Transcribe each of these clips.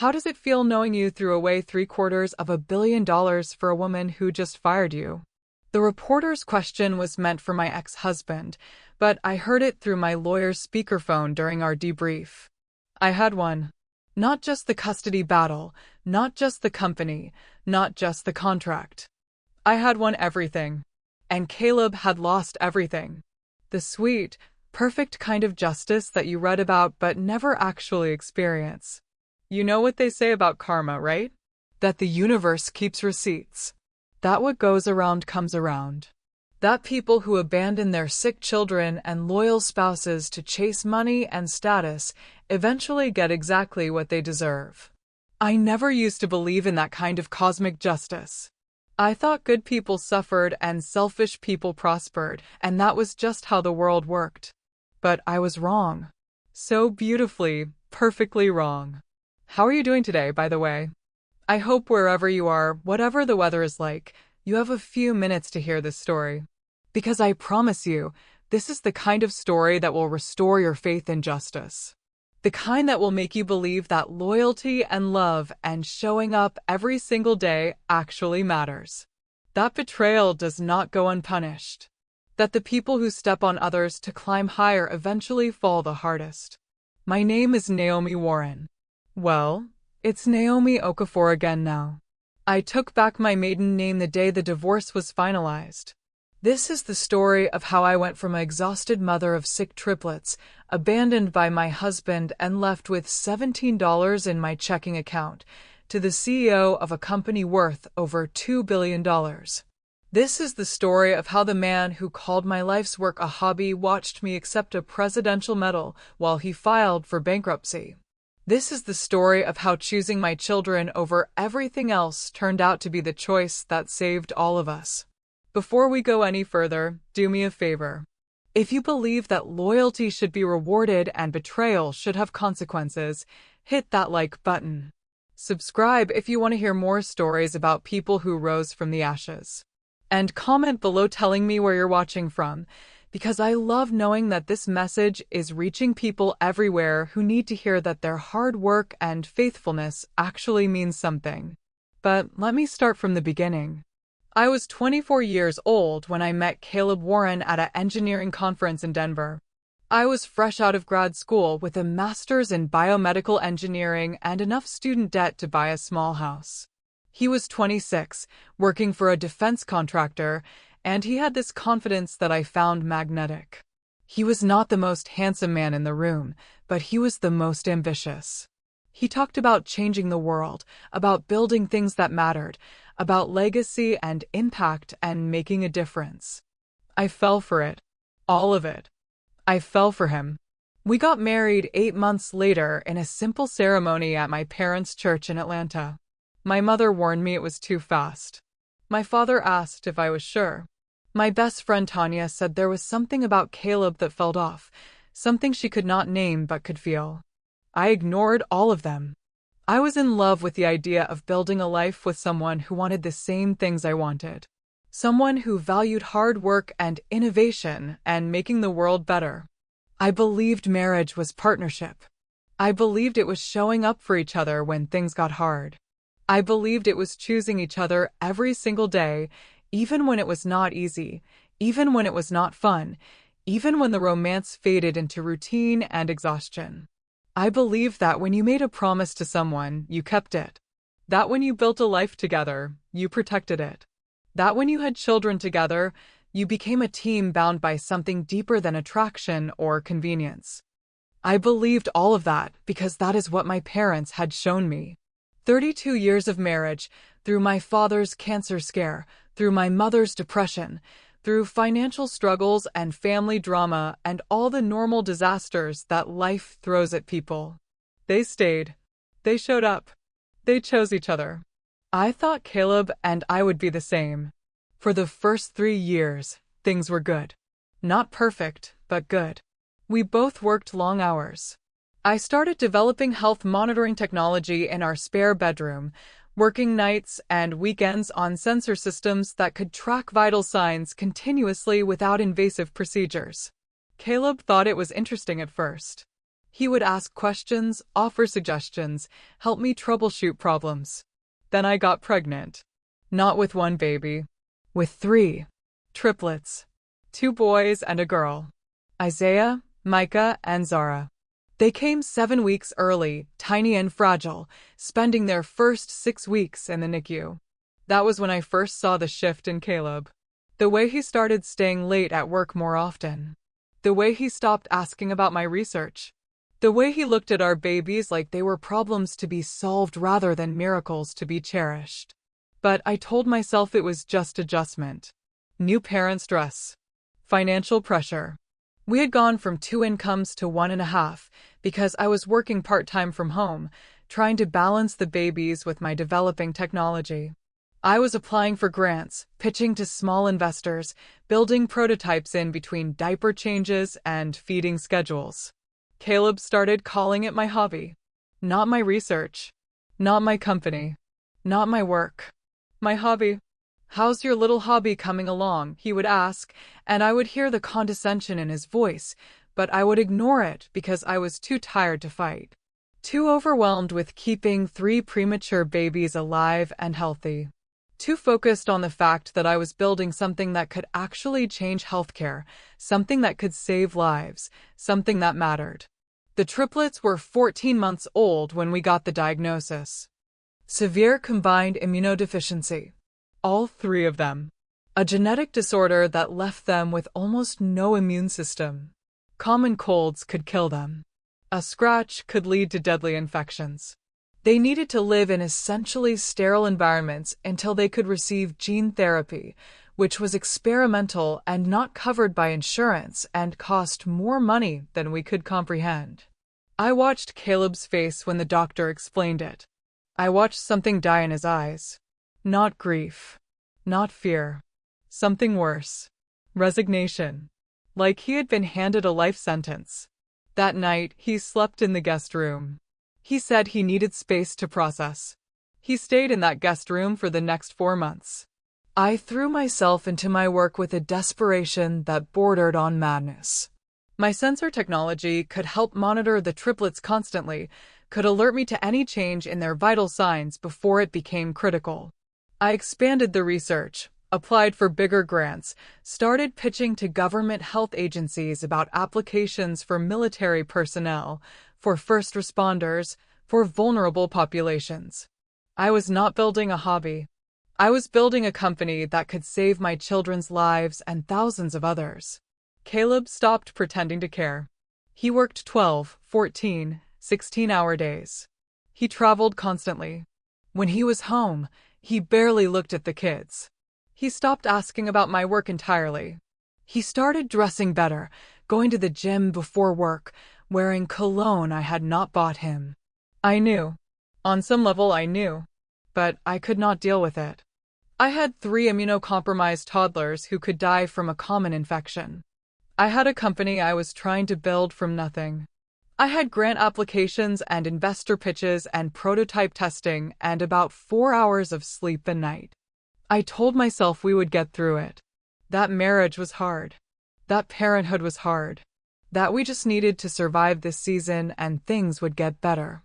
How does it feel knowing you threw away $750 million for a woman who just fired you? The reporter's question was meant for my ex-husband, but I heard it through my lawyer's speakerphone during our debrief. I had one. Not just the custody battle, not just the company, not just the contract. I had won everything. And Caleb had lost everything. The sweet, perfect kind of justice that you read about but never actually experience. You know what they say about karma, right? That the universe keeps receipts. That what goes around comes around. That people who abandon their sick children and loyal spouses to chase money and status eventually get exactly what they deserve. I never used to believe in that kind of cosmic justice. I thought good people suffered and selfish people prospered, and that was just how the world worked. But I was wrong. So beautifully, perfectly wrong. How are you doing today, by the way? I hope wherever you are, whatever the weather is like, you have a few minutes to hear this story. Because I promise you, this is the kind of story that will restore your faith in justice. The kind that will make you believe that loyalty and love and showing up every single day actually matters. That betrayal does not go unpunished. That the people who step on others to climb higher eventually fall the hardest. My name is Naomi Warren. Well, it's Naomi Okafor again now. I took back my maiden name the day the divorce was finalized. This is the story of how I went from an exhausted mother of sick triplets, abandoned by my husband and left with $17 in my checking account, to the CEO of a company worth over $2 billion. This is the story of how the man who called my life's work a hobby watched me accept a presidential medal while he filed for bankruptcy. This is the story of how choosing my children over everything else turned out to be the choice that saved all of us. Before we go any further, do me a favor. If you believe that loyalty should be rewarded and betrayal should have consequences, hit that like button. Subscribe if you want to hear more stories about people who rose from the ashes. And comment below telling me where you're watching from, because I love knowing that this message is reaching people everywhere who need to hear that their hard work and faithfulness actually means something. But let me start from the beginning. I was 24 years old when I met Caleb Warren at an engineering conference in Denver. I was fresh out of grad school with a master's in biomedical engineering and enough student debt to buy a small house. He was 26, working for a defense contractor, and he had this confidence that I found magnetic. He was not the most handsome man in the room, but he was the most ambitious. He talked about changing the world, about building things that mattered, about legacy and impact and making a difference. I fell for it. All of it. I fell for him. We got married 8 months later in a simple ceremony at my parents' church in Atlanta. My mother warned me it was too fast. My father asked if I was sure. My best friend Tanya said there was something about Caleb that felt off, something she could not name but could feel. I ignored all of them. I was in love with the idea of building a life with someone who wanted the same things I wanted. Someone who valued hard work and innovation and making the world better. I believed marriage was partnership. I believed it was showing up for each other when things got hard. I believed it was choosing each other every single day, even when it was not easy, even when it was not fun, even when the romance faded into routine and exhaustion. I believe that when you made a promise to someone, you kept it. That when you built a life together, you protected it. That when you had children together, you became a team bound by something deeper than attraction or convenience. I believed all of that because that is what my parents had shown me. 32 years of marriage, through my father's cancer scare, through my mother's depression, through financial struggles and family drama and all the normal disasters that life throws at people. They stayed. They showed up. They chose each other. I thought Caleb and I would be the same. For the first 3 years, things were good. Not perfect, but good. We both worked long hours. I started developing health monitoring technology in our spare bedroom, working nights and weekends on sensor systems that could track vital signs continuously without invasive procedures. Caleb thought it was interesting at first. He would ask questions, offer suggestions, help me troubleshoot problems. Then I got pregnant. Not with one baby. With 3. Triplets. 2 boys and a girl. Isaiah, Micah, and Zara. They came 7 weeks early, tiny and fragile, spending their first 6 weeks in the NICU. That was when I first saw the shift in Caleb. The way he started staying late at work more often. The way he stopped asking about my research. The way he looked at our babies like they were problems to be solved rather than miracles to be cherished. But I told myself it was just adjustment. New parent stress. Financial pressure. We had gone from 2 incomes to 1.5 because I was working part-time from home, trying to balance the babies with my developing technology. I was applying for grants, pitching to small investors, building prototypes in between diaper changes and feeding schedules. Caleb started calling it my hobby. Not my research. Not my company. Not my work. My hobby. "How's your little hobby coming along?" he would ask, and I would hear the condescension in his voice, but I would ignore it because I was too tired to fight. Too overwhelmed with keeping 3 premature babies alive and healthy. Too focused on the fact that I was building something that could actually change healthcare, something that could save lives, something that mattered. The triplets were 14 months old when we got the diagnosis. Severe combined immunodeficiency. All 3 of them. A genetic disorder that left them with almost no immune system. Common colds could kill them. A scratch could lead to deadly infections. They needed to live in essentially sterile environments until they could receive gene therapy, which was experimental and not covered by insurance and cost more money than we could comprehend. I watched Caleb's face when the doctor explained it. I watched something die in his eyes. Not grief. Not fear. Something worse. Resignation. Like he had been handed a life sentence. That night, he slept in the guest room. He said he needed space to process. He stayed in that guest room for the next 4 months. I threw myself into my work with a desperation that bordered on madness. My sensor technology could help monitor the triplets constantly, could alert me to any change in their vital signs before it became critical. I expanded the research, applied for bigger grants, started pitching to government health agencies about applications for military personnel, for first responders, for vulnerable populations. I was not building a hobby. I was building a company that could save my children's lives and thousands of others. Caleb stopped pretending to care. He worked 12, 14, 16-hour days. He traveled constantly. When he was home, he barely looked at the kids. He stopped asking about my work entirely. He started dressing better, going to the gym before work, wearing cologne I had not bought him. I knew. On some level I knew. But I could not deal with it. I had 3 immunocompromised toddlers who could die from a common infection. I had a company I was trying to build from nothing. I had grant applications and investor pitches and prototype testing and about 4 hours of sleep a night. I told myself we would get through it. That marriage was hard. That parenthood was hard. That we just needed to survive this season and things would get better.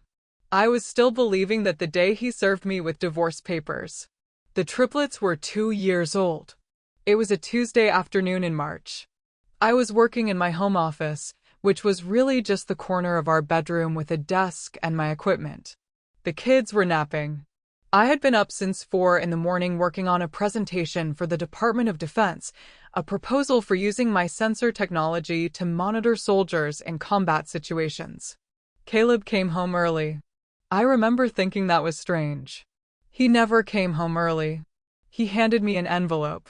I was still believing that the day he served me with divorce papers. The triplets were 2 years old. It was a Tuesday afternoon in March. I was working in my home office, which was really just the corner of our bedroom with a desk and my equipment. The kids were napping. I had been up since 4 in the morning working on a presentation for the Department of Defense, a proposal for using my sensor technology to monitor soldiers in combat situations. Caleb came home early. I remember thinking that was strange. He never came home early. He handed me an envelope.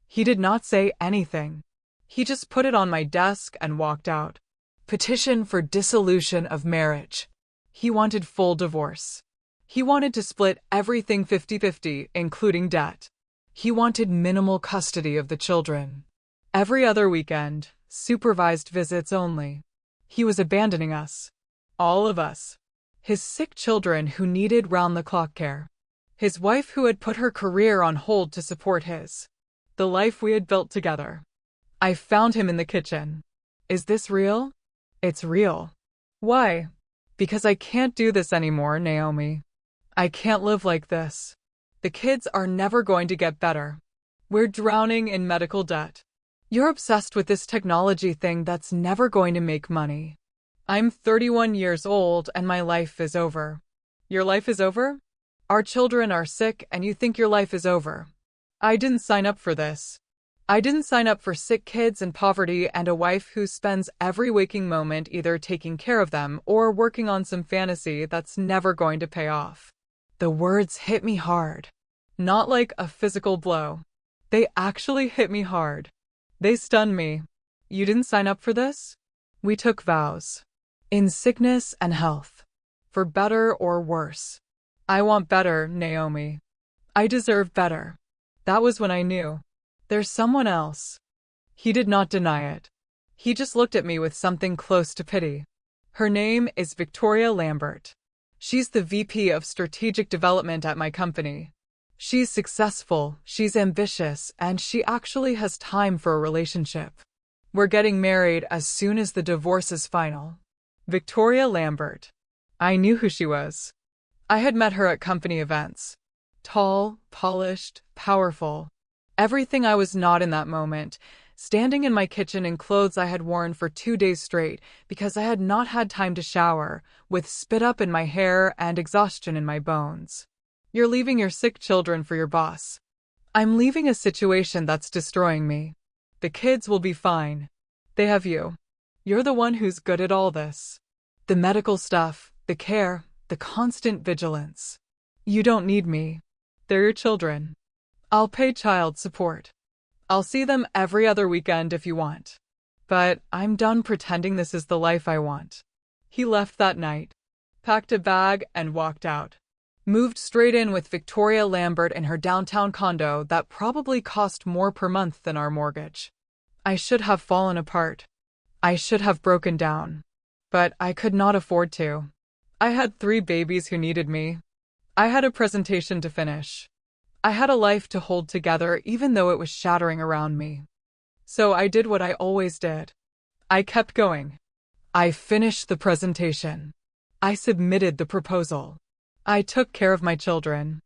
He did not say anything. He just put it on my desk and walked out. Petition for dissolution of marriage. He wanted full divorce. He wanted to split everything 50-50, including debt. He wanted minimal custody of the children. Every other weekend, supervised visits only. He was abandoning us. All of us. His sick children who needed round-the-clock care. His wife who had put her career on hold to support his. The life we had built together. I found him in the kitchen. Is this real? It's real. Why? Because I can't do this anymore, Naomi. I can't live like this. The kids are never going to get better. We're drowning in medical debt. You're obsessed with this technology thing that's never going to make money. I'm 31 years old and my life is over. Your life is over? Our children are sick and you think your life is over. I didn't sign up for this. I didn't sign up for sick kids and poverty and a wife who spends every waking moment either taking care of them or working on some fantasy that's never going to pay off. The words hit me hard. Not like a physical blow. They actually hit me hard. They stunned me. You didn't sign up for this? We took vows. In sickness and health. For better or worse. I want better, Naomi. I deserve better. That was when I knew. There's someone else. He did not deny it. He just looked at me with something close to pity. Her name is Victoria Lambert. She's the VP of Strategic Development at my company. She's successful, she's ambitious, and she actually has time for a relationship. We're getting married as soon as the divorce is final. Victoria Lambert. I knew who she was. I had met her at company events. Tall, polished, powerful. Everything I was not in that moment, standing in my kitchen in clothes I had worn for 2 days straight because I had not had time to shower, with spit up in my hair and exhaustion in my bones. You're leaving your sick children for your boss. I'm leaving a situation that's destroying me. The kids will be fine. They have you. You're the one who's good at all this. The medical stuff, the care, the constant vigilance. You don't need me. They're your children. I'll pay child support. I'll see them every other weekend if you want. But I'm done pretending this is the life I want. He left that night, packed a bag and walked out. Moved straight in with Victoria Lambert in her downtown condo that probably cost more per month than our mortgage. I should have fallen apart. I should have broken down. But I could not afford to. I had 3 babies who needed me. I had a presentation to finish. I had a life to hold together even though it was shattering around me. So I did what I always did. I kept going. I finished the presentation. I submitted the proposal. I took care of my children.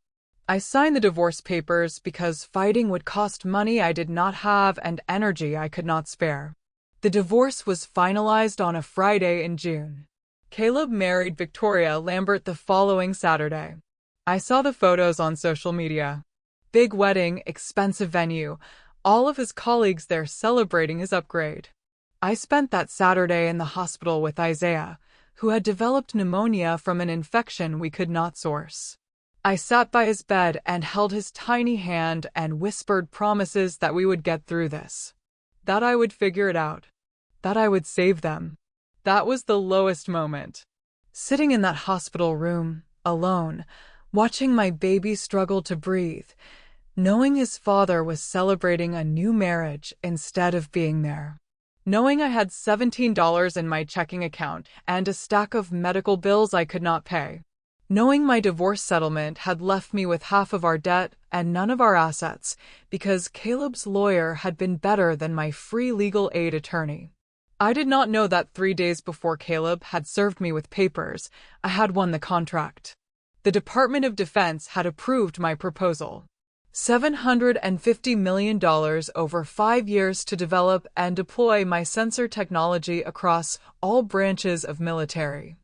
I signed the divorce papers because fighting would cost money I did not have and energy I could not spare. The divorce was finalized on a Friday in June. Caleb married Victoria Lambert the following Saturday. I saw the photos on social media. Big wedding, expensive venue, all of his colleagues there celebrating his upgrade. I spent that Saturday in the hospital with Isaiah, who had developed pneumonia from an infection we could not source. I sat by his bed and held his tiny hand and whispered promises that we would get through this. That I would figure it out. That I would save them. That was the lowest moment. Sitting in that hospital room, alone, watching my baby struggle to breathe, knowing his father was celebrating a new marriage instead of being there. Knowing I had $17 in my checking account and a stack of medical bills I could not pay. Knowing my divorce settlement had left me with half of our debt and none of our assets because Caleb's lawyer had been better than my free legal aid attorney. I did not know that 3 days before Caleb had served me with papers, I had won the contract. The Department of Defense had approved my proposal. $750 million over 5 years to develop and deploy my sensor technology across all branches of military.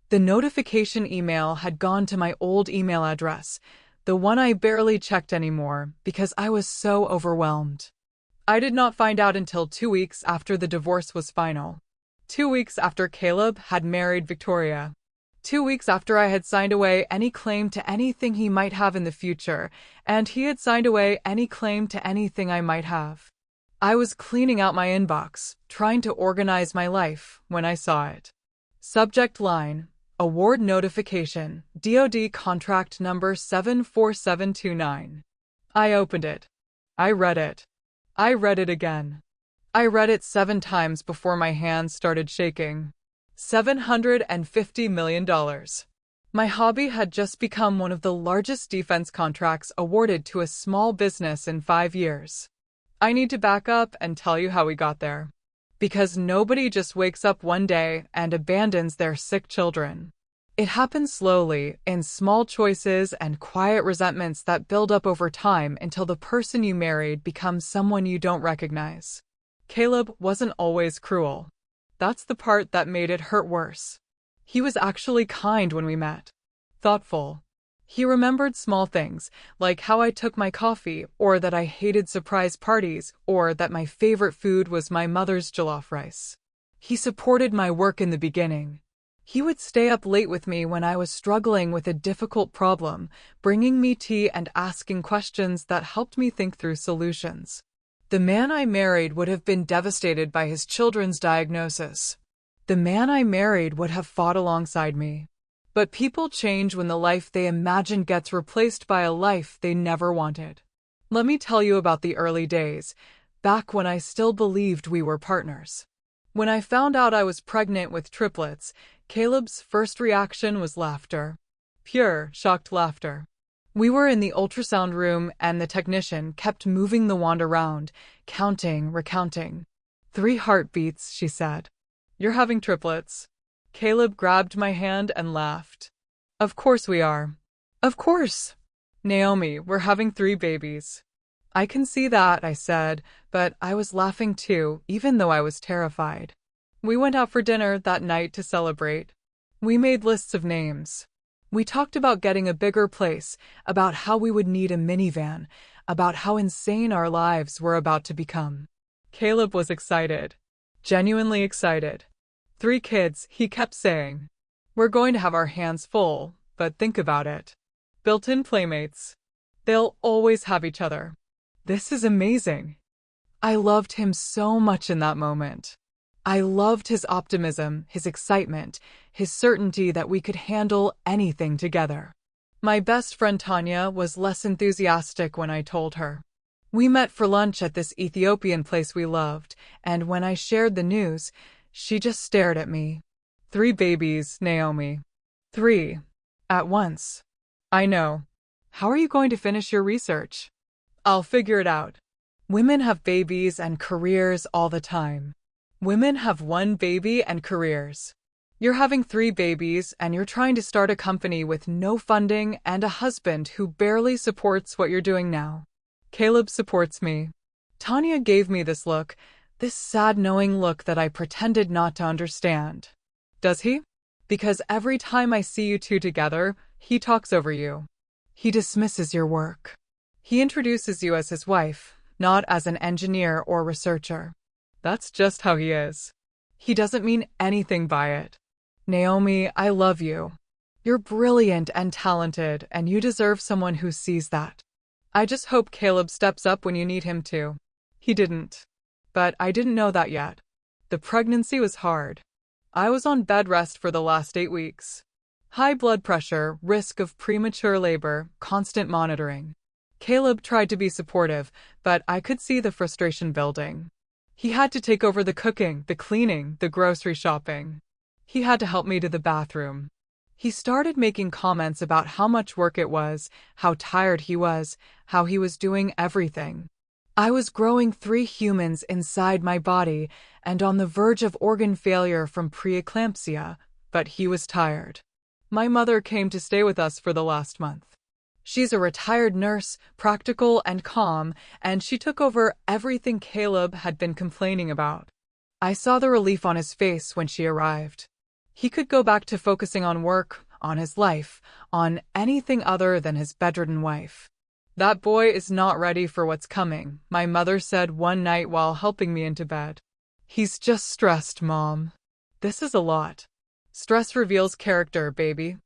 The notification email had gone to my old email address, the one I barely checked anymore because I was so overwhelmed. I did not find out until 2 weeks after the divorce was final. 2 weeks after Caleb had married Victoria. 2 weeks after I had signed away any claim to anything he might have in the future, and he had signed away any claim to anything I might have. I was cleaning out my inbox, trying to organize my life, when I saw it. Subject line, Award Notification, DoD Contract Number 74729. I opened it. I read it. I read it again. I read it 7 times before my hands started shaking. $750 million. My hobby had just become one of the largest defense contracts awarded to a small business in 5 years. I need to back up and tell you how we got there. Because nobody just wakes up one day and abandons their sick children. It happens slowly, in small choices and quiet resentments that build up over time until the person you married becomes someone you don't recognize. Caleb wasn't always cruel. That's the part that made it hurt worse. He was actually kind when we met. Thoughtful. He remembered small things, like how I took my coffee, or that I hated surprise parties, or that my favorite food was my mother's jollof rice. He supported my work in the beginning. He would stay up late with me when I was struggling with a difficult problem, bringing me tea and asking questions that helped me think through solutions. The man I married would have been devastated by his children's diagnosis. The man I married would have fought alongside me. But people change when the life they imagined gets replaced by a life they never wanted. Let me tell you about the early days, back when I still believed we were partners. When I found out I was pregnant with triplets, Caleb's first reaction was laughter. Pure, shocked laughter. We were in the ultrasound room and the technician kept moving the wand around, counting, recounting. 3 heartbeats, she said. You're having triplets. Caleb grabbed my hand and laughed. Of course we are. Of course. Naomi, we're having 3 babies. I can see that, I said, but I was laughing too, even though I was terrified. We went out for dinner that night to celebrate. We made lists of names. We talked about getting a bigger place, about how we would need a minivan, about how insane our lives were about to become. Caleb was excited. Genuinely excited. 3 kids, he kept saying. We're going to have our hands full, but think about it. Built-in playmates. They'll always have each other. This is amazing. I loved him so much in that moment. I loved his optimism, his excitement, his certainty that we could handle anything together. My best friend Tanya was less enthusiastic when I told her. We met for lunch at this Ethiopian place we loved, and when I shared the news, she just stared at me. 3 babies, Naomi. 3. At once. I know. How are you going to finish your research? I'll figure it out. Women have babies and careers all the time. Women have 1 baby and careers. You're having 3 babies and you're trying to start a company with no funding and a husband who barely supports what you're doing now. Caleb supports me. Tanya gave me this look, this sad knowing look that I pretended not to understand. Does he? Because every time I see you 2 together, he talks over you. He dismisses your work. He introduces you as his wife, not as an engineer or researcher. That's just how he is. He doesn't mean anything by it. Naomi, I love you. You're brilliant and talented, and you deserve someone who sees that. I just hope Caleb steps up when you need him to. He didn't. But I didn't know that yet. The pregnancy was hard. I was on bed rest for the last 8 weeks. High blood pressure, risk of premature labor, constant monitoring. Caleb tried to be supportive, but I could see the frustration building. He had to take over the cooking, the cleaning, the grocery shopping. He had to help me to the bathroom. He started making comments about how much work it was, how tired he was, how he was doing everything. I was growing 3 humans inside my body and on the verge of organ failure from preeclampsia, but he was tired. My mother came to stay with us for the last month. She's a retired nurse, practical and calm, and she took over everything Caleb had been complaining about. I saw the relief on his face when she arrived. He could go back to focusing on work, on his life, on anything other than his bedridden wife. That boy is not ready for what's coming, my mother said one night while helping me into bed. He's just stressed, Mom. This is a lot. Stress reveals character, baby.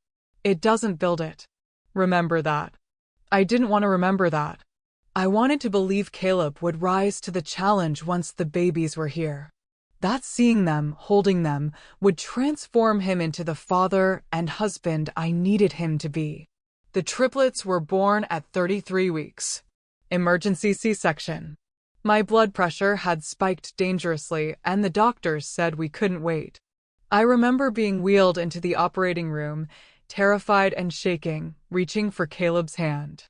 It doesn't build it. Remember that. I didn't want to remember that. I wanted to believe Caleb would rise to the challenge once the babies were here. That seeing them, holding them, would transform him into the father and husband I needed him to be. The triplets were born at 33 weeks. Emergency C-section. My blood pressure had spiked dangerously, and the doctors said we couldn't wait. I remember being wheeled into the operating room, terrified and shaking, reaching for Caleb's hand.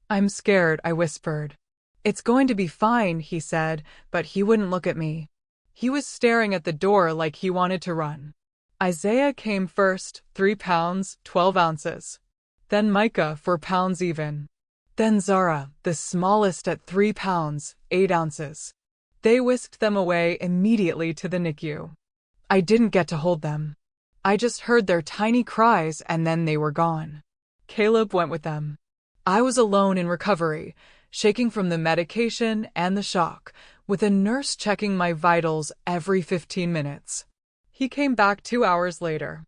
I'm scared, I whispered. It's going to be fine, he said, but he wouldn't look at me. He was staring at the door like he wanted to run. Isaiah came first, 3 pounds, 12 ounces. Then Micah, 4 pounds even. Then Zara, the smallest at 3 pounds, 8 ounces. They whisked them away immediately to the NICU. I didn't get to hold them. I just heard their tiny cries and then they were gone. Caleb went with them. I was alone in recovery, shaking from the medication and the shock, with a nurse checking my vitals every 15 minutes. He came back 2 hours later.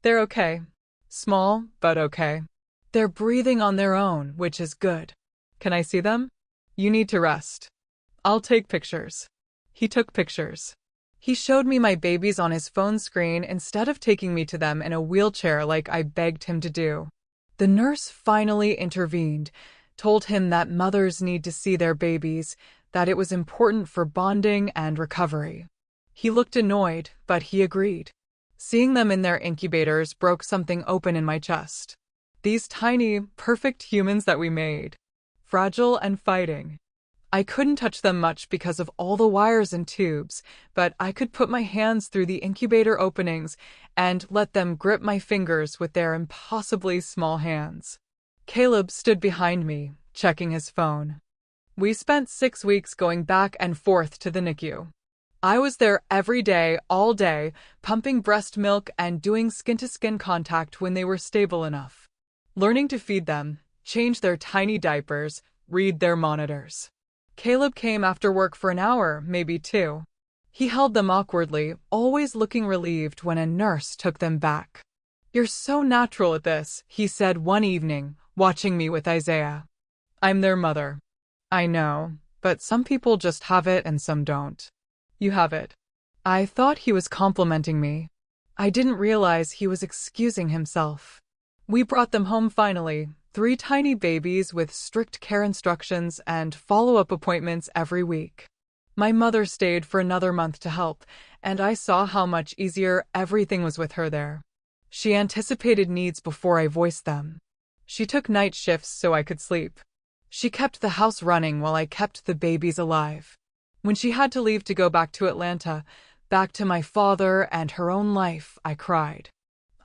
They're okay. Small, but okay. They're breathing on their own, which is good. Can I see them? You need to rest. I'll take pictures. He took pictures. He showed me my babies on his phone screen instead of taking me to them in a wheelchair like I begged him to do. The nurse finally intervened, told him that mothers need to see their babies, that it was important for bonding and recovery. He looked annoyed, but he agreed. Seeing them in their incubators broke something open in my chest. These tiny, perfect humans that we made. Fragile and fighting. I couldn't touch them much because of all the wires and tubes, but I could put my hands through the incubator openings and let them grip my fingers with their impossibly small hands. Caleb stood behind me, checking his phone. We spent 6 weeks going back and forth to the NICU. I was there every day, all day, pumping breast milk and doing skin-to-skin contact when they were stable enough. Learning to feed them, change their tiny diapers, read their monitors. Caleb came after work for an hour, maybe 2. He held them awkwardly, always looking relieved when a nurse took them back. "You're so natural at this," he said one evening, watching me with Isaiah. "I'm their mother." "I know, but some people just have it and some don't." "You have it." I thought he was complimenting me. I didn't realize he was excusing himself. We brought them home finally. 3 tiny babies with strict care instructions and follow-up appointments every week. My mother stayed for another month to help, and I saw how much easier everything was with her there. She anticipated needs before I voiced them. She took night shifts so I could sleep. She kept the house running while I kept the babies alive. When she had to leave to go back to Atlanta, back to my father and her own life, I cried.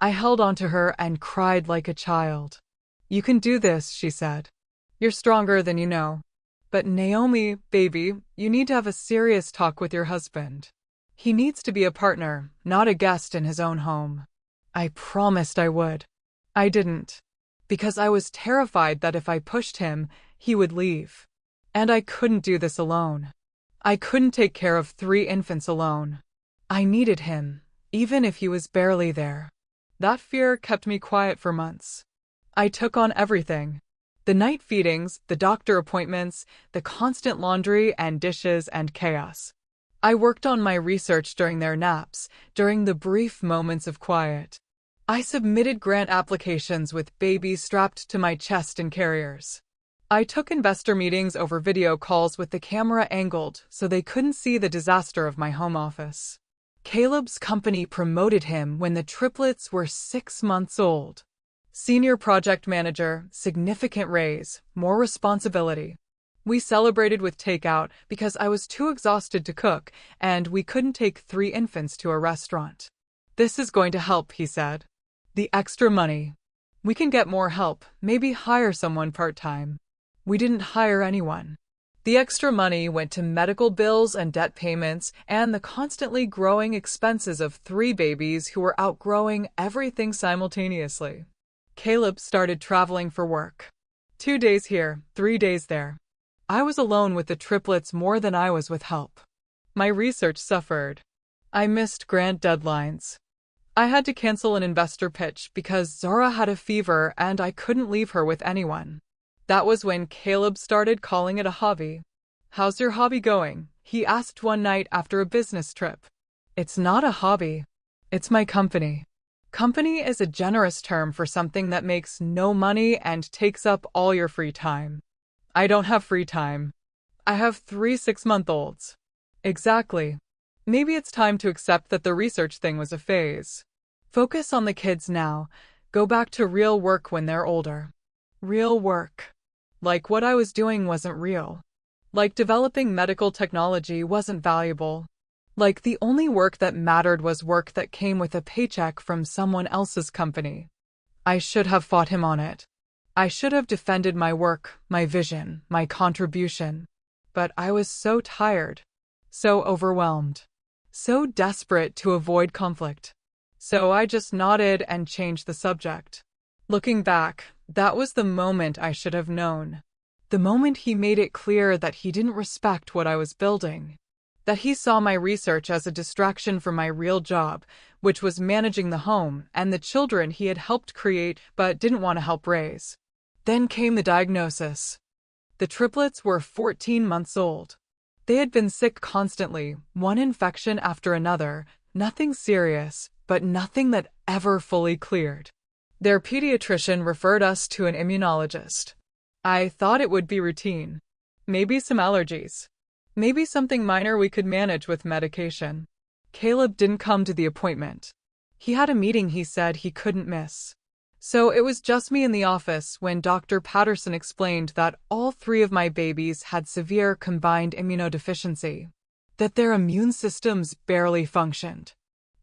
I held onto her and cried like a child. "You can do this," she said. "You're stronger than you know. But Naomi, baby, you need to have a serious talk with your husband. He needs to be a partner, not a guest in his own home." I promised I would. I didn't. Because I was terrified that if I pushed him, he would leave. And I couldn't do this alone. I couldn't take care of 3 infants alone. I needed him, even if he was barely there. That fear kept me quiet for months. I took on everything. The night feedings, the doctor appointments, the constant laundry and dishes and chaos. I worked on my research during their naps, during the brief moments of quiet. I submitted grant applications with babies strapped to my chest in carriers. I took investor meetings over video calls with the camera angled so they couldn't see the disaster of my home office. Caleb's company promoted him when the triplets were 6 months old. Senior project manager, significant raise, more responsibility. We celebrated with takeout because I was too exhausted to cook, and we couldn't take 3 infants to a restaurant. "This is going to help," he said. "The extra money. We can get more help, maybe hire someone part-time." We didn't hire anyone. The extra money went to medical bills and debt payments and the constantly growing expenses of 3 babies who were outgrowing everything simultaneously. Caleb started traveling for work. 2 days here, 3 days there. I was alone with the triplets more than I was with help. My research suffered. I missed grant deadlines. I had to cancel an investor pitch because Zara had a fever and I couldn't leave her with anyone. That was when Caleb started calling it a hobby. "How's your hobby going?" he asked one night after a business trip. "It's not a hobby. It's my company." Company is a generous term for something that makes no money and takes up all your free time. I don't have free time. I have 3 6-month-olds. Exactly. Maybe it's time to accept that the research thing was a phase. Focus on the kids now. Go back to real work when they're older. Real work. Like what I was doing wasn't real. Like developing medical technology wasn't valuable. Like the only work that mattered was work that came with a paycheck from someone else's company. I should have fought him on it. I should have defended my work, my vision, my contribution. But I was so tired, so overwhelmed, so desperate to avoid conflict. So I just nodded and changed the subject. Looking back, that was the moment I should have known. The moment he made it clear that he didn't respect what I was building. That he saw my research as a distraction from my real job, which was managing the home and the children he had helped create but didn't want to help raise. Then came the diagnosis. The triplets were 14 months old. They had been sick constantly, one infection after another, nothing serious, but nothing that ever fully cleared. Their pediatrician referred us to an immunologist. I thought it would be routine. Maybe some allergies. Maybe something minor we could manage with medication. Caleb didn't come to the appointment. He had a meeting he said he couldn't miss. So it was just me in the office when Dr. Patterson explained that all three of my babies had severe combined immunodeficiency, that their immune systems barely functioned,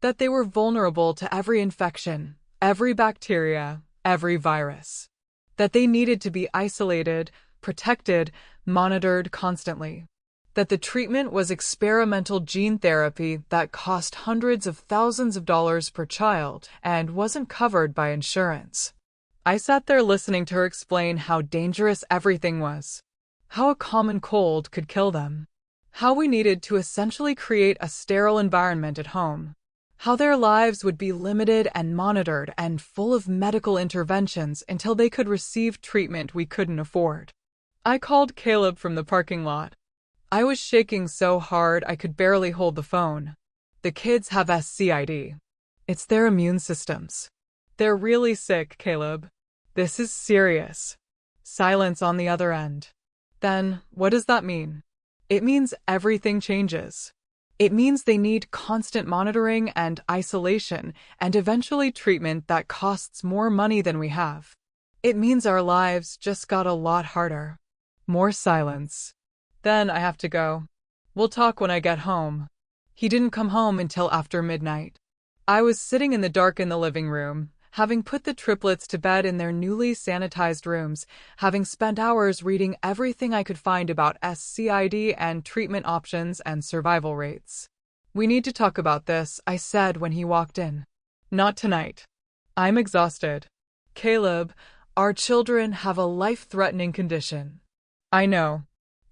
that they were vulnerable to every infection, every bacteria, every virus, that they needed to be isolated, protected, monitored constantly, that the treatment was experimental gene therapy that cost hundreds of thousands of dollars per child and wasn't covered by insurance. I sat there listening to her explain how dangerous everything was, how a common cold could kill them, how we needed to essentially create a sterile environment at home, how their lives would be limited and monitored and full of medical interventions until they could receive treatment we couldn't afford. I called Caleb from the parking lot. I was shaking so hard I could barely hold the phone. The kids have SCID. It's their immune systems. They're really sick, Caleb. This is serious. Silence on the other end. Then, what does that mean? It means everything changes. It means they need constant monitoring and isolation and eventually treatment that costs more money than we have. It means our lives just got a lot harder. More silence. Then I have to go. We'll talk when I get home. He didn't come home until after midnight. I was sitting in the dark in the living room, having put the triplets to bed in their newly sanitized rooms, having spent hours reading everything I could find about SCID and treatment options and survival rates. We need to talk about this, I said when he walked in. Not tonight. I'm exhausted. Caleb, our children have a life-threatening condition. I know.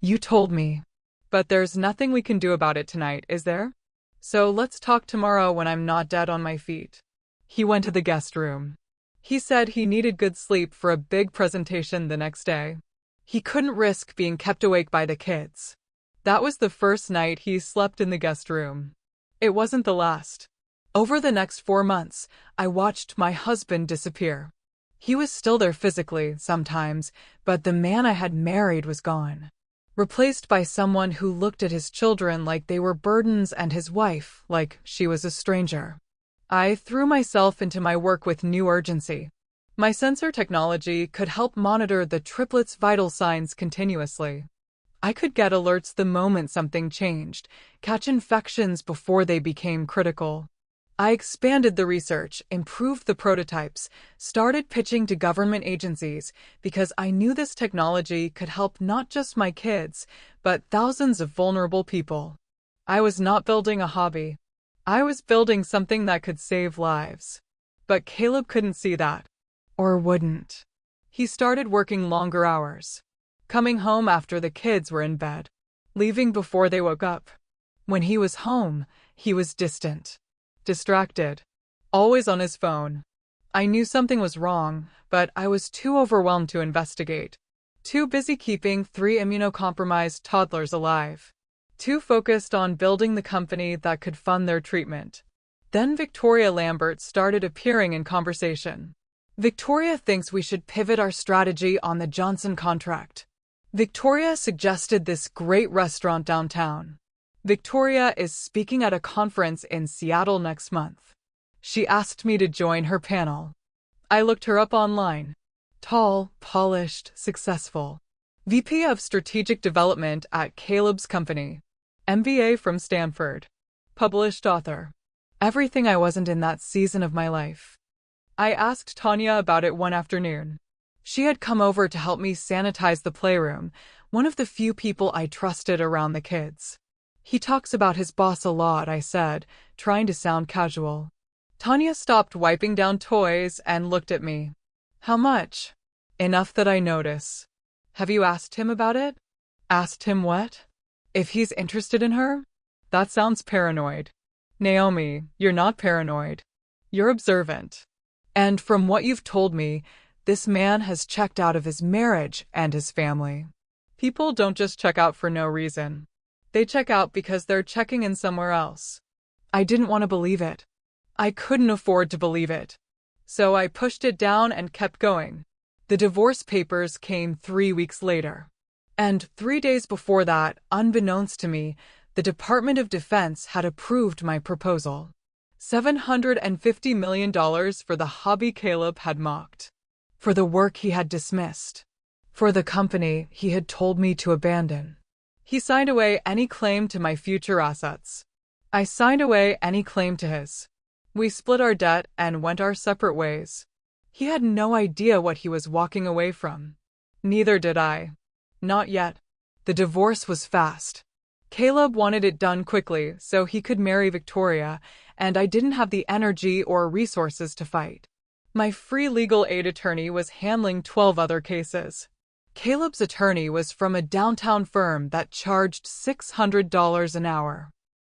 You told me. But there's nothing we can do about it tonight, is there? So let's talk tomorrow when I'm not dead on my feet. He went to the guest room. He said he needed good sleep for a big presentation the next day. He couldn't risk being kept awake by the kids. That was the first night he slept in the guest room. It wasn't the last. Over the next 4 months, I watched my husband disappear. He was still there physically, sometimes, but the man I had married was gone. Replaced by someone who looked at his children like they were burdens and his wife like she was a stranger. I threw myself into my work with new urgency. My sensor technology could help monitor the triplets' vital signs continuously. I could get alerts the moment something changed, catch infections before they became critical. I expanded the research, improved the prototypes, started pitching to government agencies because I knew this technology could help not just my kids, but thousands of vulnerable people. I was not building a hobby. I was building something that could save lives. But Caleb couldn't see that. Or wouldn't. He started working longer hours. Coming home after the kids were in bed. Leaving before they woke up. When he was home, he was distant. Distracted. Always on his phone. I knew something was wrong, but I was too overwhelmed to investigate. Too busy keeping 3 immunocompromised toddlers alive. Too focused on building the company that could fund their treatment. Then Victoria Lambert started appearing in conversation. Victoria thinks we should pivot our strategy on the Johnson contract. Victoria suggested this great restaurant downtown. Victoria is speaking at a conference in Seattle next month. She asked me to join her panel. I looked her up online. Tall, polished, successful. VP of Strategic Development at Caleb's company. MBA from Stanford. Published author. Everything I wasn't in that season of my life. I asked Tanya about it one afternoon. She had come over to help me sanitize the playroom, one of the few people I trusted around the kids. He talks about his boss a lot, I said, trying to sound casual. Tanya stopped wiping down toys and looked at me. How much? Enough that I notice. Have you asked him about it? Asked him what? If he's interested in her? That sounds paranoid. Naomi, you're not paranoid. You're observant. And from what you've told me, this man has checked out of his marriage and his family. People don't just check out for no reason. They check out because they're checking in somewhere else. I didn't want to believe it. I couldn't afford to believe it. So I pushed it down and kept going. The divorce papers came 3 weeks later. And 3 days before that, unbeknownst to me, the Department of Defense had approved my proposal. $750 million for the hobby Caleb had mocked. For the work he had dismissed. For the company he had told me to abandon. He signed away any claim to my future assets. I signed away any claim to his. We split our debt and went our separate ways. He had no idea what he was walking away from. Neither did I. Not yet. The divorce was fast. Caleb wanted it done quickly so he could marry Victoria, and I didn't have the energy or resources to fight. My free legal aid attorney was handling 12 other cases. Caleb's attorney was from a downtown firm that charged $600 an hour.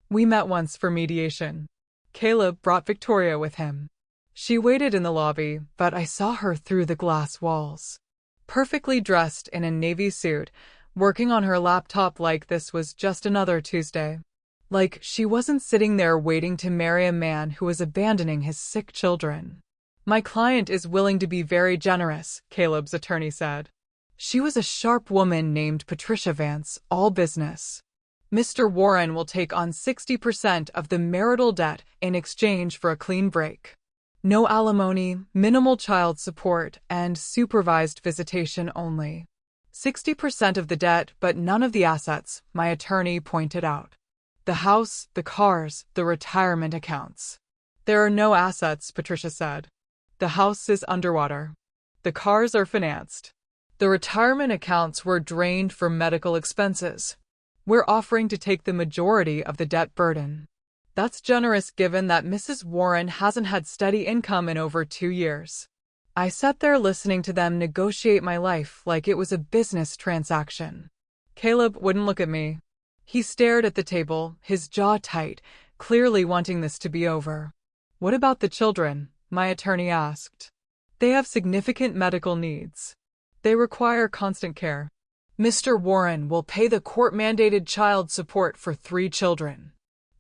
We met once for mediation. Caleb brought Victoria with him. She waited in the lobby, but I saw her through the glass walls. Perfectly dressed in a navy suit, working on her laptop like this was just another Tuesday. Like she wasn't sitting there waiting to marry a man who was abandoning his sick children. My client is willing to be very generous, Caleb's attorney said. She was a sharp woman named Patricia Vance, all business. Mr. Warren will take on 60% of the marital debt in exchange for a clean break. No alimony, minimal child support, and supervised visitation only. 60% of the debt, but none of the assets, my attorney pointed out. The house, the cars, the retirement accounts. There are no assets, Patricia said. The house is underwater. The cars are financed. The retirement accounts were drained for medical expenses. We're offering to take the majority of the debt burden. That's generous given that Mrs. Warren hasn't had steady income in over 2 years. I sat there listening to them negotiate my life like it was a business transaction. Caleb wouldn't look at me. He stared at the table, his jaw tight, clearly wanting this to be over. What about the children? My attorney asked. They have significant medical needs. They require constant care. Mr. Warren will pay the court-mandated child support for 3 children.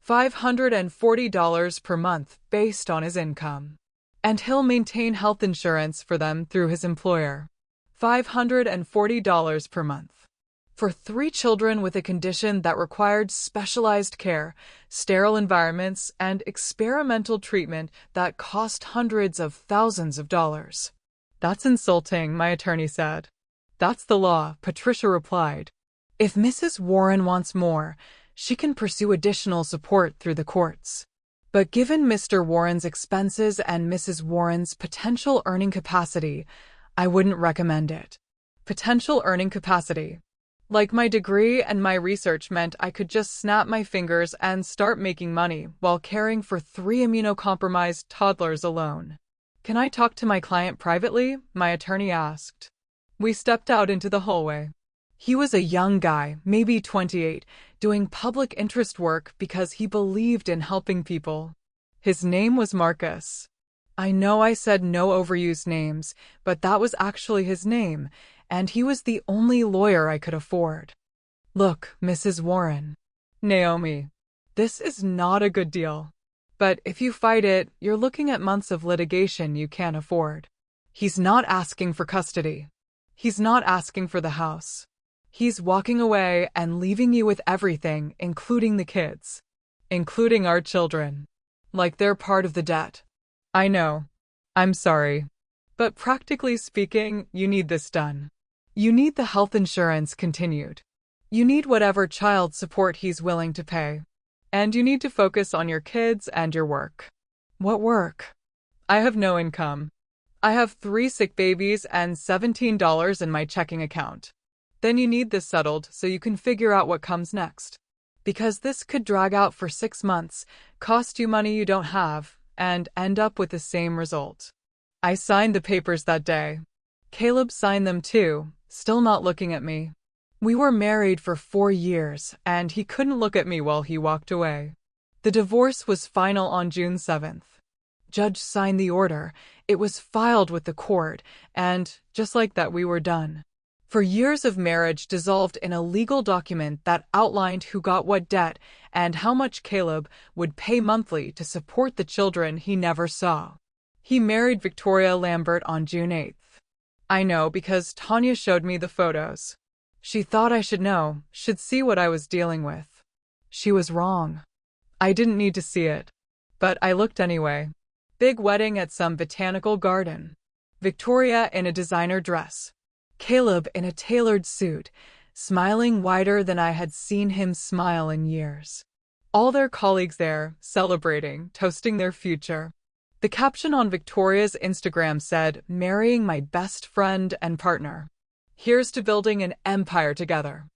$540 per month based on his income. And he'll maintain health insurance for them through his employer. $540 per month. For 3 children with a condition that required specialized care, sterile environments, and experimental treatment that cost hundreds of thousands of dollars. That's insulting, my attorney said. That's the law, Patricia replied. If Mrs. Warren wants more, she can pursue additional support through the courts. But given Mr. Warren's expenses and Mrs. Warren's potential earning capacity, I wouldn't recommend it. Potential earning capacity. Like my degree and my research meant I could just snap my fingers and start making money while caring for 3 immunocompromised toddlers alone. Can I talk to my client privately? My attorney asked. We stepped out into the hallway. He was a young guy, maybe 28, doing public interest work because he believed in helping people. His name was Marcus. I know I said no overused names, but that was actually his name, and he was the only lawyer I could afford. Look, Mrs. Warren. Naomi. This is not a good deal. But if you fight it, you're looking at months of litigation you can't afford. He's not asking for custody. He's not asking for the house. He's walking away and leaving you with everything, including the kids. Including our children. Like they're part of the debt. I know. I'm sorry. But practically speaking, you need this done. You need the health insurance continued. You need whatever child support he's willing to pay. And you need to focus on your kids and your work. What work? I have no income. I have 3 sick babies and $17 in my checking account. Then you need this settled so you can figure out what comes next. Because this could drag out for 6 months, cost you money you don't have, and end up with the same result. I signed the papers that day. Caleb signed them too, still not looking at me. We were married for 4 years, and he couldn't look at me while he walked away. The divorce was final on June 7th. Judge signed the order, it was filed with the court, and just like that we were done. For years of marriage dissolved in a legal document that outlined who got what debt and how much Caleb would pay monthly to support the children he never saw. He married Victoria Lambert on June 8th. I know because Tanya showed me the photos. She thought I should know, should see what I was dealing with. She was wrong. I didn't need to see it. But I looked anyway. Big wedding at some botanical garden. Victoria in a designer dress. Caleb in a tailored suit, smiling wider than I had seen him smile in years. All their colleagues there, celebrating, toasting their future. The caption on Victoria's Instagram said, "Marrying my best friend and partner. Here's to building an empire together."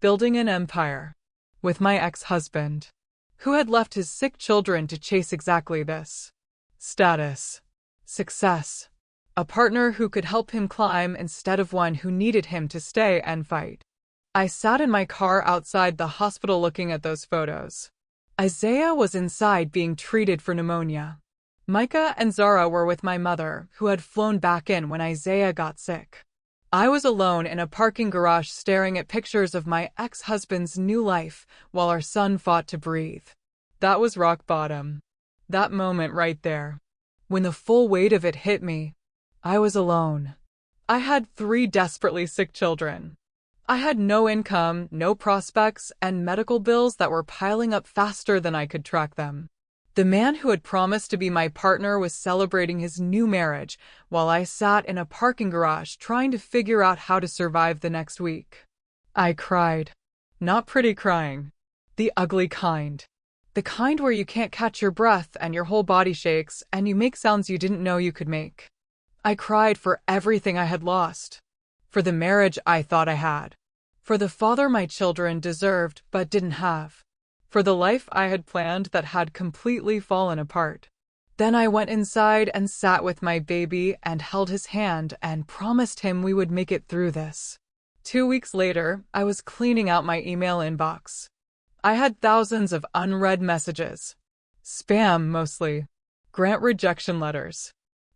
Building an empire. With my ex-husband, who had left his sick children to chase exactly this. Status. Success. A partner who could help him climb instead of one who needed him to stay and fight. I sat in my car outside the hospital looking at those photos. Isaiah was inside being treated for pneumonia. Micah and Zara were with my mother, who had flown back in when Isaiah got sick. I was alone in a parking garage staring at pictures of my ex-husband's new life while our son fought to breathe. That was rock bottom. That moment right there. When the full weight of it hit me, I was alone. I had 3 desperately sick children. I had no income, no prospects, and medical bills that were piling up faster than I could track them. The man who had promised to be my partner was celebrating his new marriage, while I sat in a parking garage trying to figure out how to survive the next week. I cried. Not pretty crying. The ugly kind. The kind where you can't catch your breath and your whole body shakes and you make sounds you didn't know you could make. I cried for everything I had lost. For the marriage I thought I had. For the father my children deserved but didn't have. For the life I had planned that had completely fallen apart. Then I went inside and sat with my baby and held his hand and promised him we would make it through this. 2 weeks later, I was cleaning out my email inbox. I had thousands of unread messages. Spam, mostly. Grant rejection letters.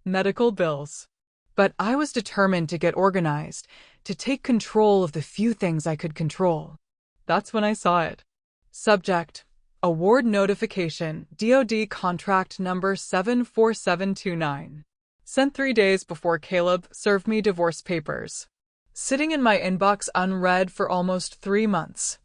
Medical bills. But I was determined to get organized, to take control of the few things I could control. That's when I saw it. Subject: Award Notification, DoD Contract Number 74729. Sent 3 days before Caleb served me divorce papers. Sitting in my inbox unread for almost 3 months.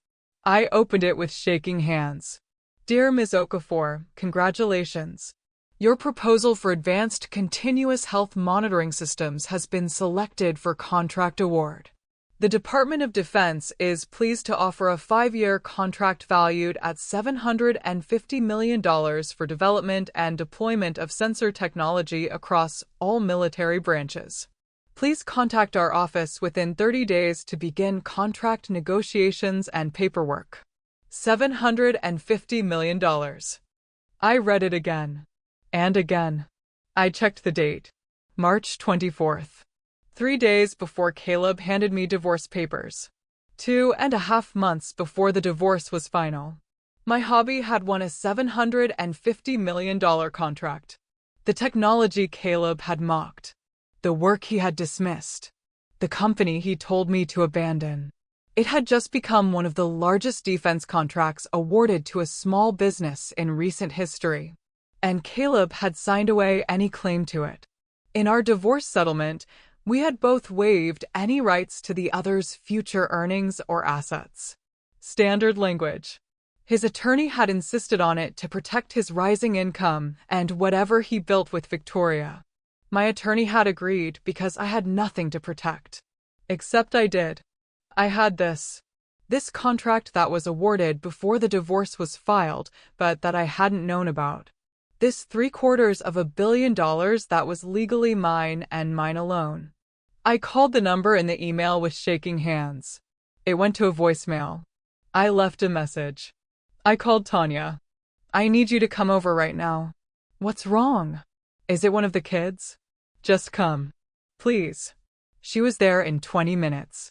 I opened it with shaking hands. Dear Ms. Okafor, congratulations. Your proposal for advanced continuous health monitoring systems has been selected for contract award. The Department of Defense is pleased to offer a 5-year contract valued at $750 million for development and deployment of sensor technology across all military branches. Please contact our office within 30 days to begin contract negotiations and paperwork. $750 million. I read it again. And again. I checked the date. March 24th. 3 days before Caleb handed me divorce papers. 2.5 months before the divorce was final. My hobby had won a $750 million contract. The technology Caleb had mocked. The work he had dismissed. The company he told me to abandon. It had just become one of the largest defense contracts awarded to a small business in recent history. And Caleb had signed away any claim to it. In our divorce settlement, we had both waived any rights to the other's future earnings or assets. Standard language. His attorney had insisted on it to protect his rising income and whatever he built with Victoria. My attorney had agreed because I had nothing to protect. Except I did. I had this. This contract that was awarded before the divorce was filed, but that I hadn't known about. This $750 million that was legally mine and mine alone. I called the number in the email with shaking hands. It went to a voicemail. I left a message. I called Tanya. I need you to come over right now. What's wrong? Is it one of the kids? Just come. Please. She was there in 20 minutes.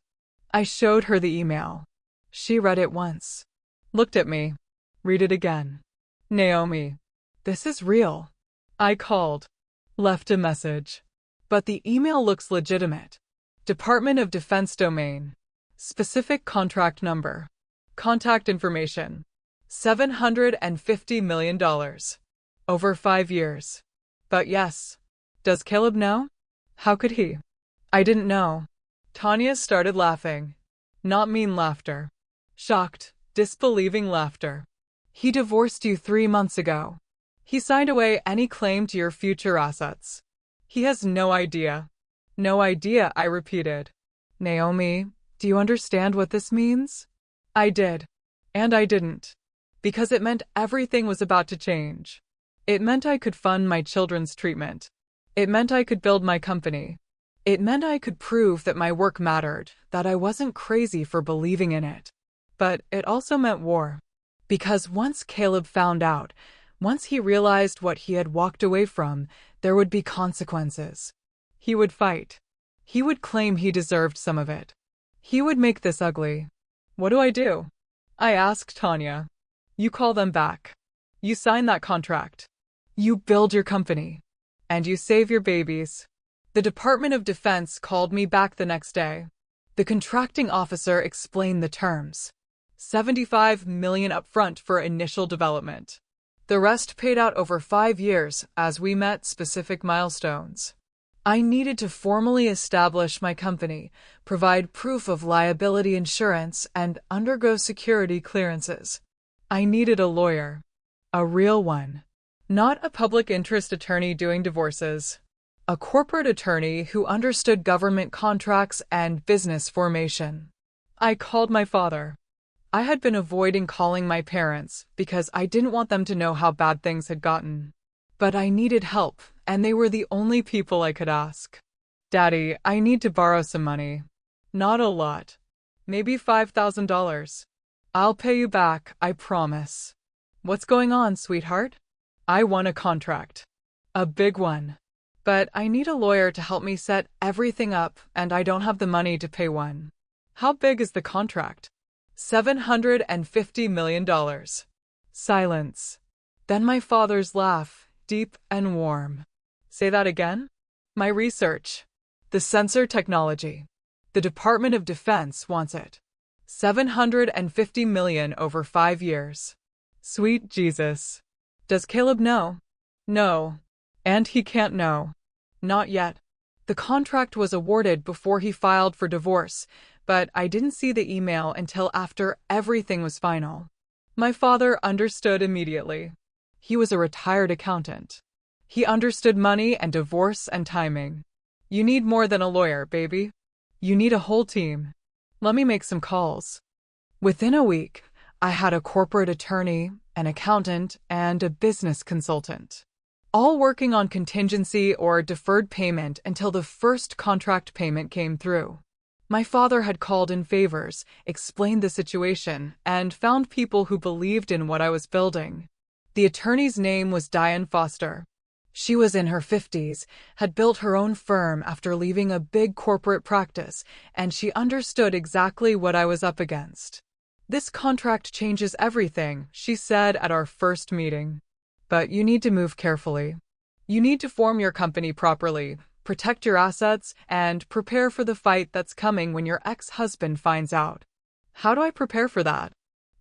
I showed her the email. She read it once. Looked at me. Read it again. Naomi. This is real. I called. Left a message. But the email looks legitimate. Department of Defense domain. Specific contract number. Contact information. $750 million. Over 5 years. But yes. Does Caleb know? How could he? I didn't know. Tanya started laughing. Not mean laughter. Shocked, disbelieving laughter. He divorced you 3 months ago. He signed away any claim to your future assets. He has no idea. No idea, I repeated. Naomi, do you understand what this means? I did. And I didn't. Because it meant everything was about to change. It meant I could fund my children's treatment. It meant I could build my company. It meant I could prove that my work mattered, that I wasn't crazy for believing in it. But it also meant war. Because once Caleb found out, once he realized what he had walked away from, there would be consequences. He would fight. He would claim he deserved some of it. He would make this ugly. What do I do? I asked Tanya. You call them back. You sign that contract. You build your company. And you save your babies. The Department of Defense called me back the next day. The contracting officer explained the terms. $75 million upfront for initial development. The rest paid out over 5 years as we met specific milestones. I needed to formally establish my company, provide proof of liability insurance, and undergo security clearances. I needed a lawyer. A real one. Not a public interest attorney doing divorces. A corporate attorney who understood government contracts and business formation. I called my father. I had been avoiding calling my parents because I didn't want them to know how bad things had gotten. But I needed help, and they were the only people I could ask. Daddy, I need to borrow some money. Not a lot. Maybe $5,000. I'll pay you back, I promise. What's going on, sweetheart? I won a contract. A big one. But I need a lawyer to help me set everything up, and I don't have the money to pay one. How big is the contract? $750 million. Silence. Then my father's laugh, deep and warm. Say that again? My research. The sensor technology. The Department of Defense wants it. $750 million over 5 years. Sweet Jesus. Does Caleb know? No. And he can't know. Not yet. The contract was awarded before he filed for divorce, but I didn't see the email until after everything was final. My father understood immediately. He was a retired accountant. He understood money and divorce and timing. You need more than a lawyer, baby. You need a whole team. Let me make some calls. Within a week, I had a corporate attorney, an accountant, and a business consultant. All working on contingency or deferred payment until the first contract payment came through. My father had called in favors, explained the situation, and found people who believed in what I was building. The attorney's name was Diane Foster. She was in her 50s, had built her own firm after leaving a big corporate practice, and she understood exactly what I was up against. This contract changes everything, she said at our first meeting. But you need to move carefully. You need to form your company properly, protect your assets, and prepare for the fight that's coming when your ex-husband finds out. How do I prepare for that?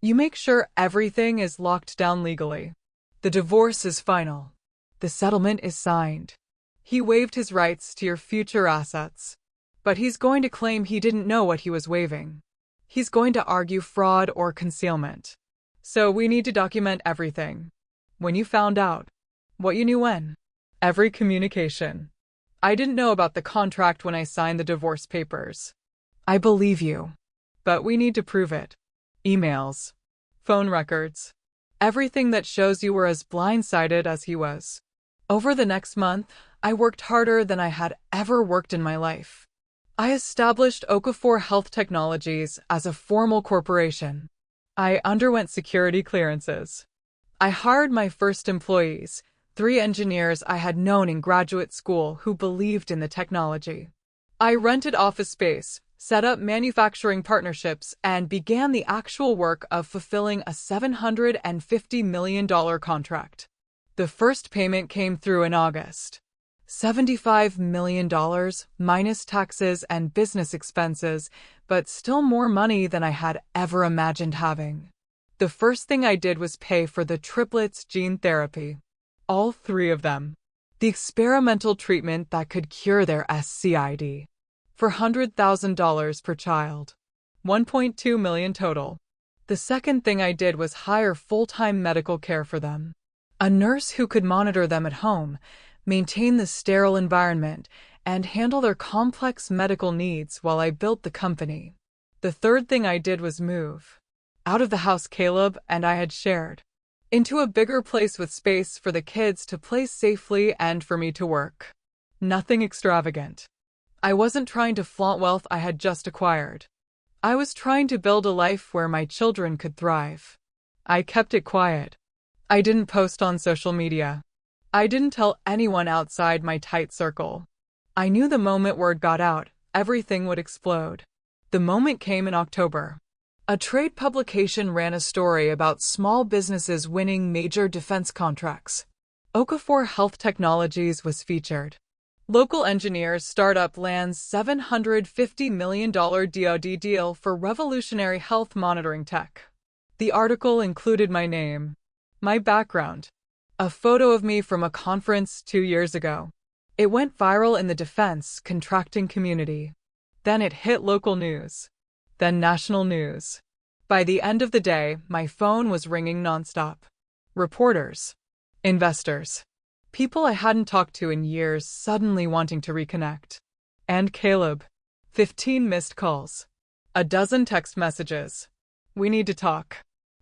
You make sure everything is locked down legally. The divorce is final. The settlement is signed. He waived his rights to your future assets. But he's going to claim he didn't know what he was waiving. He's going to argue fraud or concealment. So we need to document everything. When you found out. What you knew when. Every communication. I didn't know about the contract when I signed the divorce papers. I believe you. But we need to prove it. emails, phone records, everything that shows you were as blindsided as he was. Over the next month, I worked harder than I had ever worked in my life. I established Okafor Health Technologies as a formal corporation. I underwent security clearances. I hired my first employees, 3 engineers I had known in graduate school who believed in the technology. I rented office space, set up manufacturing partnerships, and began the actual work of fulfilling a $750 million contract. The first payment came through in August. $75 million minus taxes and business expenses, but still more money than I had ever imagined having. The first thing I did was pay for the Triplets gene therapy. All 3 of them. The experimental treatment that could cure their SCID. For $100,000 per child. $1.2 million total. The second thing I did was hire full-time medical care for them. A nurse who could monitor them at home, maintain the sterile environment, and handle their complex medical needs while I built the company. The third thing I did was move out of the house Caleb and I had shared, into a bigger place with space for the kids to play safely and for me to work. Nothing extravagant. I wasn't trying to flaunt wealth I had just acquired. I was trying to build a life where my children could thrive. I kept it quiet. I didn't post on social media. I didn't tell anyone outside my tight circle. I knew the moment word got out, everything would explode. The moment came in October. A trade publication ran a story about small businesses winning major defense contracts. Okafor Health Technologies was featured. Local engineers startup lands $750 million DoD deal for revolutionary health monitoring tech. The article included my name, my background, a photo of me from a conference 2 years ago. It went viral in the defense contracting community. Then it hit local news. Then national news. By the end of the day, my phone was ringing nonstop. Reporters, investors, people I hadn't talked to in years suddenly wanting to reconnect. And Caleb. 15 missed calls. A dozen text messages. We need to talk.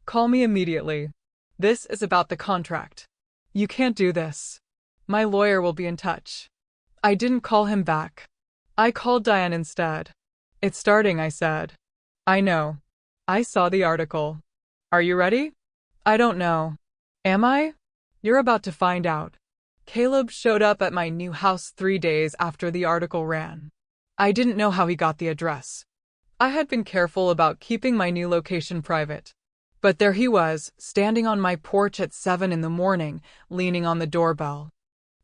Call me immediately. This is about the contract. You can't do this. My lawyer will be in touch. I didn't call him back. I called Diane instead. It's starting, I said. I know. I saw the article. Are you ready? I don't know. Am I? You're about to find out. Caleb showed up at my new house 3 days after the article ran. I didn't know how he got the address. I had been careful about keeping my new location private. But there he was, standing on my porch at 7 in the morning, leaning on the doorbell.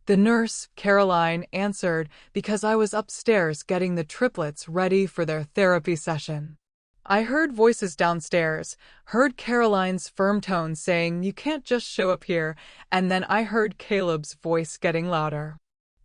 The nurse, Caroline, answered because I was upstairs getting the triplets ready for their therapy session. I heard voices downstairs, heard Caroline's firm tone saying, "You can't just show up here," and then I heard Caleb's voice getting louder.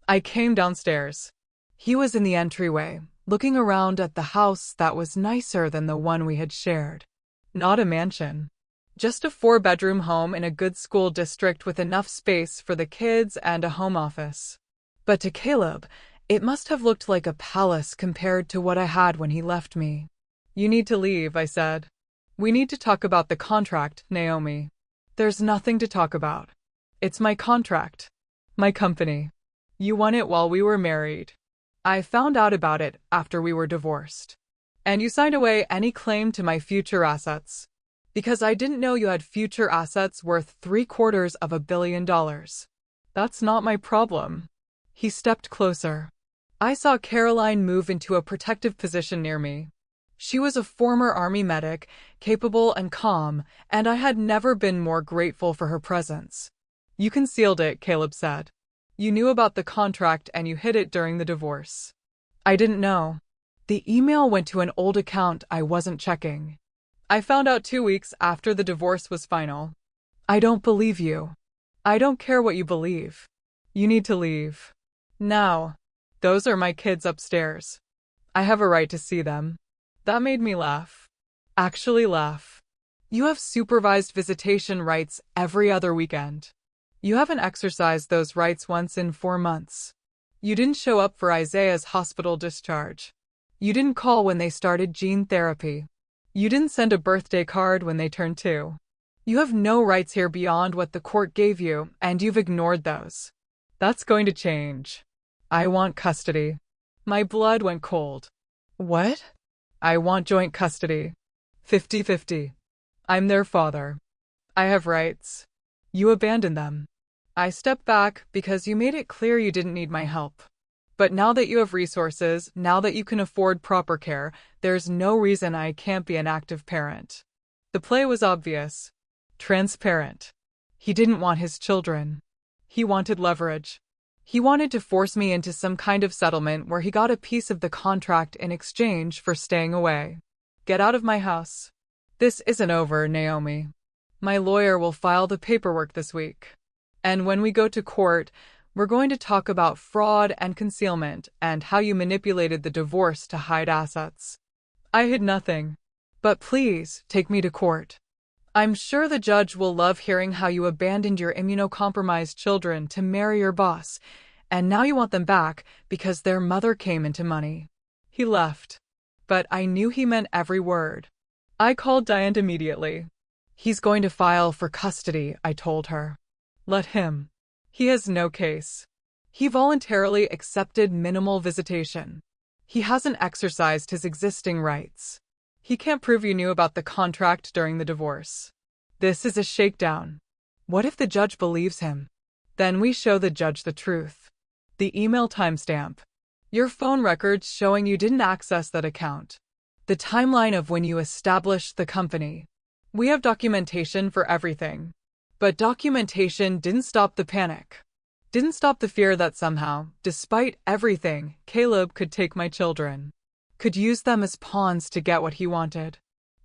I came downstairs. He was in the entryway, looking around at the house that was nicer than the one we had shared. Not a mansion. Just a 4-bedroom home in a good school district with enough space for the kids and a home office. But to Caleb, it must have looked like a palace compared to what I had when he left me. You need to leave, I said. We need to talk about the contract, Naomi. There's nothing to talk about. It's my contract. My company. You won it while we were married. I found out about it after we were divorced. And you signed away any claim to my future assets. Because I didn't know you had future assets worth $750 million. That's not my problem. He stepped closer. I saw Caroline move into a protective position near me. She was a former Army medic, capable and calm, and I had never been more grateful for her presence. You concealed it, Caleb said. You knew about the contract and you hid it during the divorce. I didn't know. The email went to an old account I wasn't checking. I found out 2 weeks after the divorce was final. I don't believe you. I don't care what you believe. You need to leave. Now. Those are my kids upstairs. I have a right to see them. That made me laugh. Actually laugh. You have supervised visitation rights every other weekend. You haven't exercised those rights once in 4 months. You didn't show up for Isaiah's hospital discharge. You didn't call when they started gene therapy. You didn't send a birthday card when they turned 2. You have no rights here beyond what the court gave you, and you've ignored those. That's going to change. I want custody. My blood went cold. What? I want joint custody. 50-50. I'm their father. I have rights. You abandoned them. I stepped back because you made it clear you didn't need my help. But now that you have resources, now that you can afford proper care, there's no reason I can't be an active parent. The play was obvious. Transparent. He didn't want his children. He wanted leverage. He wanted to force me into some kind of settlement where he got a piece of the contract in exchange for staying away. Get out of my house. This isn't over, Naomi. My lawyer will file the paperwork this week. And when we go to court, we're going to talk about fraud and concealment and how you manipulated the divorce to hide assets. I hid nothing. But please, take me to court. I'm sure the judge will love hearing how you abandoned your immunocompromised children to marry your boss, and now you want them back because their mother came into money. He left. But I knew he meant every word. I called Diane immediately. He's going to file for custody, I told her. Let him. He has no case. He voluntarily accepted minimal visitation. He hasn't exercised his existing rights. He can't prove you knew about the contract during the divorce. This is a shakedown. What if the judge believes him? Then we show the judge the truth. The email timestamp. Your phone records showing you didn't access that account. The timeline of when you established the company. We have documentation for everything. But documentation didn't stop the panic. Didn't stop the fear that somehow, despite everything, Caleb could take my children. Could use them as pawns to get what he wanted.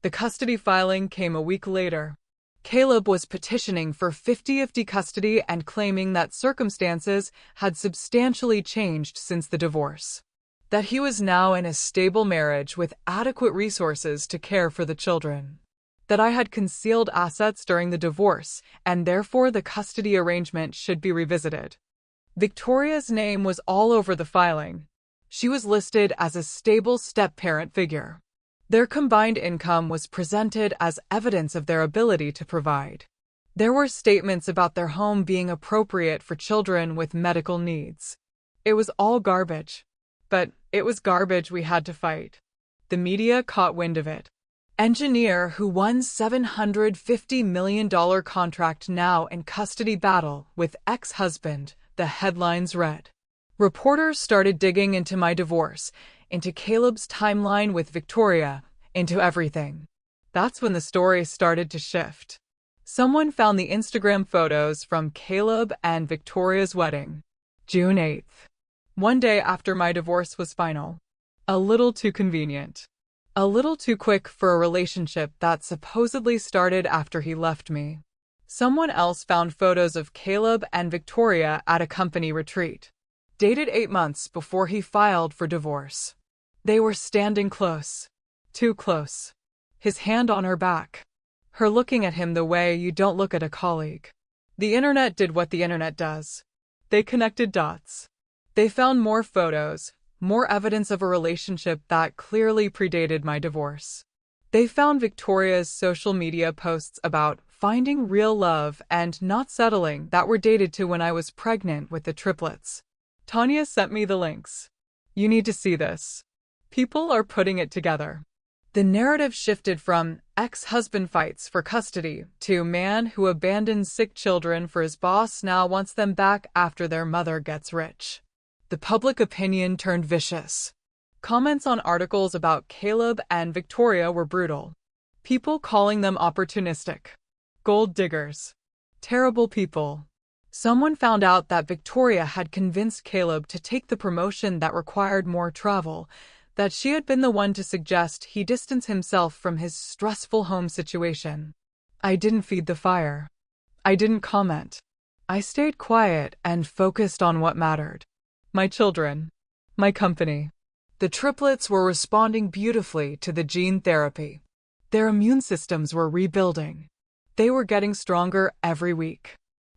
The custody filing came a week later. Caleb was petitioning for 50-50 custody and claiming that circumstances had substantially changed since the divorce. That he was now in a stable marriage with adequate resources to care for the children. That I had concealed assets during the divorce, and therefore the custody arrangement should be revisited. Victoria's name was all over the filing. She was listed as a stable step-parent figure. Their combined income was presented as evidence of their ability to provide. There were statements about their home being appropriate for children with medical needs. It was all garbage. But it was garbage we had to fight. The media caught wind of it. Engineer who won $750 million contract now in custody battle with ex-husband, the headlines read. Reporters started digging into my divorce, into Caleb's timeline with Victoria, into everything. That's when the story started to shift. Someone found the Instagram photos from Caleb and Victoria's wedding. June 8th. One day after my divorce was final. A little too convenient. A little too quick for a relationship that supposedly started after he left me. Someone else found photos of Caleb and Victoria at a company retreat. Dated 8 months before he filed for divorce. They were standing close. Too close. His hand on her back. Her looking at him the way you don't look at a colleague. The internet did what the internet does. They connected dots. They found more photos, more evidence of a relationship that clearly predated my divorce. They found Victoria's social media posts about finding real love and not settling that were dated to when I was pregnant with the triplets. Tanya sent me the links. You need to see this. People are putting it together. The narrative shifted from ex-husband fights for custody to man who abandons sick children for his boss now wants them back after their mother gets rich. The public opinion turned vicious. Comments on articles about Caleb and Victoria were brutal. People calling them opportunistic. Gold diggers. Terrible people. Someone found out that Victoria had convinced Caleb to take the promotion that required more travel, that she had been the one to suggest he distance himself from his stressful home situation. I didn't feed the fire. I didn't comment. I stayed quiet and focused on what mattered. My children. My company. The triplets were responding beautifully to the gene therapy. Their immune systems were rebuilding. They were getting stronger every week.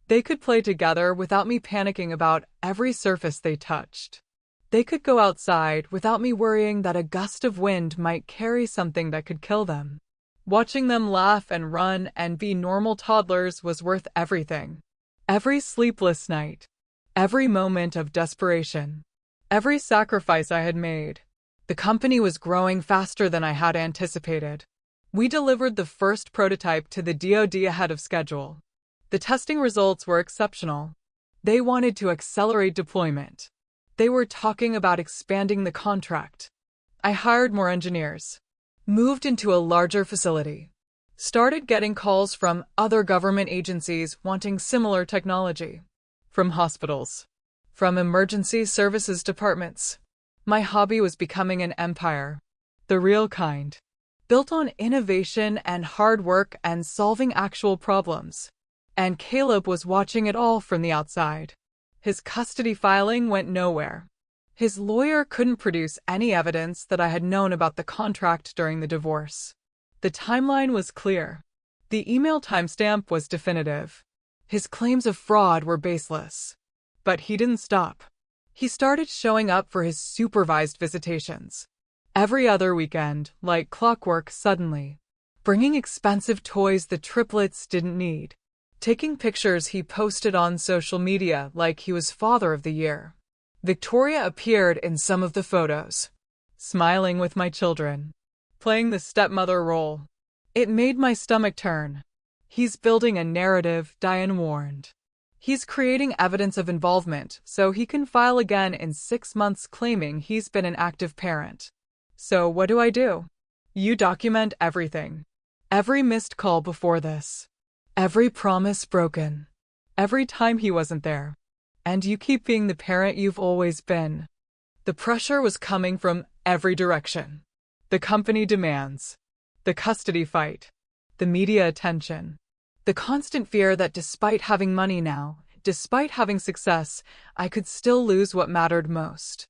They could play together without me panicking about every surface they touched. They could go outside without me worrying that a gust of wind might carry something that could kill them. Watching them laugh and run and be normal toddlers was worth everything. Every sleepless night, every moment of desperation, every sacrifice I had made. The company was growing faster than I had anticipated. We delivered the first prototype to the DoD ahead of schedule. The testing results were exceptional. They wanted to accelerate deployment. They were talking about expanding the contract. I hired more engineers, moved into a larger facility, started getting calls from other government agencies wanting similar technology, from hospitals, from emergency services departments. My hobby was becoming an empire, the real kind, built on innovation and hard work and solving actual problems. And Caleb was watching it all from the outside. His custody filing went nowhere. His lawyer couldn't produce any evidence that I had known about the contract during the divorce. The timeline was clear. The email timestamp was definitive. His claims of fraud were baseless. But he didn't stop. He started showing up for his supervised visitations. Every other weekend, like clockwork suddenly. Bringing expensive toys the triplets didn't need. Taking pictures he posted on social media like he was Father of the Year. Victoria appeared in some of the photos, smiling with my children, playing the stepmother role. It made my stomach turn. He's building a narrative, Diane warned. He's creating evidence of involvement so he can file again in 6 months claiming he's been an active parent. So what do? You document everything. Every missed call before this. Every promise broken. Every time he wasn't there. And you keep being the parent you've always been. The pressure was coming from every direction. The company demands. The custody fight. The media attention. The constant fear that despite having money now, despite having success, I could still lose what mattered most.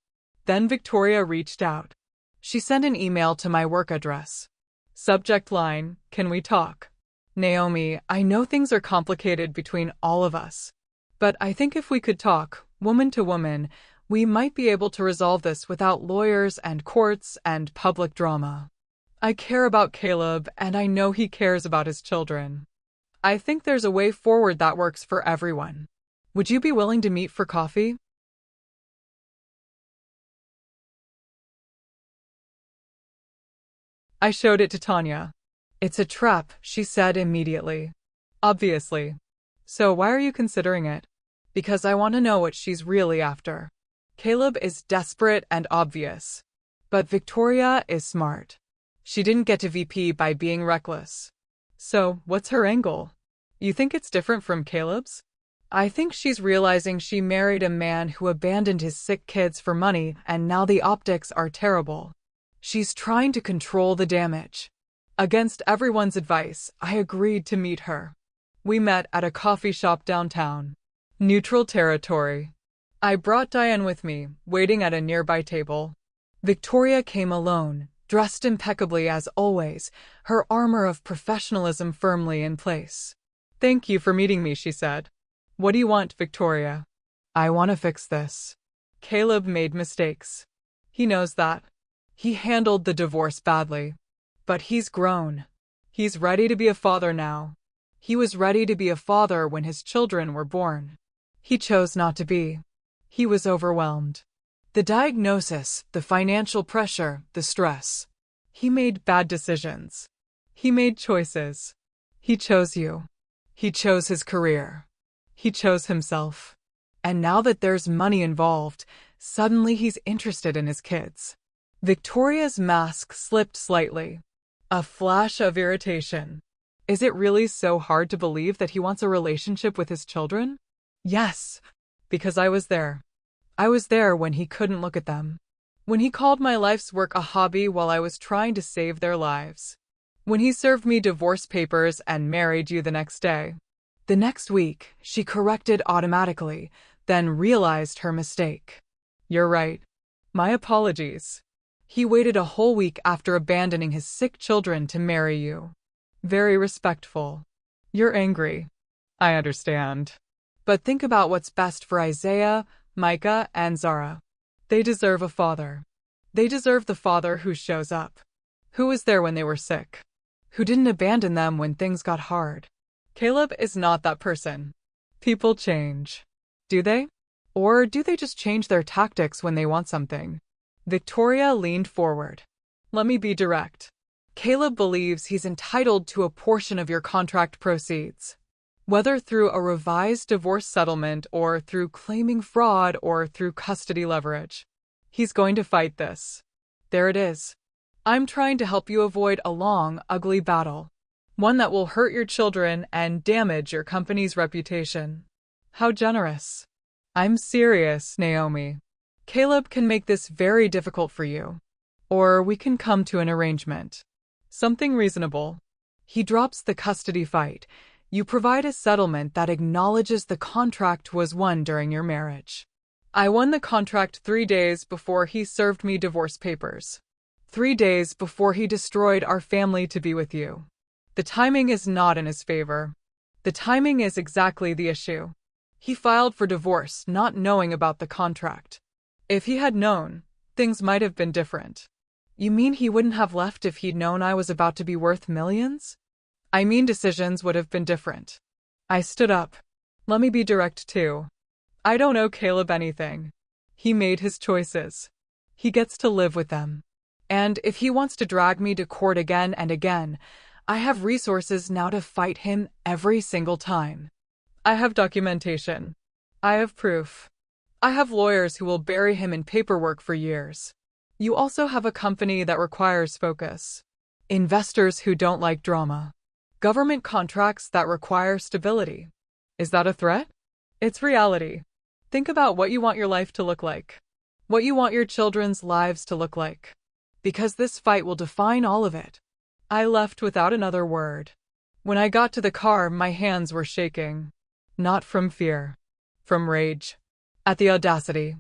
Then Victoria reached out. She sent an email to my work address. Subject line, "Can we talk?" Naomi, I know things are complicated between all of us. But I think if we could talk, woman to woman, we might be able to resolve this without lawyers and courts and public drama. I care about Caleb, and I know he cares about his children. I think there's a way forward that works for everyone. Would you be willing to meet for coffee? I showed it to Tanya. It's a trap, she said immediately. Obviously. So why are you considering it? Because I want to know what she's really after. Caleb is desperate and obvious. But Victoria is smart. She didn't get to VP by being reckless. So, what's her angle? You think it's different from Caleb's? I think she's realizing she married a man who abandoned his sick kids for money and now the optics are terrible. She's trying to control the damage. Against everyone's advice, I agreed to meet her. We met at a coffee shop downtown. Neutral territory. I brought Diane with me, waiting at a nearby table. Victoria came alone, dressed impeccably as always, her armor of professionalism firmly in place. Thank you for meeting me, she said. What do you want, Victoria? I want to fix this. Caleb made mistakes. He knows that. He handled the divorce badly. But he's grown. He's ready to be a father now. He was ready to be a father when his children were born. He chose not to be. He was overwhelmed. The diagnosis, the financial pressure, the stress. He made bad decisions. He made choices. He chose you. He chose his career. He chose himself. And now that there's money involved, suddenly he's interested in his kids. Victoria's mask slipped slightly. A flash of irritation. Is it really so hard to believe that he wants a relationship with his children? Yes, because I was there. I was there when he couldn't look at them. When he called my life's work a hobby while I was trying to save their lives. When he served me divorce papers and married you the next day. The next week, she corrected automatically, then realized her mistake. You're right. My apologies. He waited a whole week after abandoning his sick children to marry you. Very respectful. You're angry. I understand. But think about what's best for Isaiah, Micah, and Zara. They deserve a father. They deserve the father who shows up. Who was there when they were sick? who didn't abandon them when things got hard. Caleb is not that person. People change. Do they? Or do they just change their tactics when they want something? Victoria leaned forward. Let me be direct. Caleb believes he's entitled to a portion of your contract proceeds. Whether through a revised divorce settlement or through claiming fraud or through custody leverage. He's going to fight this. There it is. I'm trying to help you avoid a long, ugly battle. One that will hurt your children and damage your company's reputation. How generous. I'm serious, Naomi. Caleb can make this very difficult for you. Or we can come to an arrangement. Something reasonable. He drops the custody fight. You provide a settlement that acknowledges the contract was won during your marriage. I won the contract 3 days before he served me divorce papers. 3 days before he destroyed our family to be with you. The timing is not in his favor. The timing is exactly the issue. He filed for divorce not knowing about the contract. If he had known, things might have been different. You mean he wouldn't have left if he'd known I was about to be worth millions? I mean decisions would have been different. I stood up. Let me be direct too. I don't owe Caleb anything. He made his choices. He gets to live with them. And if he wants to drag me to court again and again, I have resources now to fight him every single time. I have documentation. I have proof. I have lawyers who will bury him in paperwork for years. You also have a company that requires focus. Investors who don't like drama. Government contracts that require stability. Is that a threat? It's reality. Think about what you want your life to look like. What you want your children's lives to look like. Because this fight will define all of it. I left without another word. When I got to the car, my hands were shaking. Not from fear. From rage. At the audacity.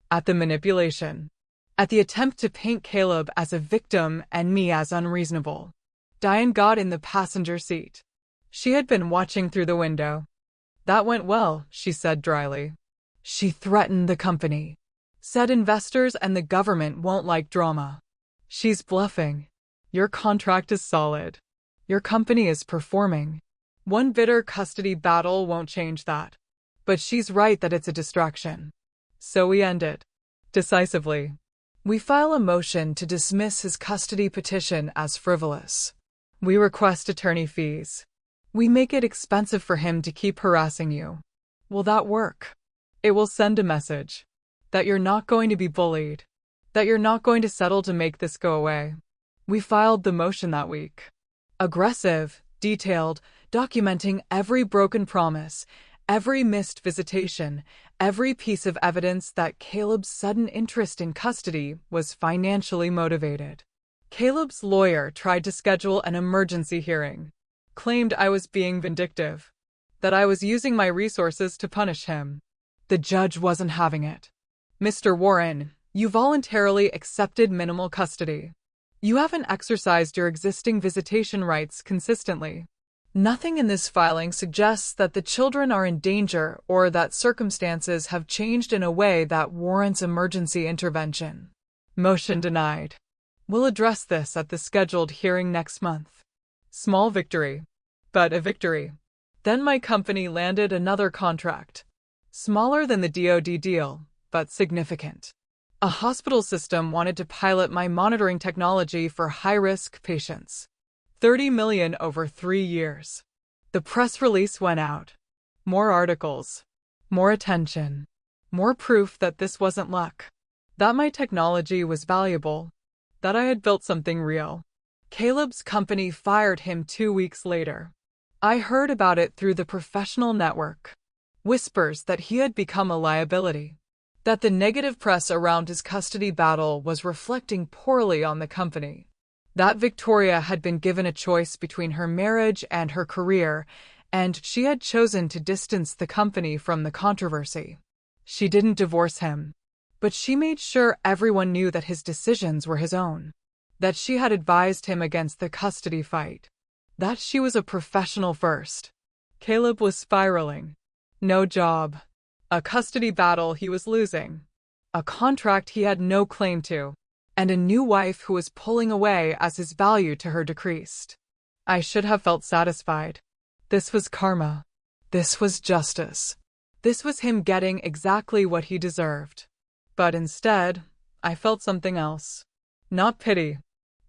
At the manipulation. At the attempt to paint Caleb as a victim and me as unreasonable. Diane got in the passenger seat. She had been watching through the window. That went well, she said dryly. She threatened the company. Said investors and the government won't like drama. She's bluffing. Your contract is solid. Your company is performing. One bitter custody battle won't change that. But she's right that it's a distraction. So we end it. Decisively. We file a motion to dismiss his custody petition as frivolous. We request attorney fees. We make it expensive for him to keep harassing you. Will that work? It will send a message. That you're not going to be bullied. That you're not going to settle to make this go away. We filed the motion that week. Aggressive, detailed, documenting every broken promise, every missed visitation, every piece of evidence that Caleb's sudden interest in custody was financially motivated. Caleb's lawyer tried to schedule an emergency hearing. Claimed I was being vindictive. That I was using my resources to punish him. The judge wasn't having it. Mr. Warren, you voluntarily accepted minimal custody. You haven't exercised your existing visitation rights consistently. Nothing in this filing suggests that the children are in danger or that circumstances have changed in a way that warrants emergency intervention. Motion denied. We'll address this at the scheduled hearing next month. Small victory. But a victory. Then my company landed another contract. Smaller than the DoD deal, but significant. A hospital system wanted to pilot my monitoring technology for high-risk patients. $30 million over 3 years. The press release went out. More articles. More attention. More proof that this wasn't luck. That my technology was valuable. That I had built something real. Caleb's company fired him 2 weeks later. I heard about it through the professional network. Whispers that he had become a liability. That the negative press around his custody battle was reflecting poorly on the company. That Victoria had been given a choice between her marriage and her career, and she had chosen to distance the company from the controversy. She didn't divorce him. But she made sure everyone knew that his decisions were his own. That she had advised him against the custody fight. That she was a professional first. Caleb was spiraling. No job. A custody battle he was losing. A contract he had no claim to. And a new wife who was pulling away as his value to her decreased. I should have felt satisfied. This was karma. This was justice. This was him getting exactly what he deserved. But instead, I felt something else. Not pity.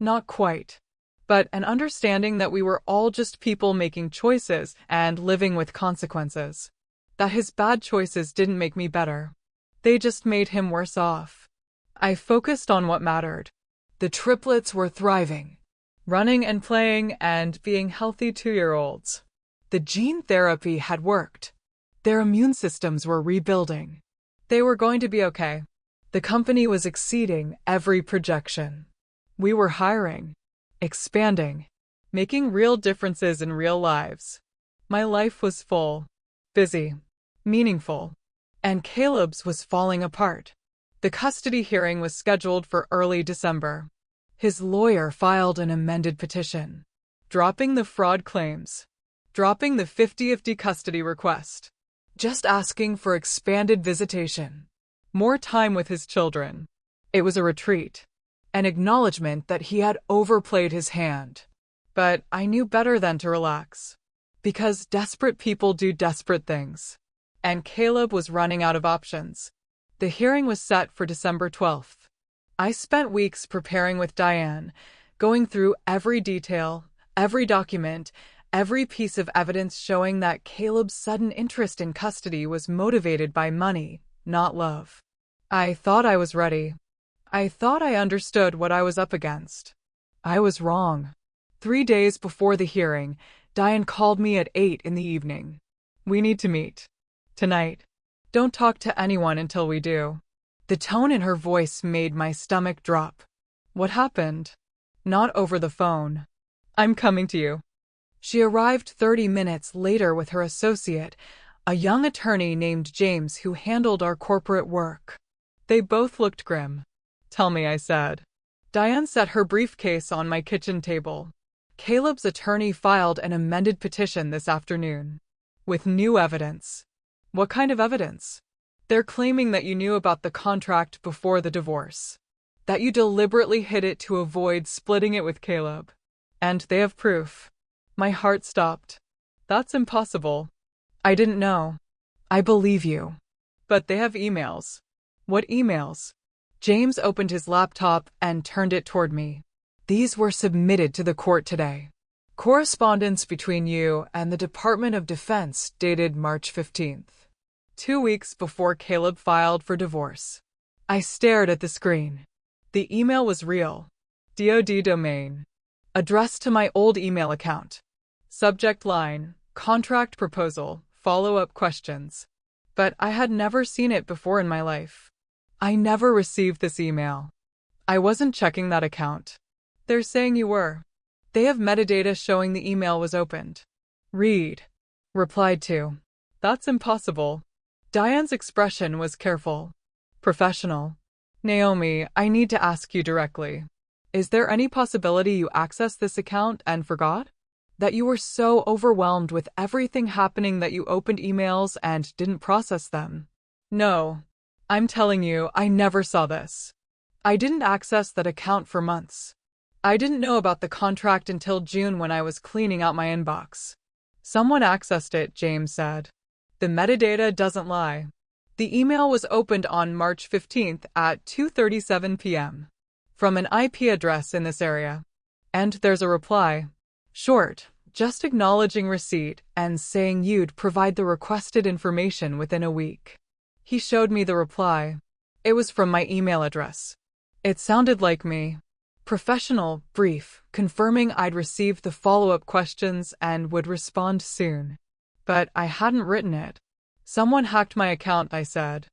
Not quite. But an understanding that we were all just people making choices and living with consequences. That his bad choices didn't make me better. They just made him worse off. I focused on what mattered. The triplets were thriving, running and playing and being healthy 2-year-olds. The gene therapy had worked. Their immune systems were rebuilding. They were going to be okay. The company was exceeding every projection. We were hiring, expanding, making real differences in real lives. My life was full, busy, meaningful, and Caleb's was falling apart. The custody hearing was scheduled for early December. His lawyer filed an amended petition, dropping the fraud claims, dropping the 50-50 custody request, just asking for expanded visitation, more time with his children. It was a retreat, an acknowledgement that he had overplayed his hand. But I knew better than to relax, because desperate people do desperate things. And Caleb was running out of options. The hearing was set for December 12th. I spent weeks preparing with Diane, going through every detail, every document, every piece of evidence showing that Caleb's sudden interest in custody was motivated by money, not love. I thought I was ready. I thought I understood what I was up against. I was wrong. 3 days before the hearing, Diane called me at 8 in the evening. We need to meet. Tonight. Don't talk to anyone until we do. The tone in her voice made my stomach drop. What happened? Not over the phone. I'm coming to you. She arrived 30 minutes later with her associate, a young attorney named James who handled our corporate work. They both looked grim. Tell me, I said. Diane set her briefcase on my kitchen table. Caleb's attorney filed an amended petition this afternoon. With new evidence. What kind of evidence? They're claiming that you knew about the contract before the divorce. That you deliberately hid it to avoid splitting it with Caleb. And they have proof. My heart stopped. That's impossible. I didn't know. I believe you. But they have emails. What emails? James opened his laptop and turned it toward me. These were submitted to the court today. Correspondence between you and the Department of Defense dated March 15th. 2 weeks before Caleb filed for divorce. I stared at the screen. The email was real. DoD domain. Addressed to my old email account. Subject line, contract proposal, follow-up questions. But I had never seen it before in my life. I never received this email. I wasn't checking that account. They're saying you were. They have metadata showing the email was opened. Read. Replied to. That's impossible. Diane's expression was careful. Professional. Naomi, I need to ask you directly. Is there any possibility you accessed this account and forgot? That you were so overwhelmed with everything happening that you opened emails and didn't process them? No. I'm telling you, I never saw this. I didn't access that account for months. I didn't know about the contract until June when I was cleaning out my inbox. Someone accessed it, James said. The metadata doesn't lie. The email was opened on March 15th at 2:37 p.m. from an IP address in this area. And there's a reply. Short, just acknowledging receipt and saying you'd provide the requested information within a week. He showed me the reply. It was from my email address. It sounded like me. Professional, brief, confirming I'd received the follow-up questions and would respond soon. But I hadn't written it. Someone hacked my account, I said.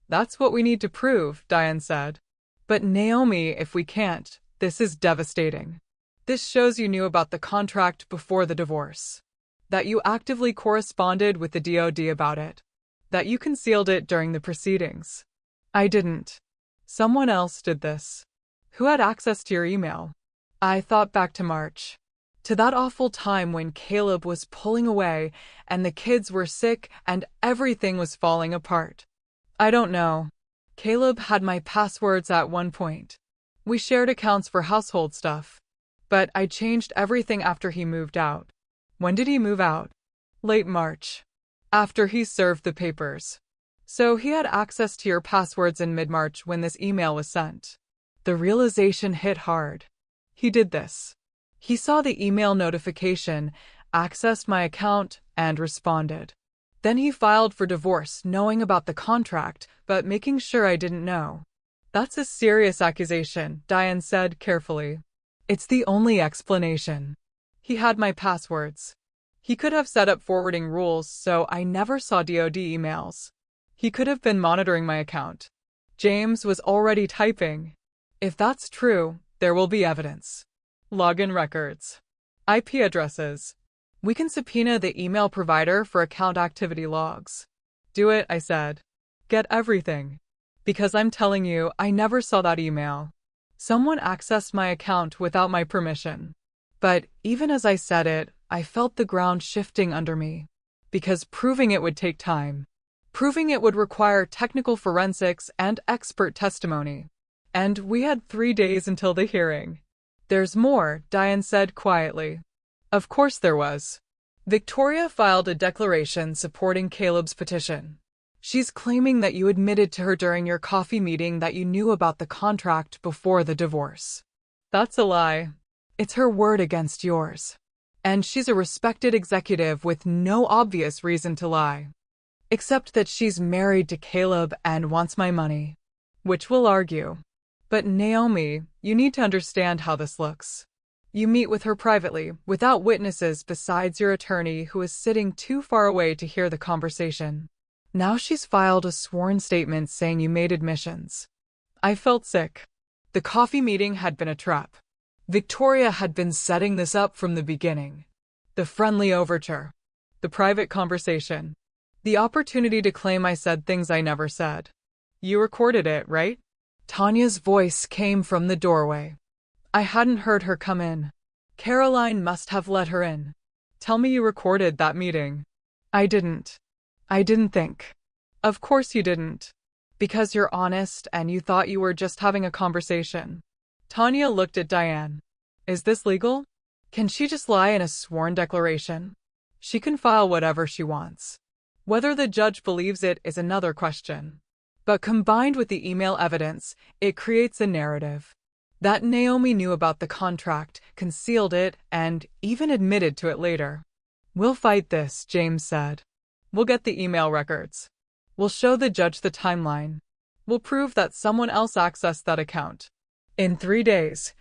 That's what we need to prove, Diane said. But Naomi, if we can't, this is devastating. This shows you knew about the contract before the divorce. That you actively corresponded with the DoD about it. That you concealed it during the proceedings. I didn't. Someone else did this. Who had access to your email? I thought back to March. To that awful time when Caleb was pulling away and the kids were sick and everything was falling apart. I don't know. Caleb had my passwords at one point. We shared accounts for household stuff. But I changed everything after he moved out. When did he move out? Late March. After he served the papers. So he had access to your passwords in mid-March when this email was sent. The realization hit hard. He did this. He saw the email notification, accessed my account, and responded. Then he filed for divorce, knowing about the contract, but making sure I didn't know. That's a serious accusation, Diane said carefully. It's the only explanation. He had my passwords. He could have set up forwarding rules so I never saw DoD emails. He could have been monitoring my account. James was already typing. If that's true, there will be evidence. Login records. IP addresses. We can subpoena the email provider for account activity logs. Do it, I said. Get everything. Because I'm telling you, I never saw that email. Someone accessed my account without my permission. But even as I said it, I felt the ground shifting under me. Because proving it would take time. Proving it would require technical forensics and expert testimony. And we had 3 days until the hearing. There's more, Diane said quietly. Of course there was. Victoria filed a declaration supporting Caleb's petition. She's claiming that you admitted to her during your coffee meeting that you knew about the contract before the divorce. That's a lie. It's her word against yours. And she's a respected executive with no obvious reason to lie. Except that she's married to Caleb and wants my money. Which we'll argue. But Naomi, you need to understand how this looks. You meet with her privately, without witnesses besides your attorney who is sitting too far away to hear the conversation. Now she's filed a sworn statement saying you made admissions. I felt sick. The coffee meeting had been a trap. Victoria had been setting this up from the beginning. The friendly overture. The private conversation. The opportunity to claim I said things I never said. You recorded it, right? Tanya's voice came from the doorway. I hadn't heard her come in. Caroline must have let her in. Tell me you recorded that meeting. I didn't. I didn't think. Of course you didn't. Because you're honest and you thought you were just having a conversation. Tanya looked at Diane. Is this legal? Can she just lie in a sworn declaration? She can file whatever she wants. Whether the judge believes it is another question. But combined with the email evidence, it creates a narrative. That Naomi knew about the contract, concealed it, and even admitted to it later. We'll fight this, James said. We'll get the email records. We'll show the judge the timeline. We'll prove that someone else accessed that account. In 3 days,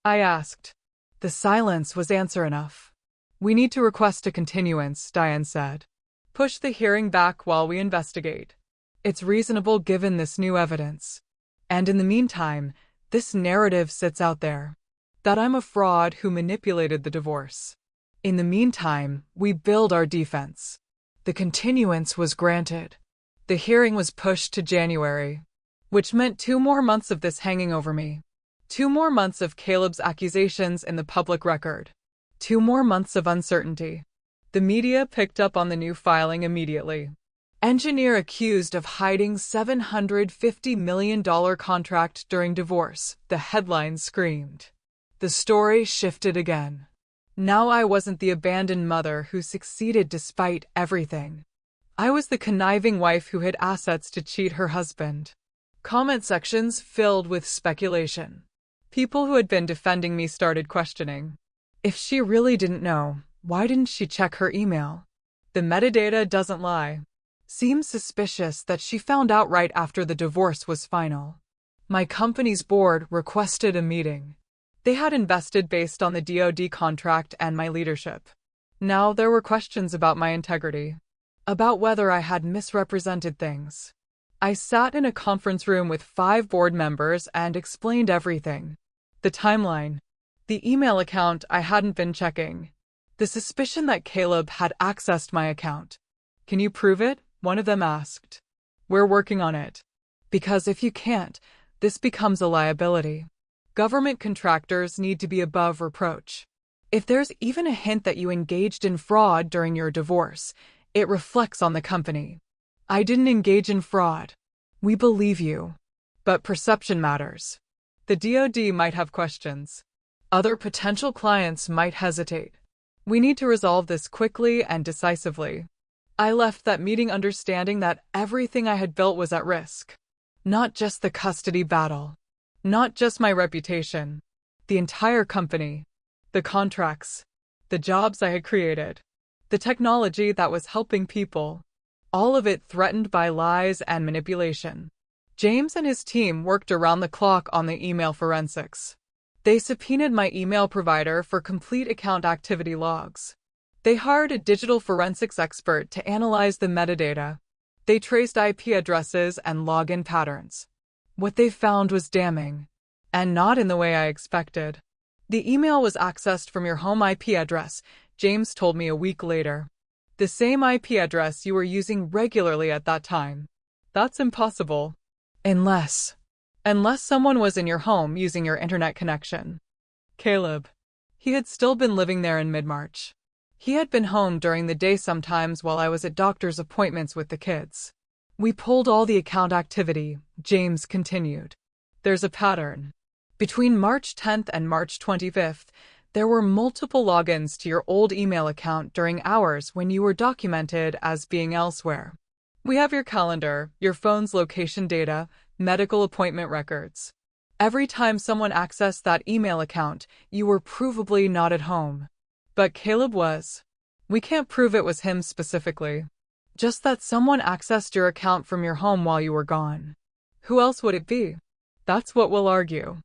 I asked. The silence was answer enough. We need to request a continuance, Diane said. Push the hearing back while we investigate. It's reasonable given this new evidence. And in the meantime, this narrative sits out there. That I'm a fraud who manipulated the divorce. In the meantime, we build our defense. The continuance was granted. The hearing was pushed to January. Which meant 2 more months of this hanging over me. 2 more months of Caleb's accusations in the public record. 2 more months of uncertainty. The media picked up on the new filing immediately. Engineer accused of hiding $750 million contract during divorce, the headline screamed. The story shifted again. Now I wasn't the abandoned mother who succeeded despite everything. I was the conniving wife who had assets to cheat her husband. Comment sections filled with speculation. People who had been defending me started questioning. If she really didn't know, why didn't she check her email? The metadata doesn't lie. Seems suspicious that she found out right after the divorce was final. My company's board requested a meeting. They had invested based on the DoD contract and my leadership. Now there were questions about my integrity. About whether I had misrepresented things. I sat in a conference room with 5 board members and explained everything. The timeline. The email account I hadn't been checking. The suspicion that Caleb had accessed my account. Can you prove it? One of them asked. We're working on it. Because if you can't, this becomes a liability. Government contractors need to be above reproach. If there's even a hint that you engaged in fraud during your divorce, it reflects on the company. I didn't engage in fraud. We believe you. But perception matters. The DoD might have questions. Other potential clients might hesitate. We need to resolve this quickly and decisively. I left that meeting understanding that everything I had built was at risk. Not just the custody battle. Not just my reputation. The entire company. The contracts. The jobs I had created. The technology that was helping people. All of it threatened by lies and manipulation. James and his team worked around the clock on the email forensics. They subpoenaed my email provider for complete account activity logs. They hired a digital forensics expert to analyze the metadata. They traced IP addresses and login patterns. What they found was damning, and not in the way I expected. The email was accessed from your home IP address, James told me a week later. The same IP address you were using regularly at that time. That's impossible. Unless someone was in your home using your internet connection. Caleb. He had still been living there in mid-March. He had been home during the day sometimes while I was at doctor's appointments with the kids. We pulled all the account activity, James continued. There's a pattern. Between March 10th and March 25th, there were multiple logins to your old email account during hours when you were documented as being elsewhere. We have your calendar, your phone's location data, medical appointment records. Every time someone accessed that email account, you were provably not at home. But Caleb was. We can't prove it was him specifically. Just that someone accessed your account from your home while you were gone. Who else would it be? That's what we'll argue.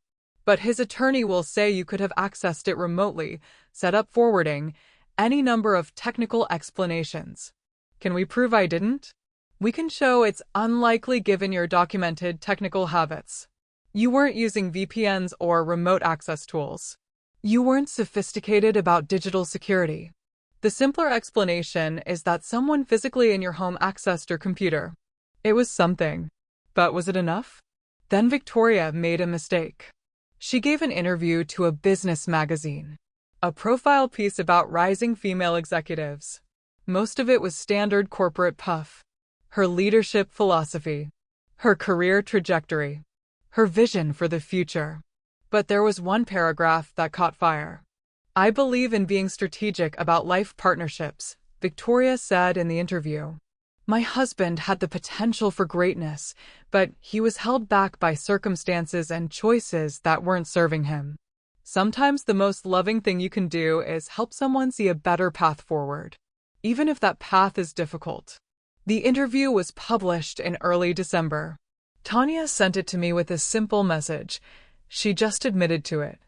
But his attorney will say you could have accessed it remotely, set up forwarding, any number of technical explanations. Can we prove I didn't? We can show it's unlikely given your documented technical habits. You weren't using VPNs or remote access tools. You weren't sophisticated about digital security. The simpler explanation is that someone physically in your home accessed your computer. It was something. But was it enough? Then Victoria made a mistake. She gave an interview to a business magazine. A profile piece about rising female executives. Most of it was standard corporate puff. Her leadership philosophy. Her career trajectory. Her vision for the future. But there was one paragraph that caught fire. I believe in being strategic about life partnerships, Victoria said in the interview. My husband had the potential for greatness, but he was held back by circumstances and choices that weren't serving him. Sometimes the most loving thing you can do is help someone see a better path forward, even if that path is difficult. The interview was published in early December. Tanya sent it to me with a simple message. She just admitted to it.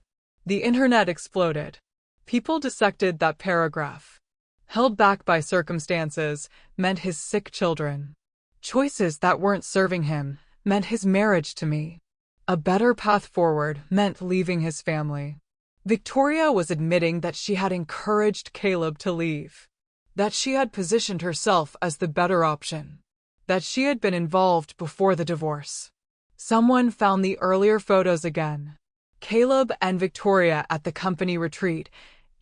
The internet exploded. People dissected that paragraph. Held back by circumstances meant his sick children. Choices that weren't serving him meant his marriage to me. A better path forward meant leaving his family. Victoria was admitting that she had encouraged Caleb to leave. That she had positioned herself as the better option. That she had been involved before the divorce. Someone found the earlier photos again. Caleb and Victoria at the company retreat,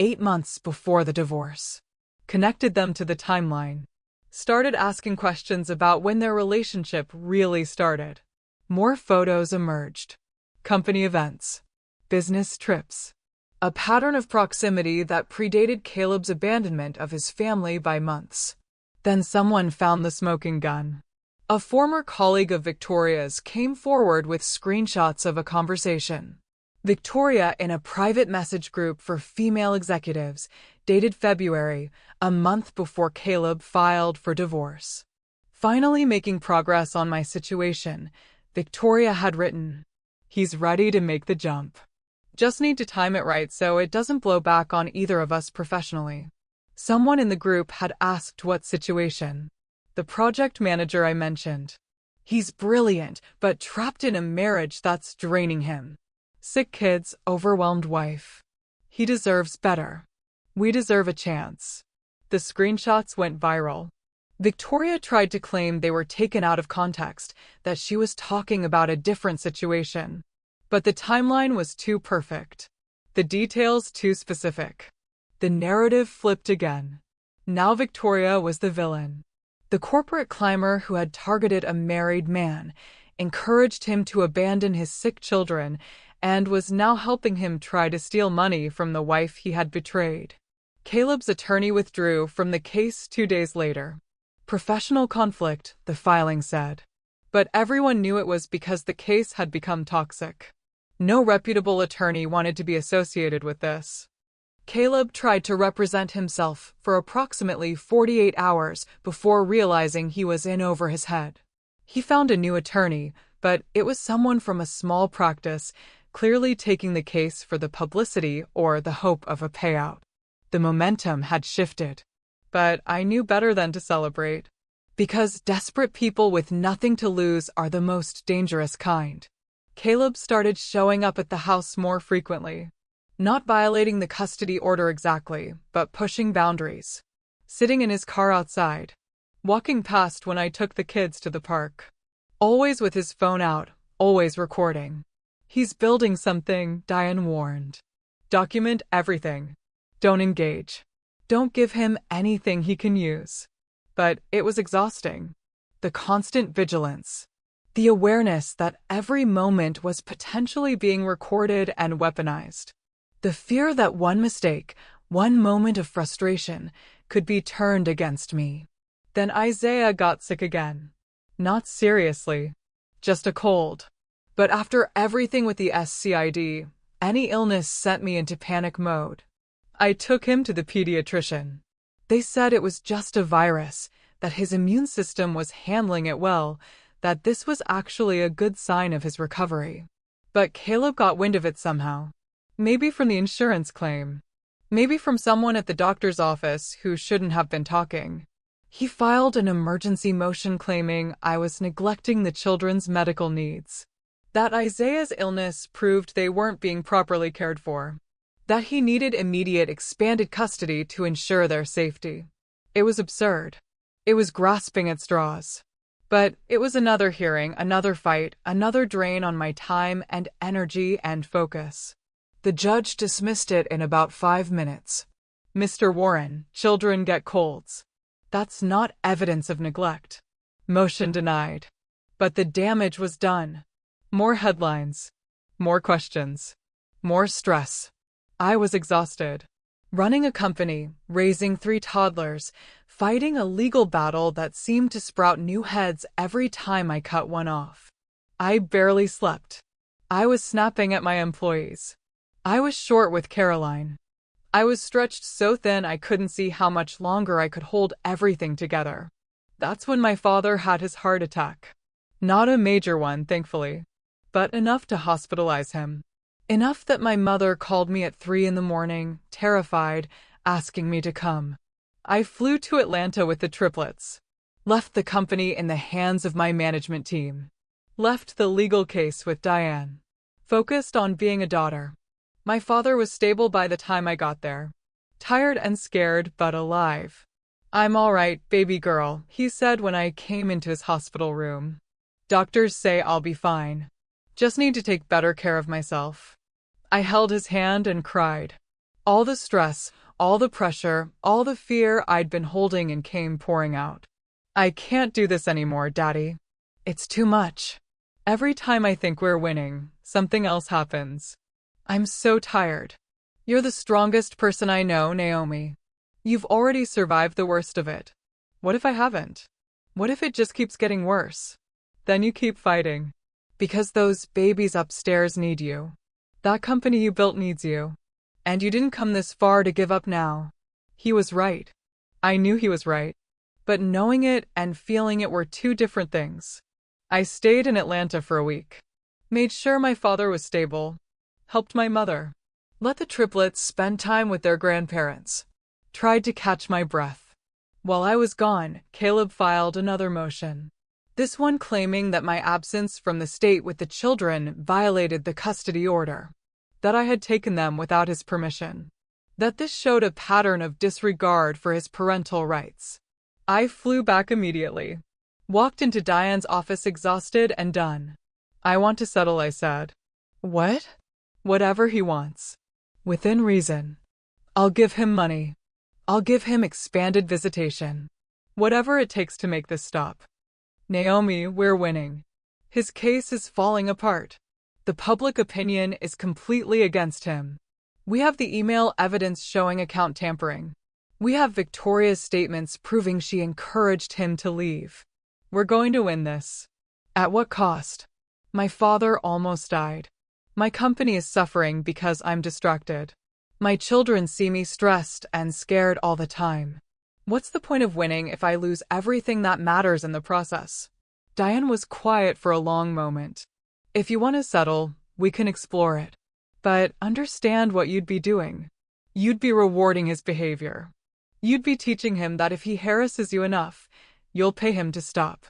8 months before the divorce. Connected them to the timeline. Started asking questions about when their relationship really started. More photos emerged. Company events. Business trips. A pattern of proximity that predated Caleb's abandonment of his family by months. Then someone found the smoking gun. A former colleague of Victoria's came forward with screenshots of a conversation. Victoria in a private message group for female executives, dated February, a month before Caleb filed for divorce. Finally making progress on my situation, Victoria had written, "He's ready to make the jump. Just need to time it right so it doesn't blow back on either of us professionally." Someone in the group had asked what situation. The project manager I mentioned. He's brilliant, but trapped in a marriage that's draining him. Sick kids, overwhelmed wife. He deserves better. We deserve a chance. The screenshots went viral. Victoria tried to claim they were taken out of context, that she was talking about a different situation. But the timeline was too perfect. The details too specific. The narrative flipped again. Now Victoria was the villain. The corporate climber who had targeted a married man, encouraged him to abandon his sick children, and was now helping him try to steal money from the wife he had betrayed. Caleb's attorney withdrew from the case 2 days later. Professional conflict, the filing said. But everyone knew it was because the case had become toxic. No reputable attorney wanted to be associated with this. Caleb tried to represent himself for approximately 48 hours before realizing he was in over his head. He found a new attorney, but it was someone from a small practice, clearly taking the case for the publicity or the hope of a payout. The momentum had shifted. But I knew better than to celebrate. Because desperate people with nothing to lose are the most dangerous kind. Caleb started showing up at the house more frequently. Not violating the custody order exactly, but pushing boundaries. Sitting in his car outside. Walking past when I took the kids to the park. Always with his phone out, always recording. He's building something, Diane warned. Document everything. Don't engage. Don't give him anything he can use. But it was exhausting. The constant vigilance. The awareness that every moment was potentially being recorded and weaponized. The fear that one mistake, one moment of frustration, could be turned against me. Then Isaiah got sick again. Not seriously. Just a cold. But after everything with the SCID, any illness sent me into panic mode. I took him to the pediatrician. They said it was just a virus, that his immune system was handling it well, that this was actually a good sign of his recovery. But Caleb got wind of it somehow. Maybe from the insurance claim. Maybe from someone at the doctor's office who shouldn't have been talking. He filed an emergency motion claiming I was neglecting the children's medical needs. That Isaiah's illness proved they weren't being properly cared for. That he needed immediate expanded custody to ensure their safety. It was absurd. It was grasping at straws. But it was another hearing, another fight, another drain on my time and energy and focus. The judge dismissed it in about 5 minutes. Mr. Warren, children get colds. That's not evidence of neglect. Motion denied. But the damage was done. More headlines. More questions. More stress. I was exhausted. Running a company, raising 3 toddlers, fighting a legal battle that seemed to sprout new heads every time I cut one off. I barely slept. I was snapping at my employees. I was short with Caroline. I was stretched so thin I couldn't see how much longer I could hold everything together. That's when my father had his heart attack. Not a major one, thankfully, but enough to hospitalize him. Enough that my mother called me at 3 a.m, terrified, asking me to come. I flew to Atlanta with the triplets. Left the company in the hands of my management team. Left the legal case with Diane. Focused on being a daughter. My father was stable by the time I got there. Tired and scared, but alive. "I'm all right, baby girl," he said when I came into his hospital room. "Doctors say I'll be fine. Just need to take better care of myself." I held his hand and cried. All the stress, all the pressure, all the fear I'd been holding in came pouring out. "I can't do this anymore, Daddy. It's too much. Every time I think we're winning, something else happens. I'm so tired. You're the strongest person I know, Naomi. You've already survived the worst of it. What if I haven't? What if it just keeps getting worse? Then you keep fighting. Because those babies upstairs need you. That company you built needs you. And you didn't come this far to give up now." He was right. I knew he was right. But knowing it and feeling it were 2 different things. I stayed in Atlanta for a week. Made sure my father was stable. Helped my mother. Let the triplets spend time with their grandparents. Tried to catch my breath. While I was gone, Caleb filed another motion. This one claiming that my absence from the state with the children violated the custody order. That I had taken them without his permission. That this showed a pattern of disregard for his parental rights. I flew back immediately. Walked into Diane's office exhausted and done. "I want to settle," I said. "What?" "Whatever he wants. Within reason. I'll give him money. I'll give him expanded visitation. Whatever it takes to make this stop. Naomi, we're winning. His case is falling apart. The public opinion is completely against him. We have the email evidence showing account tampering. We have Victoria's statements proving she encouraged him to leave. We're going to win this. At what cost? My father almost died. My company is suffering because I'm distracted. My children see me stressed and scared all the time. What's the point of winning if I lose everything that matters in the process? Diane was quiet for a long moment. If you want to settle, we can explore it. But understand what you'd be doing. You'd be rewarding his behavior. You'd be teaching him that if he harasses you enough, you'll pay him to stop.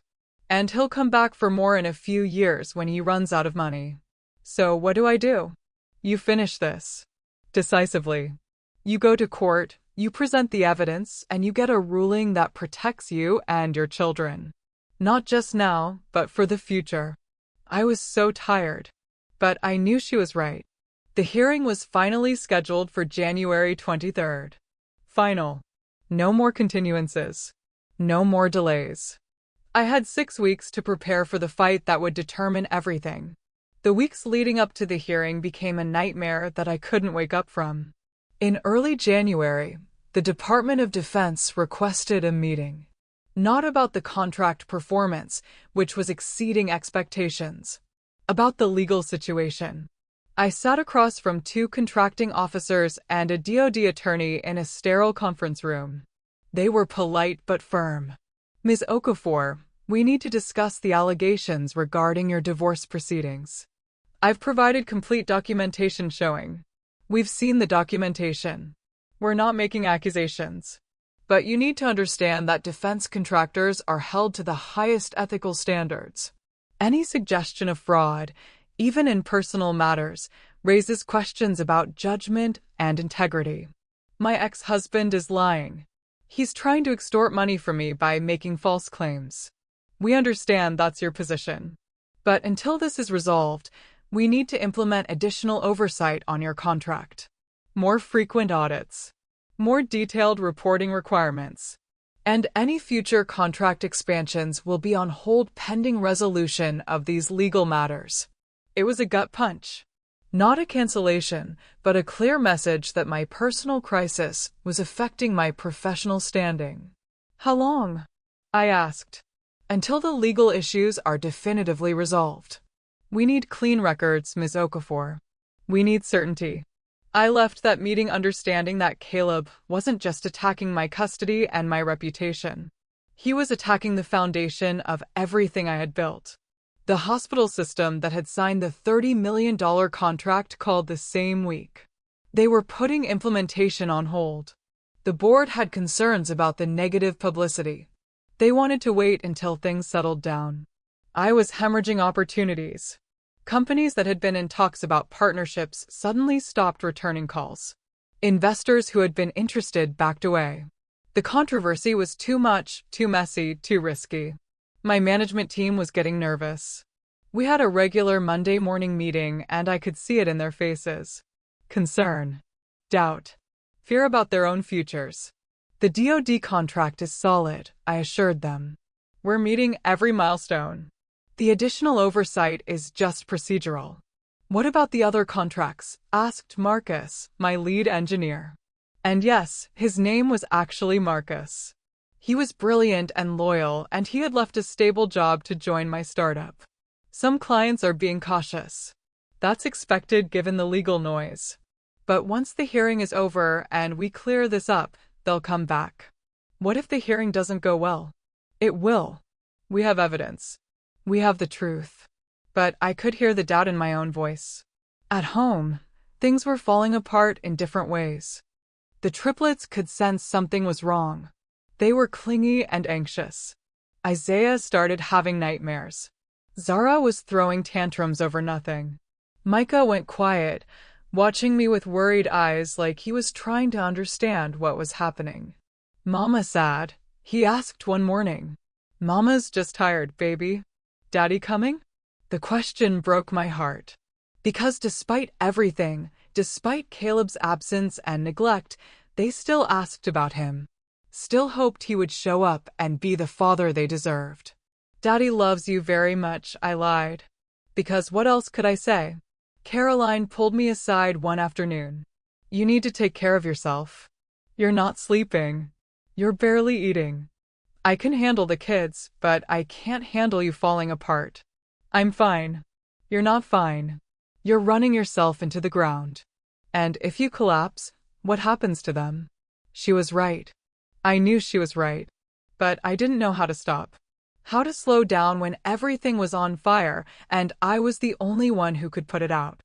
And he'll come back for more in a few years when he runs out of money. So what do? You finish this. Decisively. You go to court, you present the evidence, and you get a ruling that protects you and your children. Not just now, but for the future. I was so tired. But I knew she was right. The hearing was finally scheduled for January 23rd. Final. No more continuances. No more delays. I had 6 weeks to prepare for the fight that would determine everything. The weeks leading up to the hearing became a nightmare that I couldn't wake up from. In early January, the Department of Defense requested a meeting. Not about the contract performance, which was exceeding expectations. About the legal situation. I sat across from 2 contracting officers and a DoD attorney in a sterile conference room. They were polite but firm. Ms. Okafor, we need to discuss the allegations regarding your divorce proceedings. I've provided complete documentation showing. We've seen the documentation. We're not making accusations. But you need to understand that defense contractors are held to the highest ethical standards. Any suggestion of fraud, even in personal matters, raises questions about judgment and integrity. My ex-husband is lying. He's trying to extort money from me by making false claims. We understand that's your position. But until this is resolved, we need to implement additional oversight on your contract. More frequent audits. More detailed reporting requirements. And any future contract expansions will be on hold pending resolution of these legal matters. It was a gut punch. Not a cancellation, but a clear message that my personal crisis was affecting my professional standing. How long? I asked. Until the legal issues are definitively resolved. We need clean records, Ms. Okafor. We need certainty. I left that meeting understanding that Caleb wasn't just attacking my custody and my reputation. He was attacking the foundation of everything I had built. The hospital system that had signed the $30 million contract called the same week. They were putting implementation on hold. The board had concerns about the negative publicity. They wanted to wait until things settled down. I was hemorrhaging opportunities. Companies that had been in talks about partnerships suddenly stopped returning calls. Investors who had been interested backed away. The controversy was too much, too messy, too risky. My management team was getting nervous. We had a regular Monday morning meeting and I could see it in their faces. Concern. Doubt. Fear about their own futures. The DoD contract is solid, I assured them. We're meeting every milestone. The additional oversight is just procedural. What about the other contracts? Asked Marcus, my lead engineer. And yes, his name was actually Marcus. He was brilliant and loyal, and he had left a stable job to join my startup. Some clients are being cautious. That's expected given the legal noise. But once the hearing is over and we clear this up, they'll come back. What if the hearing doesn't go well? It will. We have evidence. We have the truth. But I could hear the doubt in my own voice. At home, things were falling apart in different ways. The triplets could sense something was wrong. They were clingy and anxious. Isaiah started having nightmares. Zara was throwing tantrums over nothing. Micah went quiet, watching me with worried eyes like he was trying to understand what was happening. Mama sad? He asked one morning. Mama's just tired, baby. Daddy coming? The question broke my heart. Because despite everything, despite Caleb's absence and neglect, they still asked about him. Still hoped he would show up and be the father they deserved. Daddy loves you very much, I lied. Because what else could I say? Caroline pulled me aside one afternoon. You need to take care of yourself. You're not sleeping. You're barely eating. I can handle the kids, but I can't handle you falling apart. I'm fine. You're not fine. You're running yourself into the ground. And if you collapse, what happens to them? She was right. I knew she was right. But I didn't know how to stop. How to slow down when everything was on fire and I was the only one who could put it out.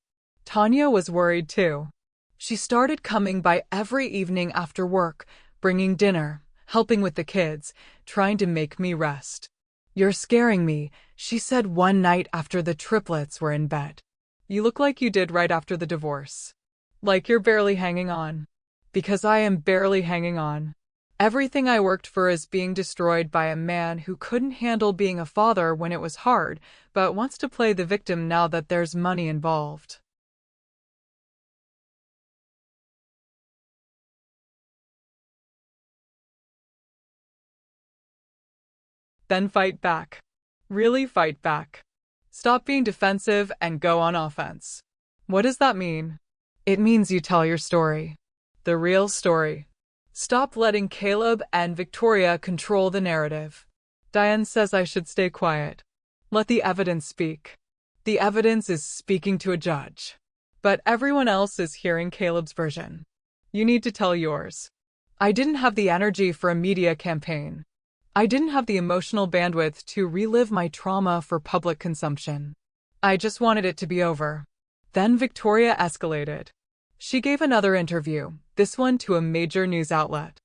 Tanya was worried too. She started coming by every evening after work, bringing dinner, helping with the kids, trying to make me rest. You're scaring me, she said one night after the triplets were in bed. You look like you did right after the divorce. Like you're barely hanging on. Because I am barely hanging on. Everything I worked for is being destroyed by a man who couldn't handle being a father when it was hard, but wants to play the victim now that there's money involved. Then fight back. Really fight back. Stop being defensive and go on offense. What does that mean? It means you tell your story. The real story. Stop letting Caleb and Victoria control the narrative. Diane says I should stay quiet. Let the evidence speak. The evidence is speaking to a judge. But everyone else is hearing Caleb's version. You need to tell yours. I didn't have the energy for a media campaign. I didn't have the emotional bandwidth to relive my trauma for public consumption. I just wanted it to be over. Then Victoria escalated. She gave another interview, this one to a major news outlet.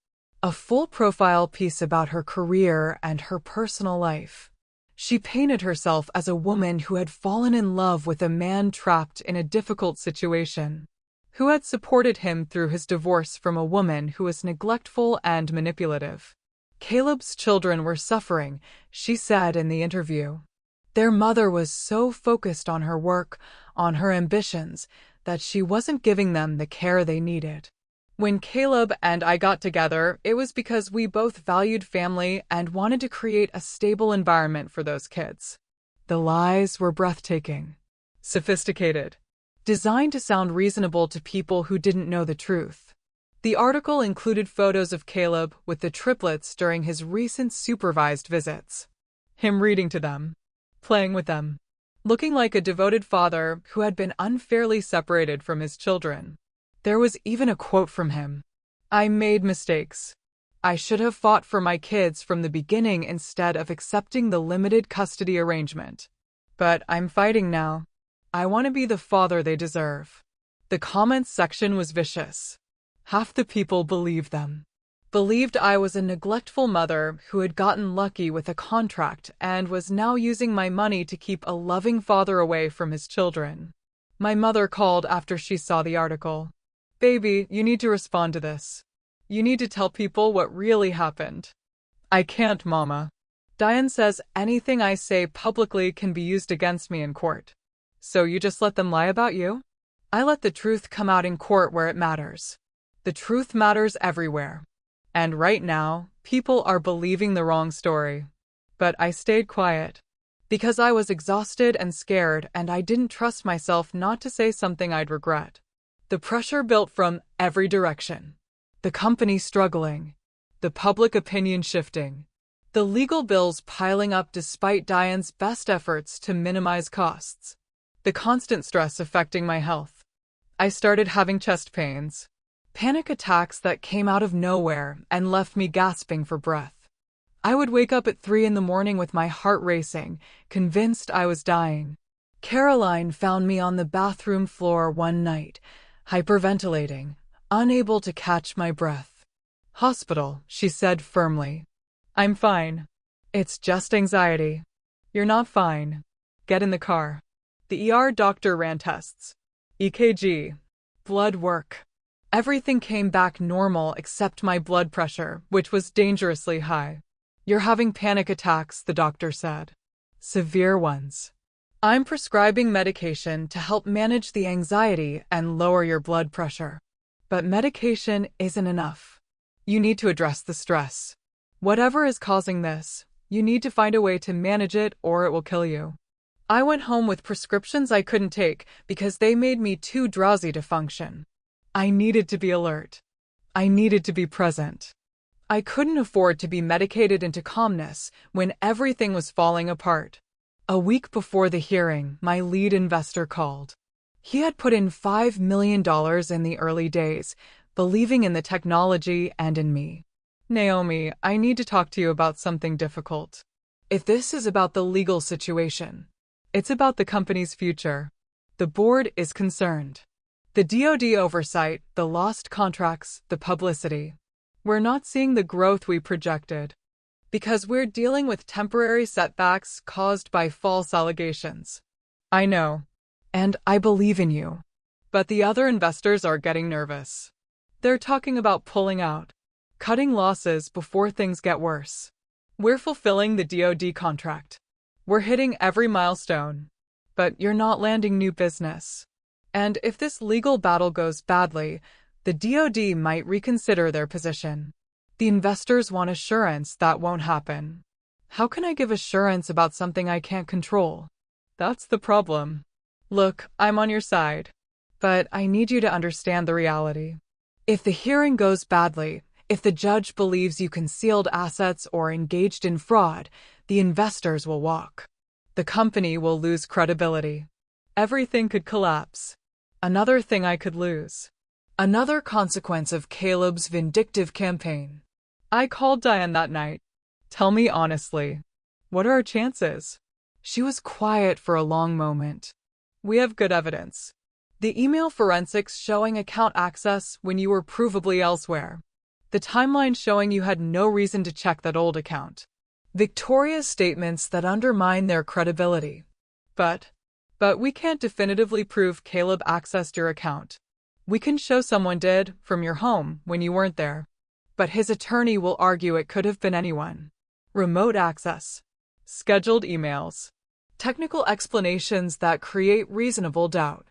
A full-profile piece about her career and her personal life. She painted herself as a woman who had fallen in love with a man trapped in a difficult situation, who had supported him through his divorce from a woman who was neglectful and manipulative. Caleb's children were suffering, she said in the interview. Their mother was so focused on her work, on her ambitions, that she wasn't giving them the care they needed. When Caleb and I got together, it was because we both valued family and wanted to create a stable environment for those kids. The lies were breathtaking, sophisticated, designed to sound reasonable to people who didn't know the truth. The article included photos of Caleb with the triplets during his recent supervised visits. Him reading to them, playing with them, looking like a devoted father who had been unfairly separated from his children. There was even a quote from him. I made mistakes. I should have fought for my kids from the beginning instead of accepting the limited custody arrangement. But I'm fighting now. I want to be the father they deserve. The comments section was vicious. Half the people believed them. Believed I was a neglectful mother who had gotten lucky with a contract and was now using my money to keep a loving father away from his children. My mother called after she saw the article. Baby, you need to respond to this. You need to tell people what really happened. I can't, Mama. Diane says anything I say publicly can be used against me in court. So you just let them lie about you? I let the truth come out in court where it matters. The truth matters everywhere. And right now, people are believing the wrong story. But I stayed quiet. Because I was exhausted and scared and I didn't trust myself not to say something I'd regret. The pressure built from every direction. The company struggling. The public opinion shifting. The legal bills piling up despite Diane's best efforts to minimize costs. The constant stress affecting my health. I started having chest pains. Panic attacks that came out of nowhere and left me gasping for breath. I would wake up at 3 a.m. with my heart racing, convinced I was dying. Caroline found me on the bathroom floor one night, hyperventilating, unable to catch my breath. Hospital, she said firmly. I'm fine. It's just anxiety. You're not fine. Get in the car. The ER doctor ran tests. EKG. Blood work. Everything came back normal except my blood pressure, which was dangerously high. You're having panic attacks, the doctor said. Severe ones. I'm prescribing medication to help manage the anxiety and lower your blood pressure. But medication isn't enough. You need to address the stress. Whatever is causing this, you need to find a way to manage it or it will kill you. I went home with prescriptions I couldn't take because they made me too drowsy to function. I needed to be alert. I needed to be present. I couldn't afford to be medicated into calmness when everything was falling apart. A week before the hearing, my lead investor called. He had put in $5 million in the early days, believing in the technology and in me. Naomi, I need to talk to you about something difficult. If this is about the legal situation, it's about the company's future. The board is concerned. The DoD oversight, the lost contracts, the publicity. We're not seeing the growth we projected. Because we're dealing with temporary setbacks caused by false allegations. I know. And I believe in you. But the other investors are getting nervous. They're talking about pulling out, cutting losses before things get worse. We're fulfilling the DoD contract. We're hitting every milestone. But you're not landing new business. And if this legal battle goes badly, the DoD might reconsider their position. The investors want assurance that won't happen. How can I give assurance about something I can't control? That's the problem. Look, I'm on your side. But I need you to understand the reality. If the hearing goes badly, if the judge believes you concealed assets or engaged in fraud, the investors will walk. The company will lose credibility. Everything could collapse. Another thing I could lose. Another consequence of Caleb's vindictive campaign. I called Diane that night. Tell me honestly, what are our chances? She was quiet for a long moment. We have good evidence. The email forensics showing account access when you were provably elsewhere. The timeline showing you had no reason to check that old account. Victoria's statements that undermine their credibility. But we can't definitively prove Caleb accessed your account. We can show someone did, from your home, when you weren't there. But his attorney will argue it could have been anyone. Remote access. Scheduled emails. Technical explanations that create reasonable doubt.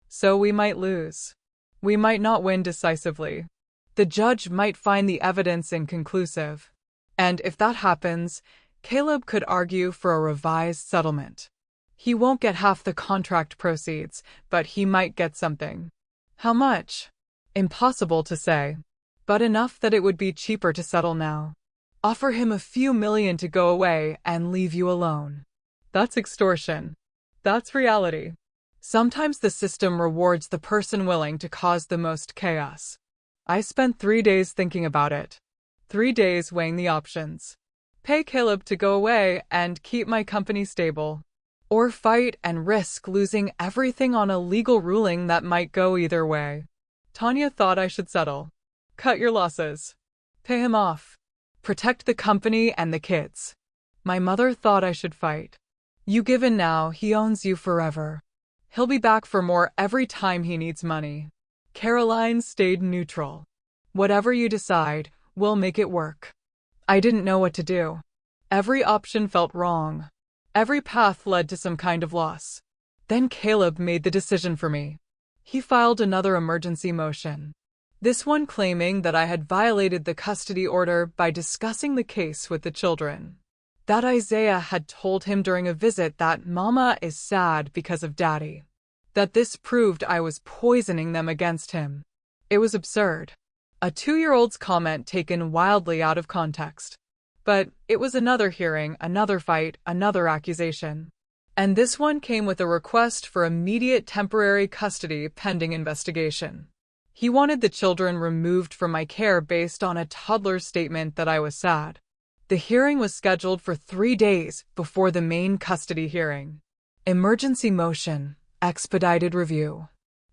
So we might lose. We might not win decisively. The judge might find the evidence inconclusive. And if that happens, Caleb could argue for a revised settlement. He won't get half the contract proceeds, but he might get something. How much? Impossible to say. But enough that it would be cheaper to settle now. Offer him a few million to go away and leave you alone. That's extortion. That's reality. Sometimes the system rewards the person willing to cause the most chaos. I spent 3 days thinking about it. 3 days weighing the options. Pay Caleb to go away and keep my company stable. Or fight and risk losing everything on a legal ruling that might go either way. Tanya thought I should settle. Cut your losses. Pay him off. Protect the company and the kids. My mother thought I should fight. You give in now, he owns you forever. He'll be back for more every time he needs money. Caroline stayed neutral. Whatever you decide, we'll make it work. I didn't know what to do. Every option felt wrong. Every path led to some kind of loss. Then Caleb made the decision for me. He filed another emergency motion. This one claiming that I had violated the custody order by discussing the case with the children. That Isaiah had told him during a visit that Mama is sad because of Daddy. That this proved I was poisoning them against him. It was absurd. A 2-year-old's comment taken wildly out of context. But it was another hearing, another fight, another accusation. And this one came with a request for immediate temporary custody pending investigation. He wanted the children removed from my care based on a toddler's statement that I was sad. The hearing was scheduled for 3 days before the main custody hearing. Emergency motion, expedited review.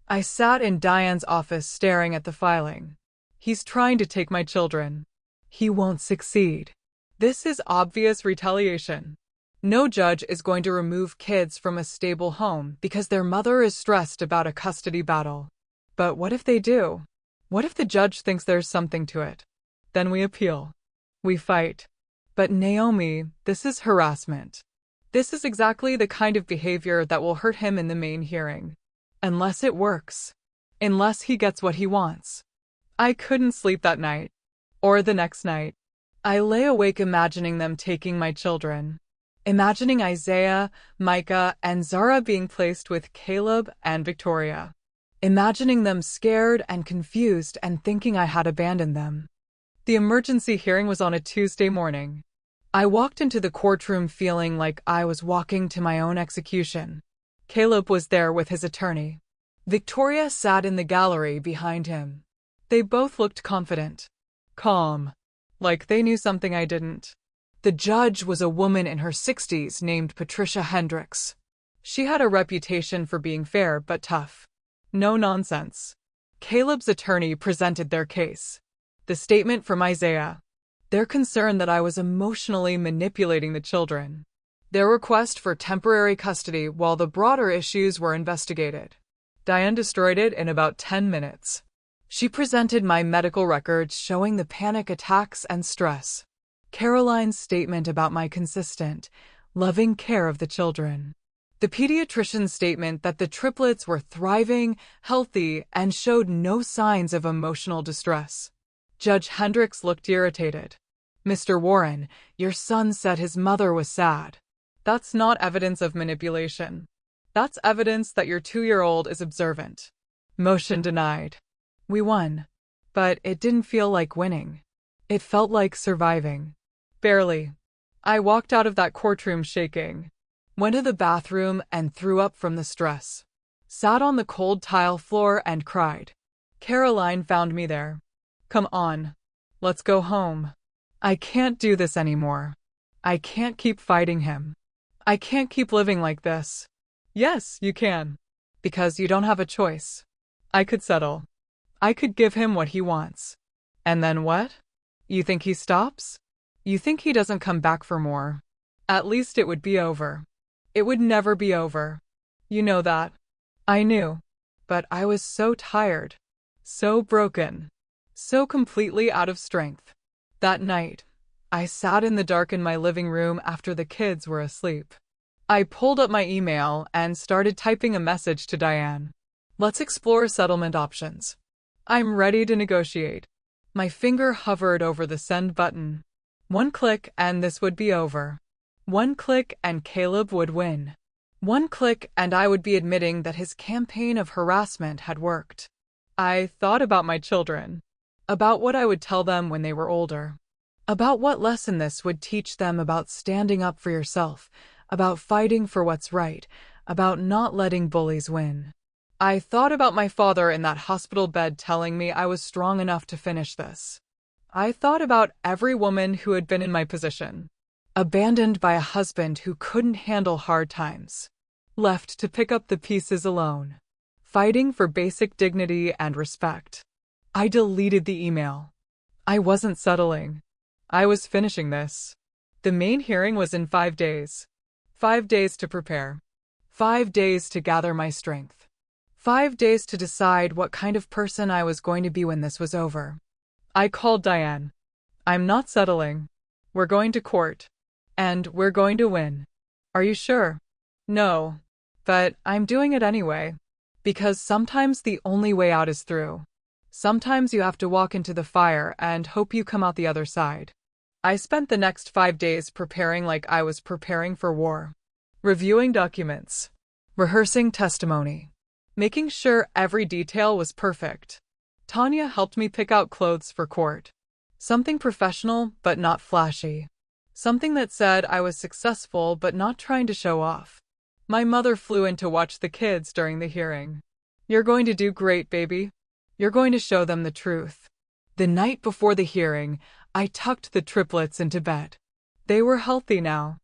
I sat in Diane's office staring at the filing. He's trying to take my children. He won't succeed. This is obvious retaliation. No judge is going to remove kids from a stable home because their mother is stressed about a custody battle. But what if they do? What if the judge thinks there's something to it? Then we appeal. We fight. But Naomi, this is harassment. This is exactly the kind of behavior that will hurt him in the main hearing. Unless it works. Unless he gets what he wants. I couldn't sleep that night. Or the next night. I lay awake imagining them taking my children. Imagining Isaiah, Micah, and Zara being placed with Caleb and Victoria. Imagining them scared and confused and thinking I had abandoned them. The emergency hearing was on a Tuesday morning. I walked into the courtroom feeling like I was walking to my own execution. Caleb was there with his attorney. Victoria sat in the gallery behind him. They both looked confident, calm, like they knew something I didn't. The judge was a woman in her 60s named Patricia Hendricks. She had a reputation for being fair but tough. No nonsense. Caleb's attorney presented their case. The statement from Isaiah. Their concern that I was emotionally manipulating the children. Their request for temporary custody while the broader issues were investigated. Diane destroyed it in about 10 minutes. She presented my medical records showing the panic attacks and stress. Caroline's statement about my consistent, loving care of the children. The pediatrician's statement that the triplets were thriving, healthy, and showed no signs of emotional distress. Judge Hendricks looked irritated. Mr. Warren, your son said his mother was sad. That's not evidence of manipulation. That's evidence that your 2-year-old is observant. Motion denied. We won. But it didn't feel like winning. It felt like surviving. Barely. I walked out of that courtroom shaking. Went to the bathroom and threw up from the stress. Sat on the cold tile floor and cried. Caroline found me there. Come on. Let's go home. I can't do this anymore. I can't keep fighting him. I can't keep living like this. Yes, you can. Because you don't have a choice. I could settle. I could give him what he wants. And then what? You think he stops? You think he doesn't come back for more? At least it would be over. It would never be over. You know that. I knew. But I was so tired. So broken. So completely out of strength. That night, I sat in the dark in my living room after the kids were asleep. I pulled up my email and started typing a message to Diane. Let's explore settlement options. I'm ready to negotiate. My finger hovered over the send button. One click and this would be over. One click and Caleb would win. One click and I would be admitting that his campaign of harassment had worked. I thought about my children. About what I would tell them when they were older. About what lesson this would teach them about standing up for yourself, about fighting for what's right, about not letting bullies win. I thought about my father in that hospital bed telling me I was strong enough to finish this. I thought about every woman who had been in my position. Abandoned by a husband who couldn't handle hard times. Left to pick up the pieces alone. Fighting for basic dignity and respect. I deleted the email. I wasn't settling. I was finishing this. The main hearing was in 5 days. 5 days to prepare. 5 days to gather my strength. 5 days to decide what kind of person I was going to be when this was over. I called Diane. I'm not settling. We're going to court. And we're going to win. Are you sure? No. But I'm doing it anyway. Because sometimes the only way out is through. Sometimes you have to walk into the fire and hope you come out the other side. I spent the next 5 days preparing like I was preparing for war. Reviewing documents. Rehearsing testimony. Making sure every detail was perfect. Tanya helped me pick out clothes for court. Something professional but not flashy. Something that said I was successful but not trying to show off. My mother flew in to watch the kids during the hearing. You're going to do great, baby. You're going to show them the truth. The night before the hearing, I tucked the triplets into bed. They were healthy now.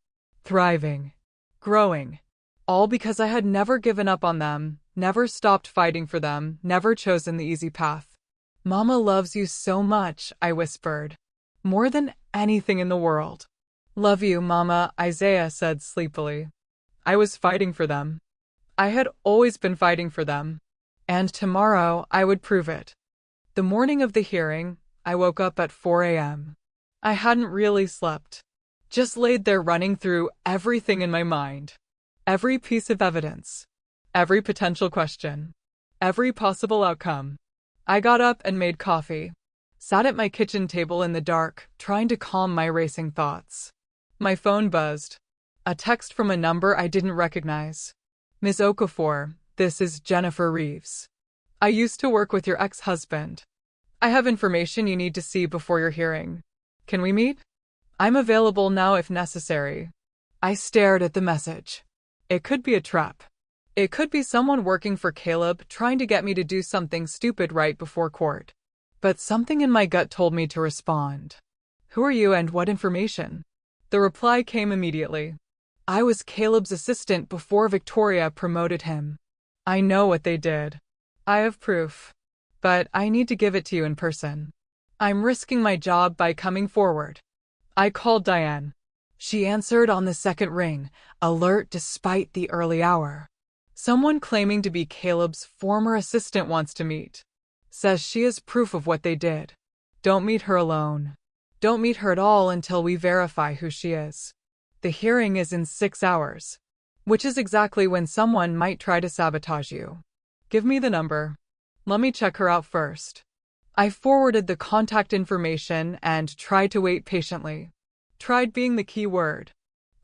Thriving. Growing. All because I had never given up on them, never stopped fighting for them, never chosen the easy path. Mama loves you so much, I whispered. More than anything in the world. Love you, Mama, Isaiah said sleepily. I was fighting for them. I had always been fighting for them. And tomorrow I would prove it. The morning of the hearing, I woke up at 4 a.m. I hadn't really slept. Just laid there running through everything in my mind. Every piece of evidence. Every potential question. Every possible outcome. I got up and made coffee. Sat at my kitchen table in the dark, trying to calm my racing thoughts. My phone buzzed. A text from a number I didn't recognize. Ms. Okafor, this is Jennifer Reeves. I used to work with your ex-husband. I have information you need to see before your hearing. Can we meet? I'm available now if necessary. I stared at the message. It could be a trap. It could be someone working for Caleb trying to get me to do something stupid right before court. But something in my gut told me to respond. Who are you and what information? The reply came immediately. I was Caleb's assistant before Victoria promoted him. I know what they did. I have proof. But I need to give it to you in person. I'm risking my job by coming forward. I called Diane. She answered on the second ring, alert despite the early hour. Someone claiming to be Caleb's former assistant wants to meet. Says she has proof of what they did. Don't meet her alone. Don't meet her at all until we verify who she is. The hearing is in 6 hours, which is exactly when someone might try to sabotage you. Give me the number. Let me check her out first. I forwarded the contact information and tried to wait patiently. Tried being the key word.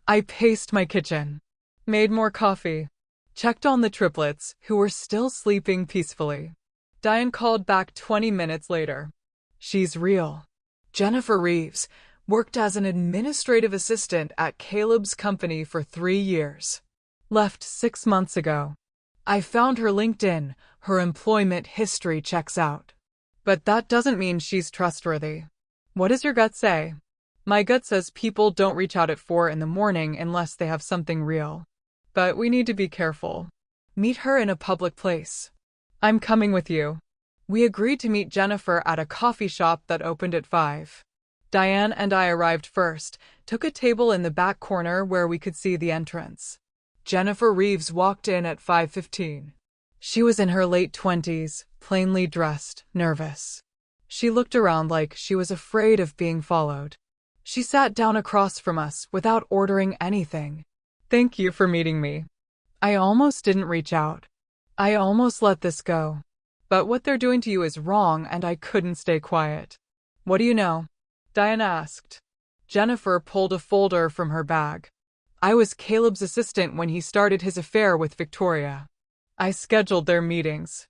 I paced my kitchen. Made more coffee. Checked on the triplets, who were still sleeping peacefully. Diane called back 20 minutes later. She's real. Jennifer Reeves worked as an administrative assistant at Caleb's company for 3 years. Left 6 months ago. I found her LinkedIn. Her employment history checks out. But that doesn't mean she's trustworthy. What does your gut say? My gut says people don't reach out at 4 in the morning unless they have something real. But we need to be careful. Meet her in a public place. I'm coming with you. We agreed to meet Jennifer at a coffee shop that opened at 5. Diane and I arrived first, took a table in the back corner where we could see the entrance. Jennifer Reeves walked in at 5:15. She was in her late 20s, plainly dressed, nervous. She looked around like she was afraid of being followed. She sat down across from us without ordering anything. Thank you for meeting me. I almost didn't reach out. I almost let this go. But what they're doing to you is wrong and I couldn't stay quiet. What do you know? Diane asked. Jennifer pulled a folder from her bag. I was Caleb's assistant when he started his affair with Victoria. I scheduled their meetings.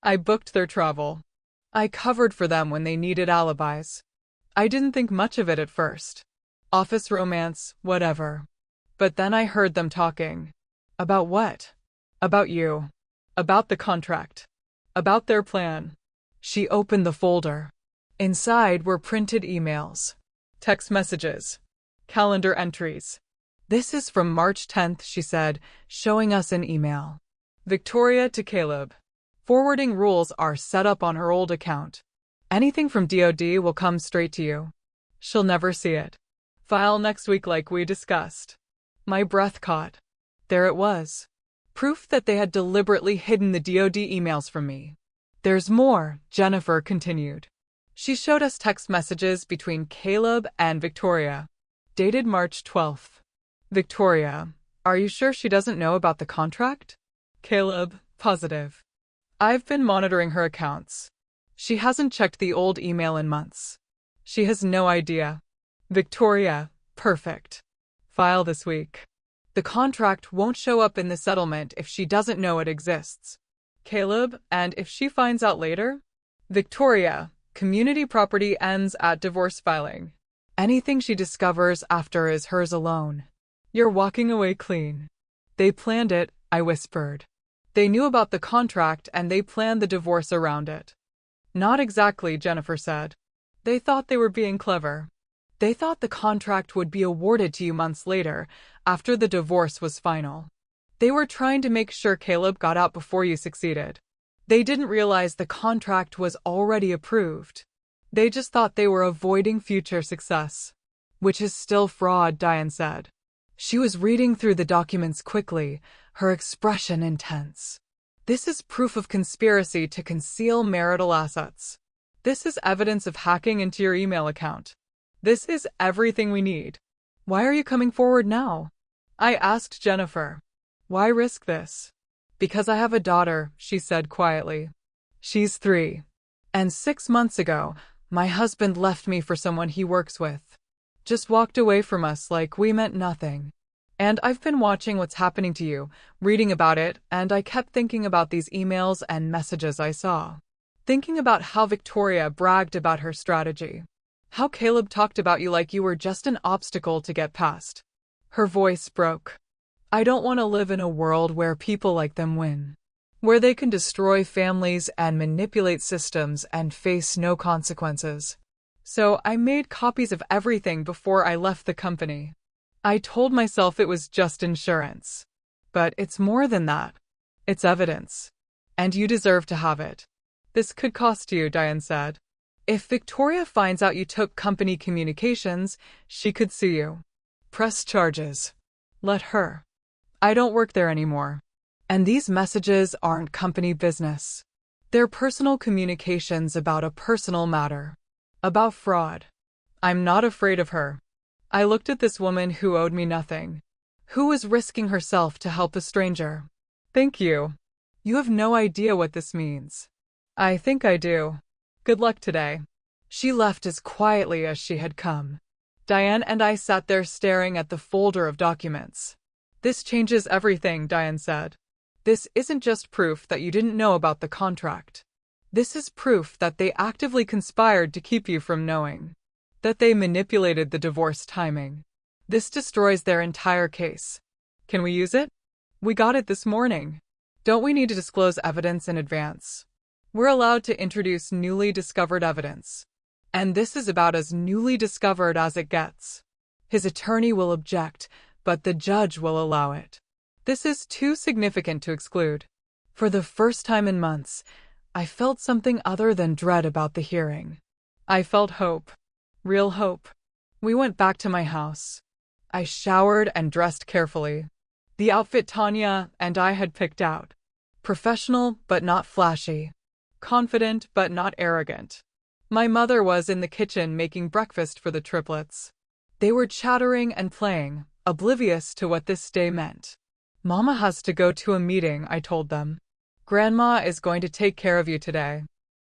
I booked their travel. I covered for them when they needed alibis. I didn't think much of it at first. Office romance, whatever. But then I heard them talking. About what? About you. About the contract. About their plan. She opened the folder. Inside were printed emails, text messages, calendar entries. This is from March 10th, she said, showing us an email. Victoria to Caleb. Forwarding rules are set up on her old account. Anything from DOD will come straight to you. She'll never see it. File next week like we discussed. My breath caught. There it was. Proof that they had deliberately hidden the DOD emails from me. There's more, Jennifer continued. She showed us text messages between Caleb and Victoria, dated March 12th. Victoria, are you sure she doesn't know about the contract? Caleb, positive. I've been monitoring her accounts. She hasn't checked the old email in months. She has no idea. Victoria, perfect. File this week. The contract won't show up in the settlement if she doesn't know it exists. Caleb, and if she finds out later? Victoria, community property ends at divorce filing. Anything she discovers after is hers alone. You're walking away clean. They planned it, I whispered. They knew about the contract and they planned the divorce around it. Not exactly, Jennifer said. They thought they were being clever. They thought the contract would be awarded to you months later, after the divorce was final. They were trying to make sure Caleb got out before you succeeded. They didn't realize the contract was already approved. They just thought they were avoiding future success. Which is still fraud, Diane said. She was reading through the documents quickly, her expression intense. This is proof of conspiracy to conceal marital assets. This is evidence of hacking into your email account. This is everything we need. Why are you coming forward now? I asked Jennifer. Why risk this? Because I have a daughter, she said quietly. She's 3. And 6 months ago, my husband left me for someone he works with. Just walked away from us like we meant nothing. And I've been watching what's happening to you, reading about it, and I kept thinking about these emails and messages I saw. Thinking about how Victoria bragged about her strategy. How Caleb talked about you like you were just an obstacle to get past. Her voice broke. I don't want to live in a world where people like them win. Where they can destroy families and manipulate systems and face no consequences. So I made copies of everything before I left the company. I told myself it was just insurance. But it's more than that. It's evidence. And you deserve to have it. This could cost you, Diane said. If Victoria finds out you took company communications, she could sue you. Press charges. Let her. I don't work there anymore. And these messages aren't company business. They're personal communications about a personal matter. About fraud. I'm not afraid of her. I looked at this woman who owed me nothing. Who was risking herself to help a stranger. Thank you. You have no idea what this means. I think I do. Good luck today. She left as quietly as she had come. Diane and I sat there staring at the folder of documents. This changes everything, Diane said. This isn't just proof that you didn't know about the contract. This is proof that they actively conspired to keep you from knowing. That they manipulated the divorce timing. This destroys their entire case. Can we use it? We got it this morning. Don't we need to disclose evidence in advance? We're allowed to introduce newly discovered evidence. And this is about as newly discovered as it gets. His attorney will object, but the judge will allow it. This is too significant to exclude. For the first time in months, I felt something other than dread about the hearing. I felt hope. Real hope. We went back to my house. I showered and dressed carefully. The outfit Tanya and I had picked out. Professional but not flashy. Confident but not arrogant. My mother was in the kitchen making breakfast for the triplets. They were chattering and playing, oblivious to what this day meant. Mama has to go to a meeting, I told them. Grandma is going to take care of you today.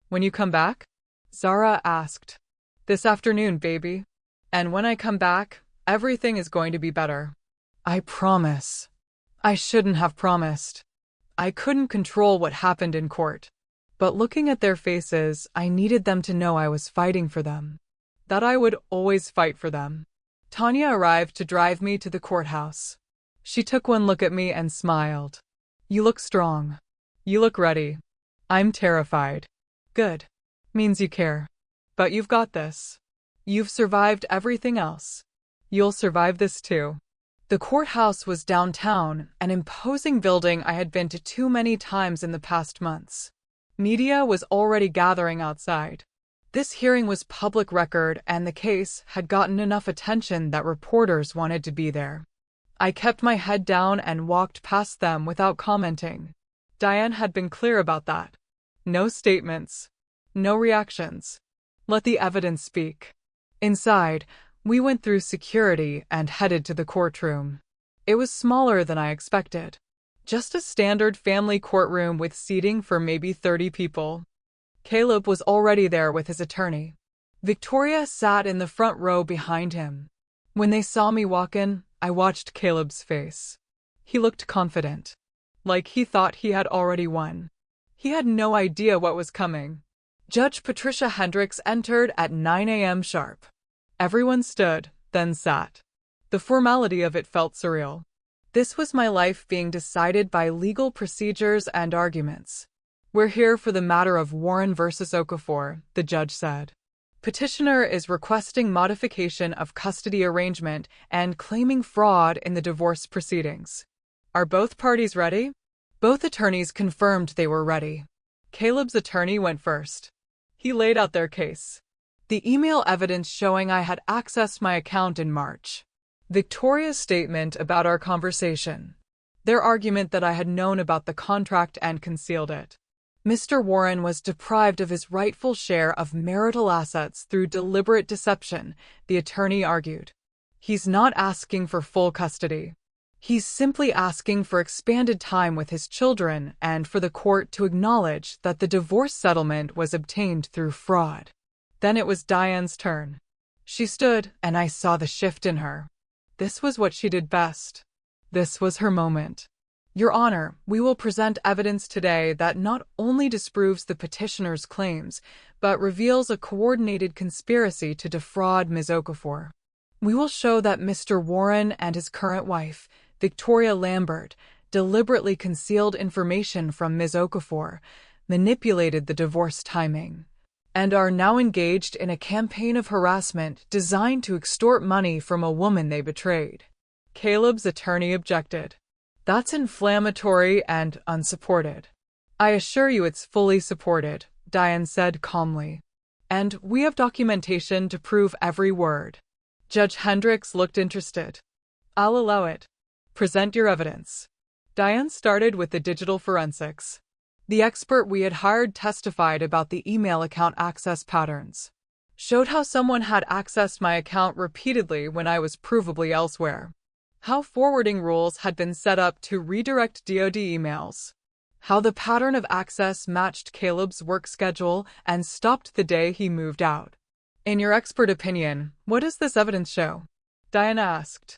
When you come back? Zara asked. This afternoon, baby. And when I come back, everything is going to be better. I promise. I shouldn't have promised. I couldn't control what happened in court. But looking at their faces, I needed them to know I was fighting for them. That I would always fight for them. Tanya arrived to drive me to the courthouse. She took one look at me and smiled. You look strong. You look ready. I'm terrified. Good. Means you care. But you've got this. You've survived everything else. You'll survive this too. The courthouse was downtown, an imposing building I had been to too many times in the past months. Media was already gathering outside. This hearing was public record, and the case had gotten enough attention that reporters wanted to be there. I kept my head down and walked past them without commenting. Diane had been clear about that. No statements. No reactions. Let the evidence speak. Inside, we went through security and headed to the courtroom. It was smaller than I expected. Just a standard family courtroom with seating for maybe 30 people. Caleb was already there with his attorney. Victoria sat in the front row behind him. When they saw me walk in, I watched Caleb's face. He looked confident. Like he thought he had already won. He had no idea what was coming. Judge Patricia Hendricks entered at 9 a.m. sharp. Everyone stood, then sat. The formality of it felt surreal. This was my life being decided by legal procedures and arguments. We're here for the matter of Warren versus Okafor, the judge said. Petitioner is requesting modification of custody arrangement and claiming fraud in the divorce proceedings. Are both parties ready? Both attorneys confirmed they were ready. Caleb's attorney went first. He laid out their case. The email evidence showing I had accessed my account in March. Victoria's statement about our conversation. Their argument that I had known about the contract and concealed it. Mr. Warren was deprived of his rightful share of marital assets through deliberate deception, the attorney argued. He's not asking for full custody. He's simply asking for expanded time with his children and for the court to acknowledge that the divorce settlement was obtained through fraud. Then it was Diane's turn. She stood, and I saw the shift in her. This was what she did best. This was her moment. Your Honor, we will present evidence today that not only disproves the petitioner's claims, but reveals a coordinated conspiracy to defraud Ms. Okafor. We will show that Mr. Warren and his current wife, Victoria Lambert, deliberately concealed information from Ms. Okafor, manipulated the divorce timing, and are now engaged in a campaign of harassment designed to extort money from a woman they betrayed. Caleb's attorney objected. That's inflammatory and unsupported. I assure you it's fully supported, Diane said calmly. And we have documentation to prove every word. Judge Hendricks looked interested. I'll allow it. Present your evidence. Diane started with the digital forensics. The expert we had hired testified about the email account access patterns. Showed how someone had accessed my account repeatedly when I was provably elsewhere. How forwarding rules had been set up to redirect DoD emails. How the pattern of access matched Caleb's work schedule and stopped the day he moved out. In your expert opinion, what does this evidence show? Diana asked.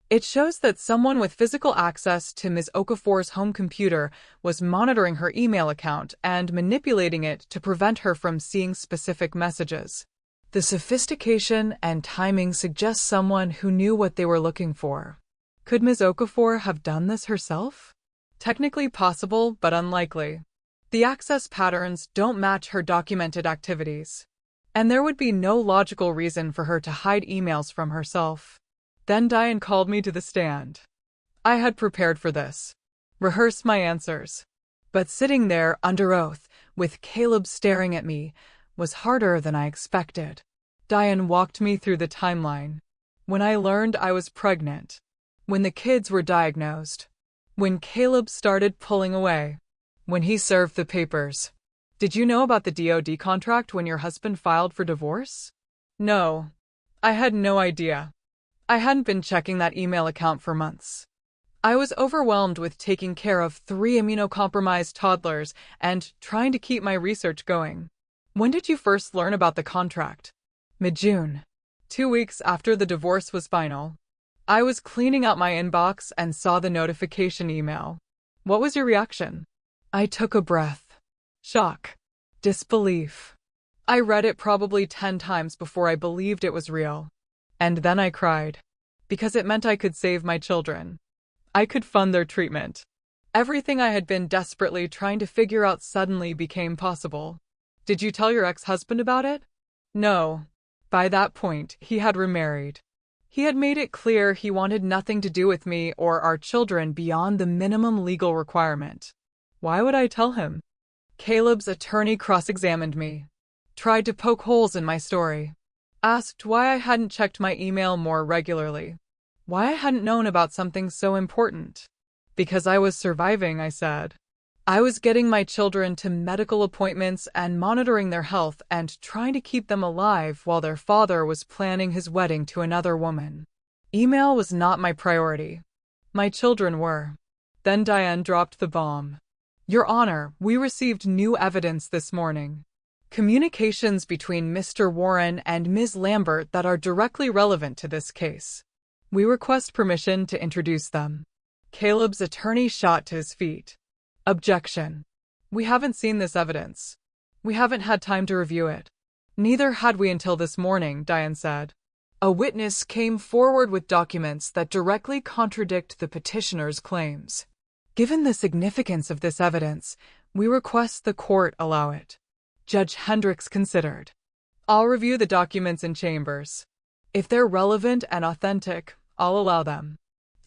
It shows that someone with physical access to Ms. Okafor's home computer was monitoring her email account and manipulating it to prevent her from seeing specific messages. The sophistication and timing suggest someone who knew what they were looking for. Could Ms. Okafor have done this herself? Technically possible, but unlikely. The access patterns don't match her documented activities. And there would be no logical reason for her to hide emails from herself. Then Diane called me to the stand. I had prepared for this. Rehearsed my answers. But sitting there under oath, with Caleb staring at me, was harder than I expected. Diane walked me through the timeline. When I learned I was pregnant. When the kids were diagnosed. When Caleb started pulling away. When he served the papers. Did you know about the DoD contract when your husband filed for divorce? No. I had no idea. I hadn't been checking that email account for months. I was overwhelmed with taking care of 3 immunocompromised toddlers and trying to keep my research going. When did you first learn about the contract? Mid-June. 2 weeks after the divorce was final. I was cleaning out my inbox and saw the notification email. What was your reaction? I took a breath. Shock. Disbelief. I read it probably 10 times before I believed it was real. And then I cried. Because it meant I could save my children. I could fund their treatment. Everything I had been desperately trying to figure out suddenly became possible. Did you tell your ex-husband about it? No. By that point, he had remarried. He had made it clear he wanted nothing to do with me or our children beyond the minimum legal requirement. Why would I tell him? Caleb's attorney cross-examined me. Tried to poke holes in my story. Asked why I hadn't checked my email more regularly. Why I hadn't known about something so important. Because I was surviving, I said. I was getting my children to medical appointments and monitoring their health and trying to keep them alive while their father was planning his wedding to another woman. Email was not my priority. My children were. Then Diane dropped the bomb. Your Honor, we received new evidence this morning. Communications between Mr. Warren and Ms. Lambert that are directly relevant to this case. We request permission to introduce them. Caleb's attorney shot to his feet. Objection. We haven't seen this evidence. We haven't had time to review it. Neither had we until this morning, Diane said. A witness came forward with documents that directly contradict the petitioner's claims. Given the significance of this evidence, we request the court allow it. Judge Hendricks considered. I'll review the documents in chambers. If they're relevant and authentic, I'll allow them.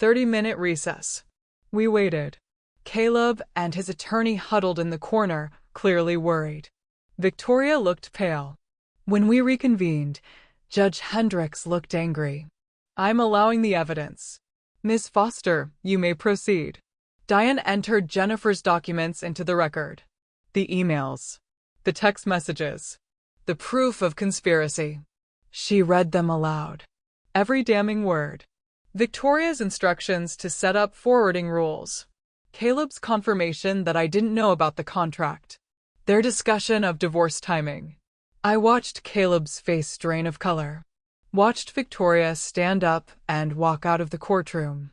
30-minute recess. We waited. Caleb and his attorney huddled in the corner, clearly worried. Victoria looked pale. When we reconvened, Judge Hendricks looked angry. I'm allowing the evidence. Ms. Foster, you may proceed. Diane entered Jennifer's documents into the record. The emails. The text messages. The proof of conspiracy. She read them aloud. Every damning word. Victoria's instructions to set up forwarding rules. Caleb's confirmation that I didn't know about the contract. Their discussion of divorce timing. I watched Caleb's face drain of color. Watched Victoria stand up and walk out of the courtroom.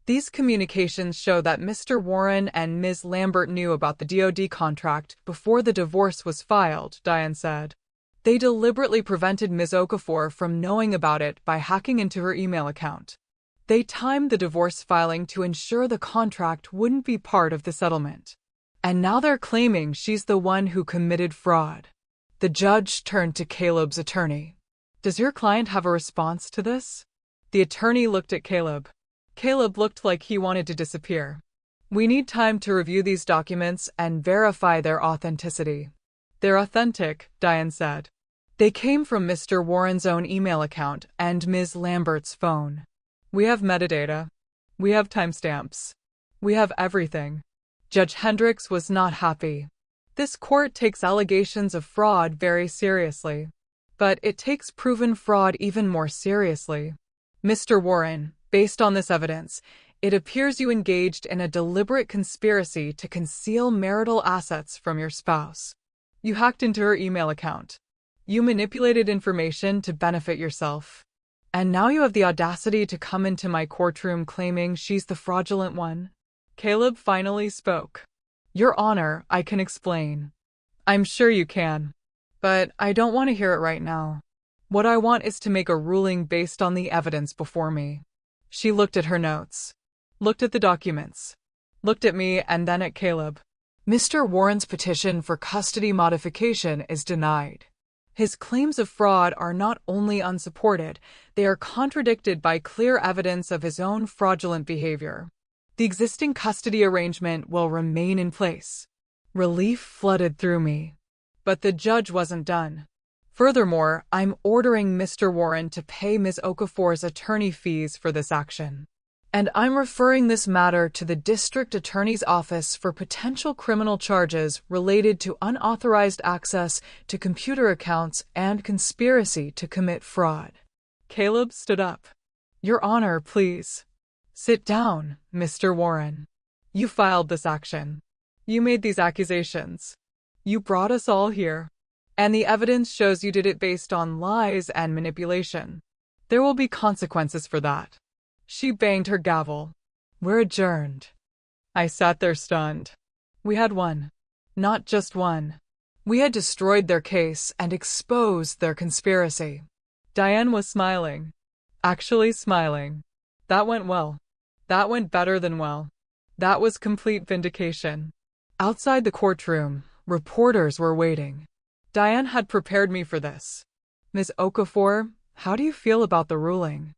These communications show that Mr. Warren and Ms. Lambert knew about the DoD contract before the divorce was filed, Diane said. They deliberately prevented Ms. Okafor from knowing about it by hacking into her email account. They timed the divorce filing to ensure the contract wouldn't be part of the settlement. And now they're claiming she's the one who committed fraud. The judge turned to Caleb's attorney. Does your client have a response to this? The attorney looked at Caleb. Caleb looked like he wanted to disappear. We need time to review these documents and verify their authenticity. They're authentic, Diane said. They came from Mr. Warren's own email account and Ms. Lambert's phone. We have metadata. We have timestamps. We have everything. Judge Hendricks was not happy. This court takes allegations of fraud very seriously. But it takes proven fraud even more seriously. Mr. Warren, based on this evidence, it appears you engaged in a deliberate conspiracy to conceal marital assets from your spouse. You hacked into her email account. You manipulated information to benefit yourself. And now you have the audacity to come into my courtroom claiming she's the fraudulent one? Caleb finally spoke. Your Honor, I can explain. I'm sure you can. But I don't want to hear it right now. What I want is to make a ruling based on the evidence before me. She looked at her notes. Looked at the documents. Looked at me and then at Caleb. Mr. Warren's petition for custody modification is denied. His claims of fraud are not only unsupported, they are contradicted by clear evidence of his own fraudulent behavior. The existing custody arrangement will remain in place. Relief flooded through me. But the judge wasn't done. Furthermore, I'm ordering Mr. Warren to pay Ms. Okafor's attorney fees for this action. And I'm referring this matter to the District Attorney's Office for potential criminal charges related to unauthorized access to computer accounts and conspiracy to commit fraud. Caleb stood up. Your Honor, please. Sit down, Mr. Warren. You filed this action. You made these accusations. You brought us all here. And the evidence shows you did it based on lies and manipulation. There will be consequences for that. She banged her gavel. We're adjourned. I sat there stunned. We had won. Not just won. We had destroyed their case and exposed their conspiracy. Diane was smiling. Actually smiling. That went well. That went better than well. That was complete vindication. Outside the courtroom, reporters were waiting. Diane had prepared me for this. Ms. Okafor, how do you feel about the ruling?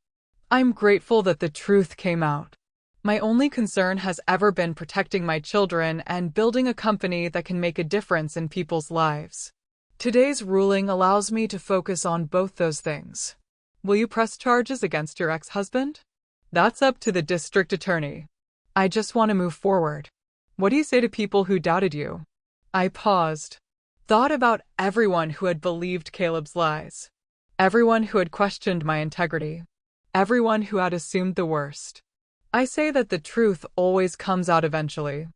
I'm grateful that the truth came out. My only concern has ever been protecting my children and building a company that can make a difference in people's lives. Today's ruling allows me to focus on both those things. Will you press charges against your ex-husband? That's up to the district attorney. I just want to move forward. What do you say to people who doubted you? I paused. Thought about everyone who had believed Caleb's lies. Everyone who had questioned my integrity. Everyone who had assumed the worst. I say that the truth always comes out eventually.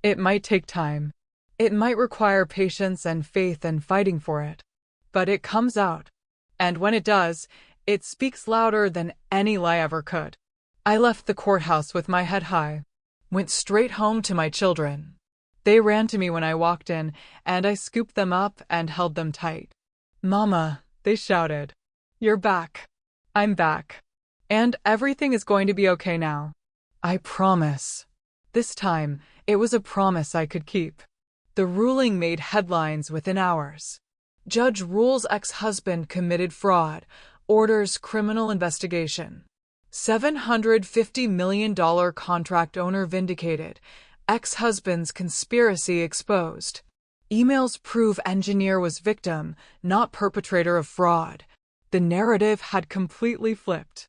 It might take time. It might require patience and faith and fighting for it. But it comes out. And when it does, it speaks louder than any lie ever could. I left the courthouse with my head high. Went straight home to my children. They ran to me when I walked in, and I scooped them up and held them tight. Mama, they shouted. You're back. I'm back. And everything is going to be okay now. I promise. This time, it was a promise I could keep. The ruling made headlines within hours. Judge rules ex-husband committed fraud, orders criminal investigation. $750 million contract owner vindicated. Ex-husband's conspiracy exposed. Emails prove engineer was victim, not perpetrator of fraud. The narrative had completely flipped.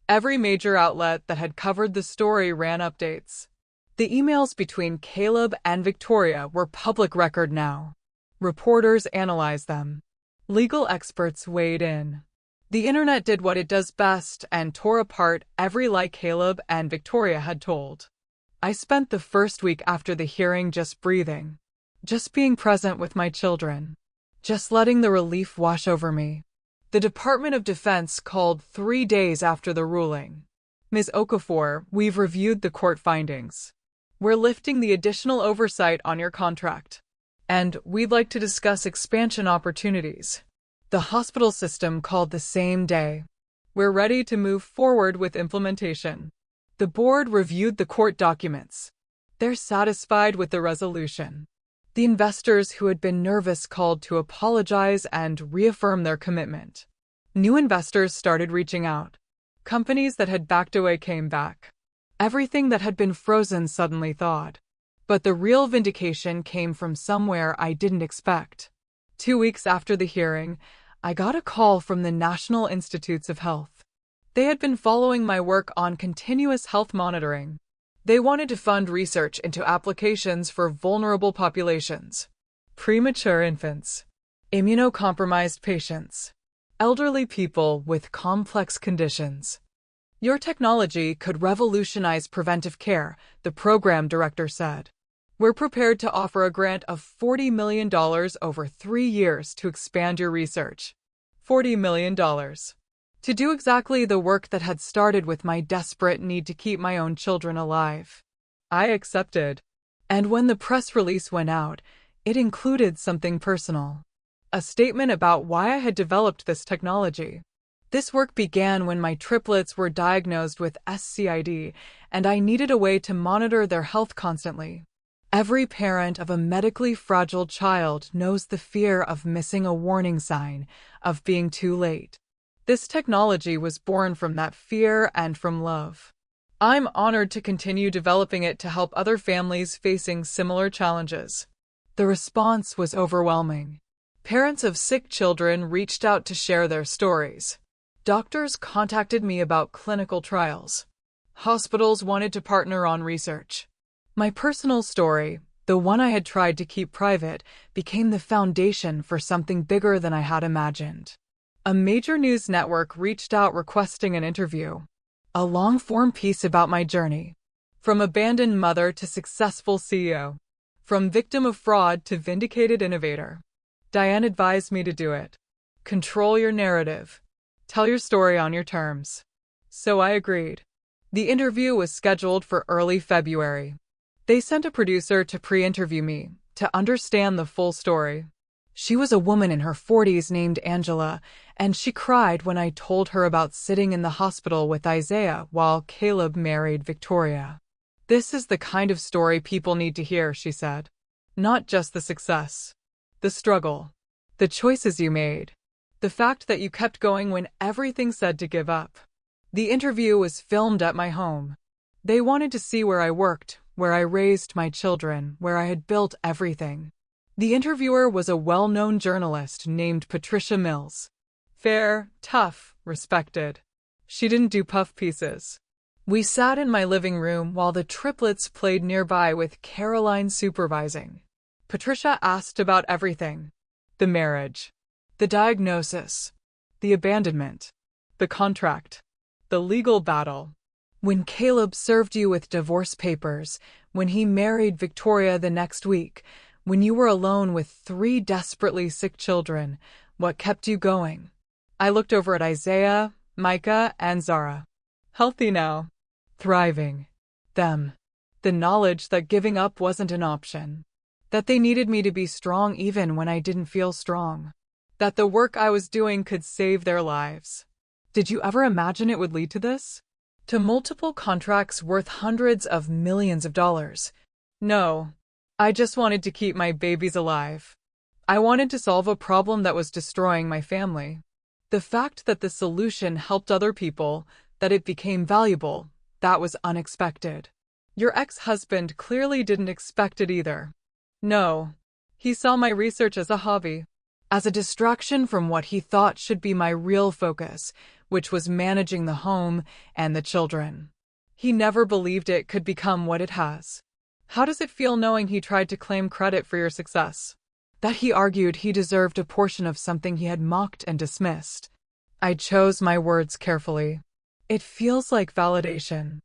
Every major outlet that had covered the story ran updates. The emails between Caleb and Victoria were public record now. Reporters analyzed them. Legal experts weighed in. The internet did what it does best and tore apart every lie Caleb and Victoria had told. I spent the first week after the hearing just breathing. Just being present with my children. Just letting the relief wash over me. The Department of Defense called 3 days after the ruling. Ms. Okafor, we've reviewed the court findings. We're lifting the additional oversight on your contract. And we'd like to discuss expansion opportunities. The hospital system called the same day. We're ready to move forward with implementation. The board reviewed the court documents. They're satisfied with the resolution. The investors who had been nervous called to apologize and reaffirm their commitment. New investors started reaching out. Companies that had backed away came back. Everything that had been frozen suddenly thawed. But the real vindication came from somewhere I didn't expect. 2 weeks after the hearing, I got a call from the National Institutes of Health. They had been following my work on continuous health monitoring. They wanted to fund research into applications for vulnerable populations, premature infants, immunocompromised patients, elderly people with complex conditions. Your technology could revolutionize preventive care, the program director said. We're prepared to offer a grant of $40 million over 3 years to expand your research. $40 million. To do exactly the work that had started with my desperate need to keep my own children alive. I accepted. And when the press release went out, it included something personal. A statement about why I had developed this technology. This work began when my triplets were diagnosed with SCID, and I needed a way to monitor their health constantly. Every parent of a medically fragile child knows the fear of missing a warning sign, of being too late. This technology was born from that fear and from love. I'm honored to continue developing it to help other families facing similar challenges. The response was overwhelming. Parents of sick children reached out to share their stories. Doctors contacted me about clinical trials. Hospitals wanted to partner on research. My personal story, the one I had tried to keep private, became the foundation for something bigger than I had imagined. A major news network reached out requesting an interview. A long-form piece about my journey. From abandoned mother to successful CEO. From victim of fraud to vindicated innovator. Diane advised me to do it. Control your narrative. Tell your story on your terms. So I agreed. The interview was scheduled for early February. They sent a producer to pre-interview me, to understand the full story. She was a woman in her 40s named Angela, and she cried when I told her about sitting in the hospital with Isaiah while Caleb married Victoria. This is the kind of story people need to hear, she said. Not just the success. The struggle. The choices you made. The fact that you kept going when everything said to give up. The interview was filmed at my home. They wanted to see where I worked, where I raised my children, where I had built everything. The interviewer was a well-known journalist named Patricia Mills. Fair, tough, respected. She didn't do puff pieces. We sat in my living room while the triplets played nearby with Caroline supervising. Patricia asked about everything. The marriage. The diagnosis, the abandonment, the contract, the legal battle. When Caleb served you with divorce papers, when he married Victoria the next week, when you were alone with 3 desperately sick children, what kept you going? I looked over at Isaiah, Micah, and Zara. Healthy now. Thriving. Them. The knowledge that giving up wasn't an option. That they needed me to be strong even when I didn't feel strong. That the work I was doing could save their lives. Did you ever imagine it would lead to this? To multiple contracts worth hundreds of millions of dollars? No. I just wanted to keep my babies alive. I wanted to solve a problem that was destroying my family. The fact that the solution helped other people, that it became valuable, that was unexpected. Your ex-husband clearly didn't expect it either. No. He saw my research as a hobby. As a distraction from what he thought should be my real focus, which was managing the home and the children. He never believed it could become what it has. How does it feel knowing he tried to claim credit for your success? That he argued he deserved a portion of something he had mocked and dismissed? I chose my words carefully. It feels like validation.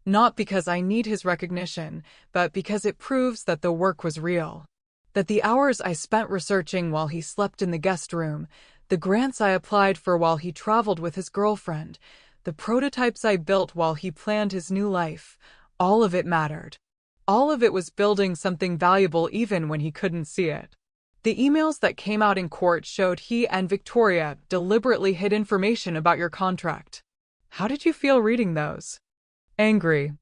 Not because I need his recognition, but because it proves that the work was real. That the hours I spent researching while he slept in the guest room, the grants I applied for while he traveled with his girlfriend, the prototypes I built while he planned his new life, all of it mattered. All of it was building something valuable even when he couldn't see it. The emails that came out in court showed he and Victoria deliberately hid information about your contract. How did you feel reading those? Angry.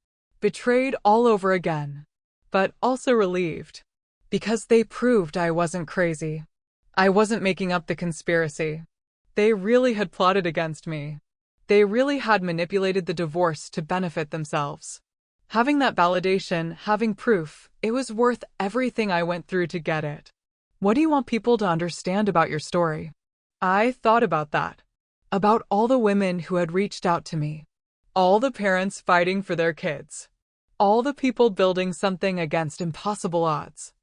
Betrayed all over again. But also relieved. Because they proved I wasn't crazy. I wasn't making up the conspiracy. They really had plotted against me. They really had manipulated the divorce to benefit themselves. Having that validation, having proof, it was worth everything I went through to get it. What do you want people to understand about your story? I thought about that. About all the women who had reached out to me. All the parents fighting for their kids. All the people building something against impossible odds.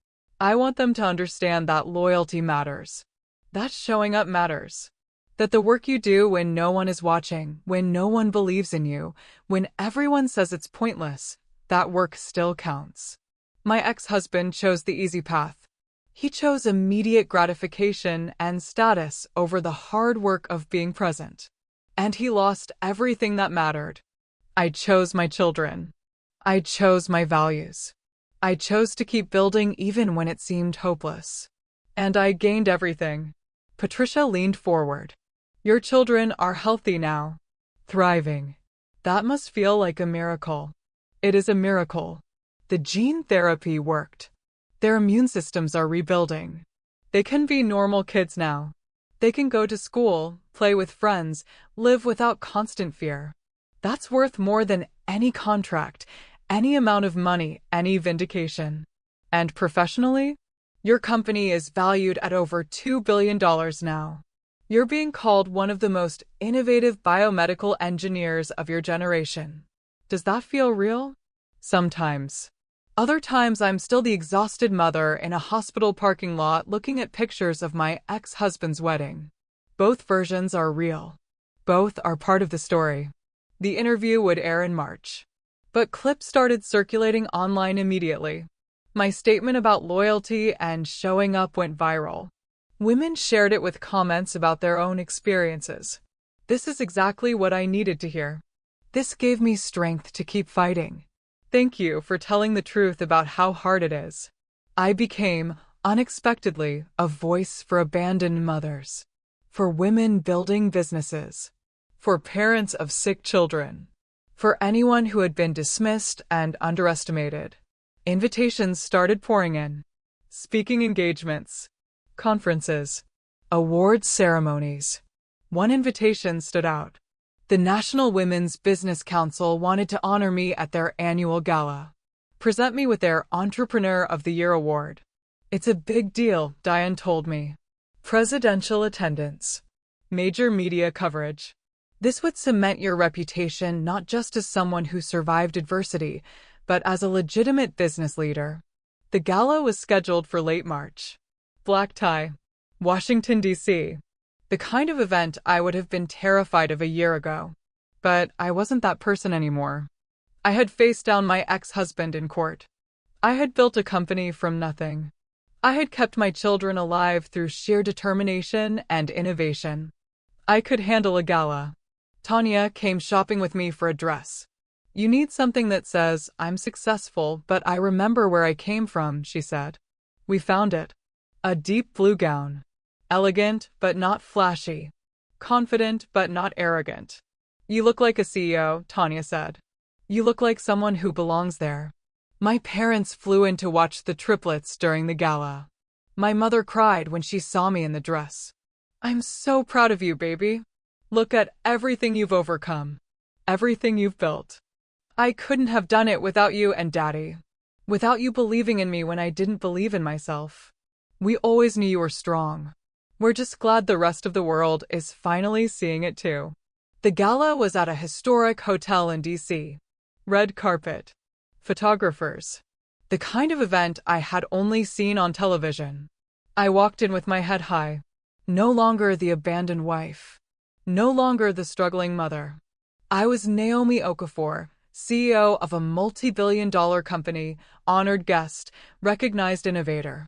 I want them to understand that loyalty matters. That showing up matters. That the work you do when no one is watching, when no one believes in you, when everyone says it's pointless, that work still counts. My ex-husband chose the easy path. He chose immediate gratification and status over the hard work of being present. And he lost everything that mattered. I chose my children. I chose my values. I chose to keep building even when it seemed hopeless. And I gained everything. Patricia leaned forward. Your children are healthy now. Thriving. That must feel like a miracle. It is a miracle. The gene therapy worked. Their immune systems are rebuilding. They can be normal kids now. They can go to school, play with friends, live without constant fear. That's worth more than any contract, any amount of money, any vindication. And professionally, your company is valued at over $2 billion now. You're being called one of the most innovative biomedical engineers of your generation. Does that feel real? Sometimes. Other times I'm still the exhausted mother in a hospital parking lot looking at pictures of my ex-husband's wedding. Both versions are real. Both are part of the story. The interview would air in March. But clips started circulating online immediately. My statement about loyalty and showing up went viral. Women shared it with comments about their own experiences. This is exactly what I needed to hear. This gave me strength to keep fighting. Thank you for telling the truth about how hard it is. I became, unexpectedly, a voice for abandoned mothers, for women building businesses, for parents of sick children, for anyone who had been dismissed and underestimated. Invitations started pouring in. Speaking engagements, conferences, awards ceremonies. One invitation stood out. The National Women's Business Council wanted to honor me at their annual gala, present me with their Entrepreneur of the Year award. It's a big deal, Diane told me. Presidential attendance. Major media coverage. This would cement your reputation not just as someone who survived adversity, but as a legitimate business leader. The gala was scheduled for late March. Black tie. Washington, D.C. The kind of event I would have been terrified of a year ago. But I wasn't that person anymore. I had faced down my ex-husband in court. I had built a company from nothing. I had kept my children alive through sheer determination and innovation. I could handle a gala. Tanya came shopping with me for a dress. You need something that says, I'm successful, but I remember where I came from, she said. We found it. A deep blue gown. Elegant, but not flashy. Confident, but not arrogant. You look like a CEO, Tanya said. You look like someone who belongs there. My parents flew in to watch the Triplets during the gala. My mother cried when she saw me in the dress. I'm so proud of you, baby. Look at everything you've overcome. Everything you've built. I couldn't have done it without you and Daddy. Without you believing in me when I didn't believe in myself. We always knew you were strong. We're just glad the rest of the world is finally seeing it too. The gala was at a historic hotel in D.C. Red carpet. Photographers. The kind of event I had only seen on television. I walked in with my head high. No longer the abandoned wife. No longer the struggling mother. I was Naomi Okafor, CEO of a multi-billion-dollar company, honored guest, recognized innovator.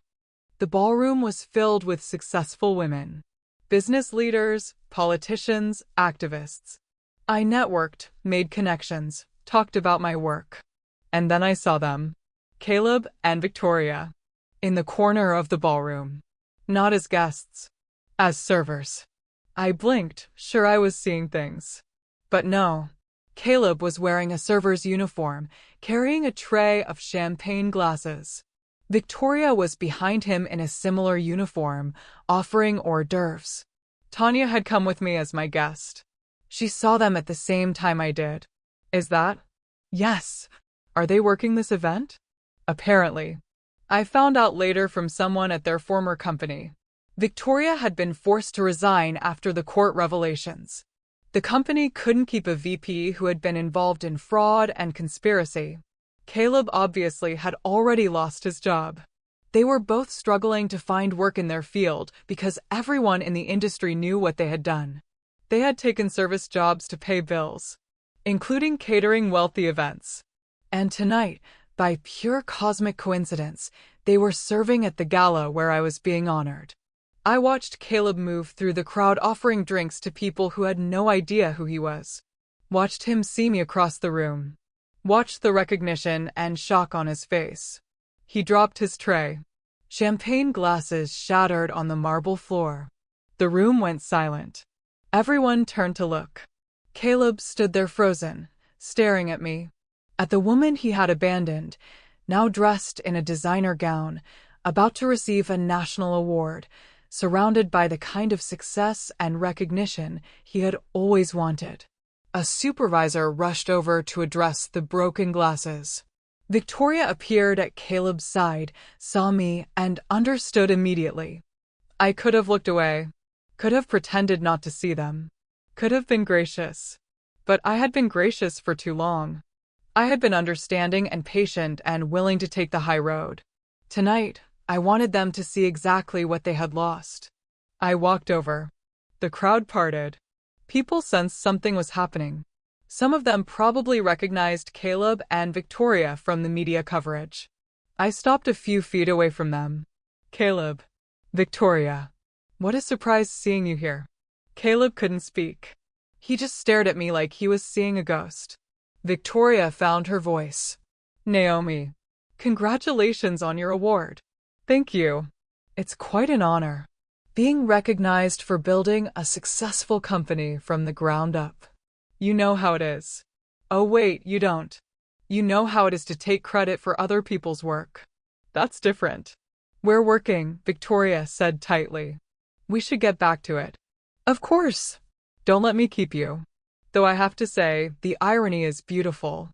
The ballroom was filled with successful women. Business leaders, politicians, activists. I networked, made connections, talked about my work. And then I saw them. Caleb and Victoria. In the corner of the ballroom. Not as guests. As servers. I blinked, sure I was seeing things. But no. Caleb was wearing a server's uniform, carrying a tray of champagne glasses. Victoria was behind him in a similar uniform, offering hors d'oeuvres. Tanya had come with me as my guest. She saw them at the same time I did. Is that? Yes. Are they working this event? Apparently. I found out later from someone at their former company. Victoria had been forced to resign after the court revelations. The company couldn't keep a VP who had been involved in fraud and conspiracy. Caleb obviously had already lost his job. They were both struggling to find work in their field because everyone in the industry knew what they had done. They had taken service jobs to pay bills, including catering wealthy events. And tonight, by pure cosmic coincidence, they were serving at the gala where I was being honored. I watched Caleb move through the crowd offering drinks to people who had no idea who he was. Watched him see me across the room. Watched the recognition and shock on his face. He dropped his tray. Champagne glasses shattered on the marble floor. The room went silent. Everyone turned to look. Caleb stood there frozen, staring at me. At the woman he had abandoned, now dressed in a designer gown, about to receive a national award, surrounded by the kind of success and recognition he had always wanted. A supervisor rushed over to address the broken glasses. Victoria appeared at Caleb's side, saw me, and understood immediately. I could have looked away, could have pretended not to see them, could have been gracious. But I had been gracious for too long. I had been understanding and patient and willing to take the high road. Tonight, I wanted them to see exactly what they had lost. I walked over. The crowd parted. People sensed something was happening. Some of them probably recognized Caleb and Victoria from the media coverage. I stopped a few feet away from them. Caleb. Victoria. What a surprise seeing you here. Caleb couldn't speak. He just stared at me like he was seeing a ghost. Victoria found her voice. Naomi. Congratulations on your award. Thank you. It's quite an honor. Being recognized for building a successful company from the ground up. You know how it is. Oh wait, you don't. You know how it is to take credit for other people's work. That's different. We're working, Victoria said tightly. We should get back to it. Of course. Don't let me keep you. Though I have to say, the irony is beautiful.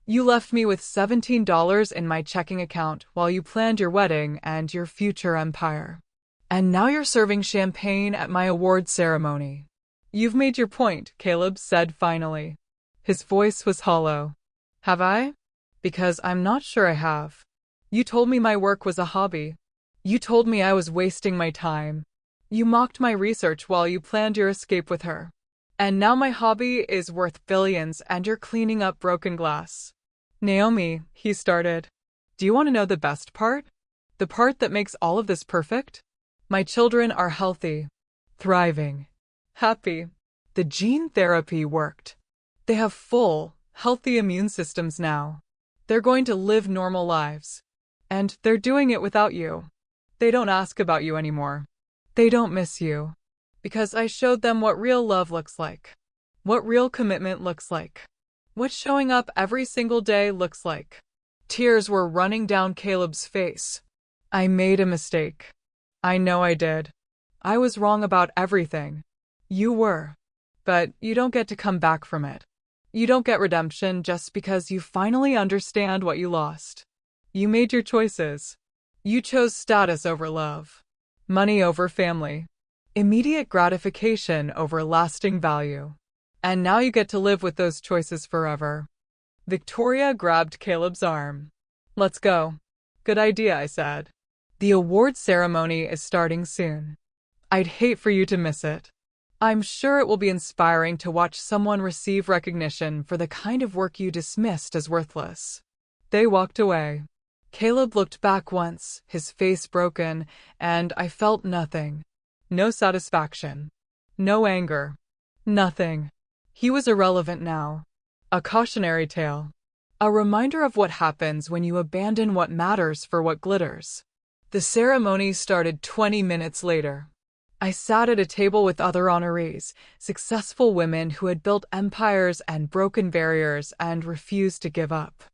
You left me with $17 in my checking account while you planned your wedding and your future empire. And now you're serving champagne at my award ceremony. You've made your point, Caleb said finally. His voice was hollow. Have I? Because I'm not sure I have. You told me my work was a hobby. You told me I was wasting my time. You mocked my research while you planned your escape with her. And now my hobby is worth billions and you're cleaning up broken glass. Naomi, he started. Do you want to know the best part? The part that makes all of this perfect? My children are healthy, thriving, happy. The gene therapy worked. They have full, healthy immune systems now. They're going to live normal lives. And they're doing it without you. They don't ask about you anymore. They don't miss you. Because I showed them what real love looks like. What real commitment looks like. What showing up every single day looks like. Tears were running down Caleb's face. I made a mistake. I know I did. I was wrong about everything. You were. But you don't get to come back from it. You don't get redemption just because you finally understand what you lost. You made your choices. You chose status over love. Money over family. Immediate gratification over lasting value. And now you get to live with those choices forever. Victoria grabbed Caleb's arm. Let's go. Good idea, I said. The award ceremony is starting soon. I'd hate for you to miss it. I'm sure it will be inspiring to watch someone receive recognition for the kind of work you dismissed as worthless. They walked away. Caleb looked back once, his face broken, and I felt nothing. No satisfaction. No anger. Nothing. He was irrelevant now. A cautionary tale. A reminder of what happens when you abandon what matters for what glitters. The ceremony started 20 minutes later. I sat at a table with other honorees, successful women who had built empires and broken barriers and refused to give up.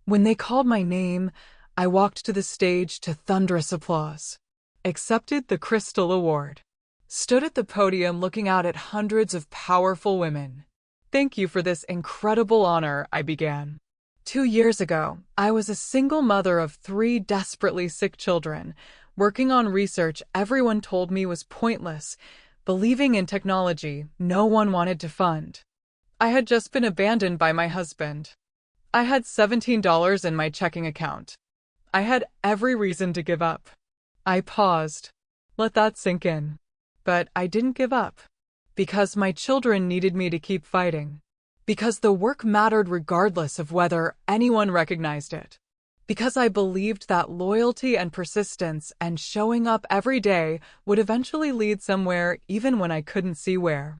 When they called my name, I walked to the stage to thunderous applause. Accepted the Crystal Award. Stood at the podium looking out at hundreds of powerful women. Thank you for this incredible honor, I began. 2 years ago, I was a single mother of 3 desperately sick children, working on research everyone told me was pointless, believing in technology no one wanted to fund. I had just been abandoned by my husband. I had $17 in my checking account. I had every reason to give up. I paused. Let that sink in. But I didn't give up. Because my children needed me to keep fighting. Because the work mattered regardless of whether anyone recognized it. Because I believed that loyalty and persistence and showing up every day would eventually lead somewhere even when I couldn't see where.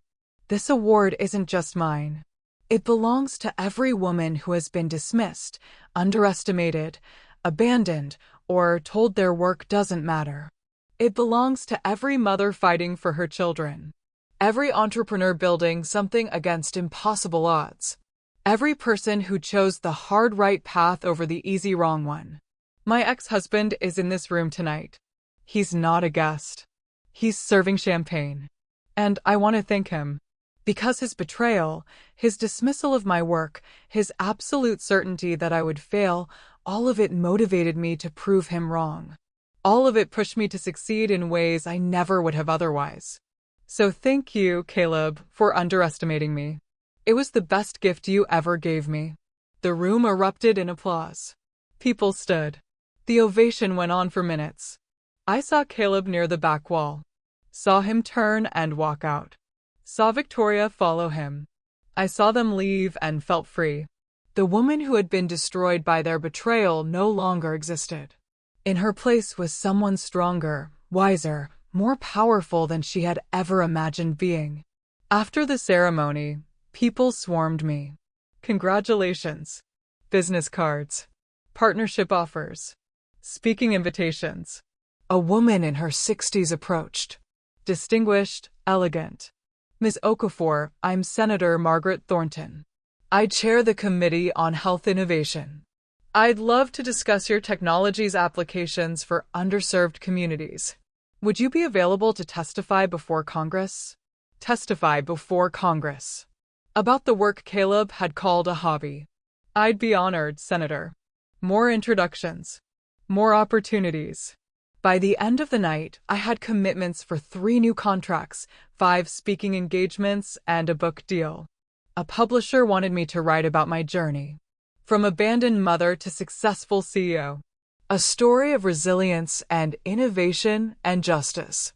This award isn't just mine. It belongs to every woman who has been dismissed, underestimated, abandoned, or told their work doesn't matter. It belongs to every mother fighting for her children. Every entrepreneur building something against impossible odds. Every person who chose the hard right path over the easy wrong one. My ex-husband is in this room tonight. He's not a guest. He's serving champagne. And I want to thank him. Because his betrayal, his dismissal of my work, his absolute certainty that I would fail, all of it motivated me to prove him wrong. All of it pushed me to succeed in ways I never would have otherwise. So thank you, Caleb, for underestimating me. It was the best gift you ever gave me. The room erupted in applause. People stood. The ovation went on for minutes. I saw Caleb near the back wall. Saw him turn and walk out. Saw Victoria follow him. I saw them leave and felt free. The woman who had been destroyed by their betrayal no longer existed. In her place was someone stronger, wiser, more powerful than she had ever imagined being. After the ceremony, people swarmed me. Congratulations. Business cards. Partnership offers. Speaking invitations. A woman in her 60s approached. Distinguished, elegant. Ms. Okafor, I'm Senator Margaret Thornton. I chair the Committee on Health Innovation. I'd love to discuss your technology's applications for underserved communities. Would you be available to testify before Congress? Testify before Congress. About the work Caleb had called a hobby. I'd be honored, Senator. More introductions. More opportunities. By the end of the night, I had commitments for 3 new contracts, 5 speaking engagements, and a book deal. A publisher wanted me to write about my journey. From abandoned mother to successful CEO. A story of resilience and innovation and justice.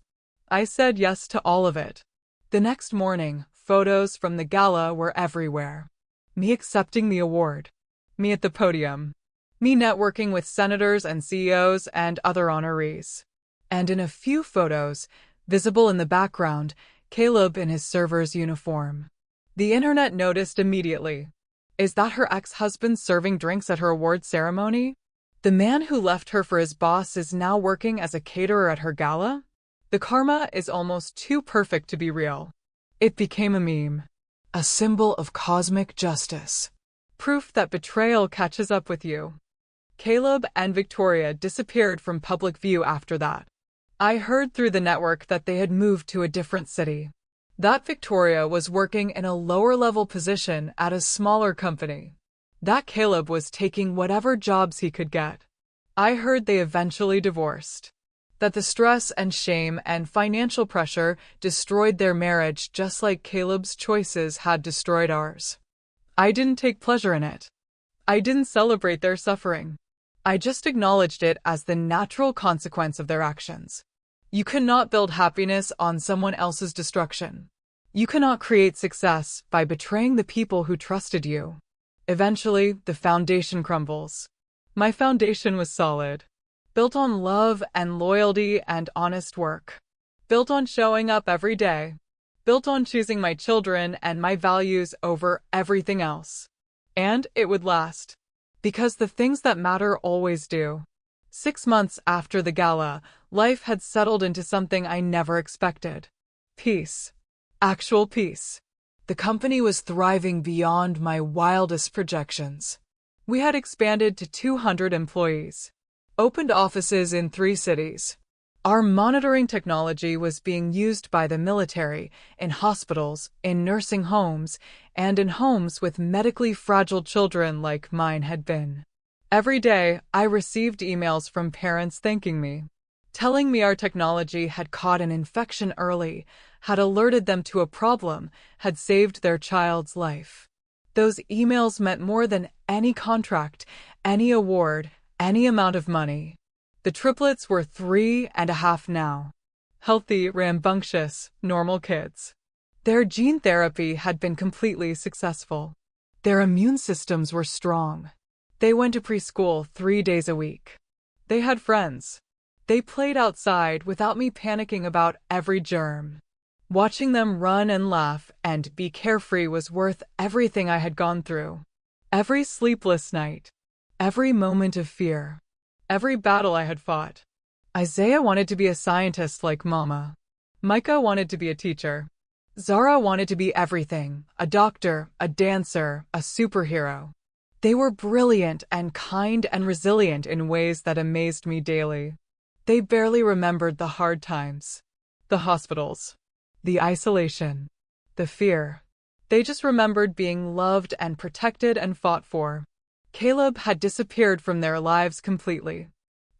I said yes to all of it. The next morning, photos from the gala were everywhere. Me accepting the award. Me at the podium. Me networking with senators and CEOs and other honorees. And in a few photos, visible in the background, Caleb in his server's uniform. The internet noticed immediately. Is that her ex-husband serving drinks at her award ceremony? The man who left her for his boss is now working as a caterer at her gala? The karma is almost too perfect to be real. It became a meme. A symbol of cosmic justice. Proof that betrayal catches up with you. Caleb and Victoria disappeared from public view after that. I heard through the network that they had moved to a different city. That Victoria was working in a lower-level position at a smaller company. That Caleb was taking whatever jobs he could get. I heard they eventually divorced. That the stress and shame and financial pressure destroyed their marriage just like Caleb's choices had destroyed ours. I didn't take pleasure in it. I didn't celebrate their suffering. I just acknowledged it as the natural consequence of their actions. You cannot build happiness on someone else's destruction. You cannot create success by betraying the people who trusted you. Eventually, the foundation crumbles. My foundation was solid. Built on love and loyalty and honest work. Built on showing up every day. built on choosing my children and my values over everything else. And it would last. Because the things that matter always do. 6 months after the gala, life had settled into something I never expected. Peace. Actual peace. The company was thriving beyond my wildest projections. We had expanded to 200 employees, opened offices in 3 cities. Our monitoring technology was being used by the military, in hospitals, in nursing homes, and in homes with medically fragile children like mine had been. Every day, I received emails from parents thanking me, telling me our technology had caught an infection early, had alerted them to a problem, had saved their child's life. Those emails meant more than any contract, any award, any amount of money. The triplets were 3.5 now. Healthy, rambunctious, normal kids. Their gene therapy had been completely successful. Their immune systems were strong. They went to preschool 3 days a week. They had friends. They played outside without me panicking about every germ. Watching them run and laugh and be carefree was worth everything I had gone through. Every sleepless night. Every moment of fear. Every battle I had fought. Isaiah wanted to be a scientist like Mama. Micah wanted to be a teacher. Zara wanted to be everything, a doctor, a dancer, a superhero. They were brilliant and kind and resilient in ways that amazed me daily. They barely remembered the hard times, the hospitals, the isolation, the fear. They just remembered being loved and protected and fought for. Caleb had disappeared from their lives completely.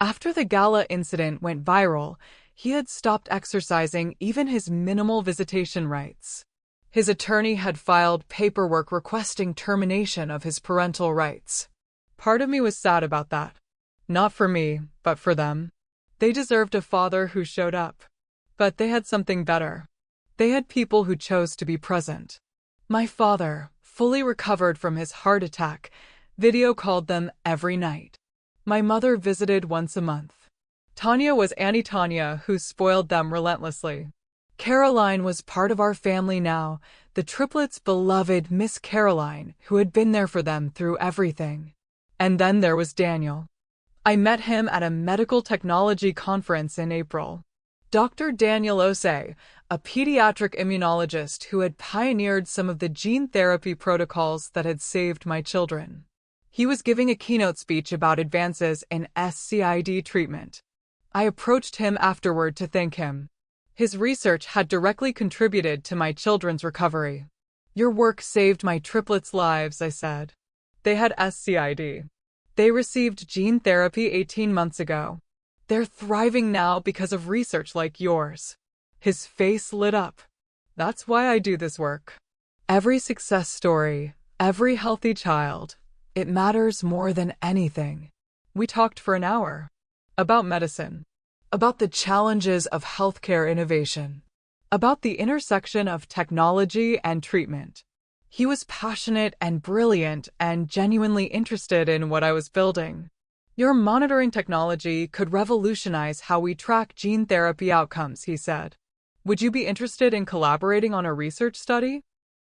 After the gala incident went viral, he had stopped exercising even his minimal visitation rights. His attorney had filed paperwork requesting termination of his parental rights. Part of me was sad about that. Not for me, but for them. They deserved a father who showed up. But they had something better. They had people who chose to be present. My father, fully recovered from his heart attack, video called them every night. My mother visited once a month. Tanya was Auntie Tanya, who spoiled them relentlessly. Caroline was part of our family now, the triplets' beloved Miss Caroline, who had been there for them through everything. And then there was Daniel. I met him at a medical technology conference in April. Dr. Daniel Osei, a pediatric immunologist who had pioneered some of the gene therapy protocols that had saved my children. He was giving a keynote speech about advances in SCID treatment. I approached him afterward to thank him. His research had directly contributed to my children's recovery. Your work saved my triplets' lives, I said. They had SCID. They received gene therapy 18 months ago. They're thriving now because of research like yours. His face lit up. That's why I do this work. Every success story, every healthy child, it matters more than anything. We talked for an hour. About medicine. About the challenges of healthcare innovation. About the intersection of technology and treatment. He was passionate and brilliant and genuinely interested in what I was building. Your monitoring technology could revolutionize how we track gene therapy outcomes, he said. Would you be interested in collaborating on a research study?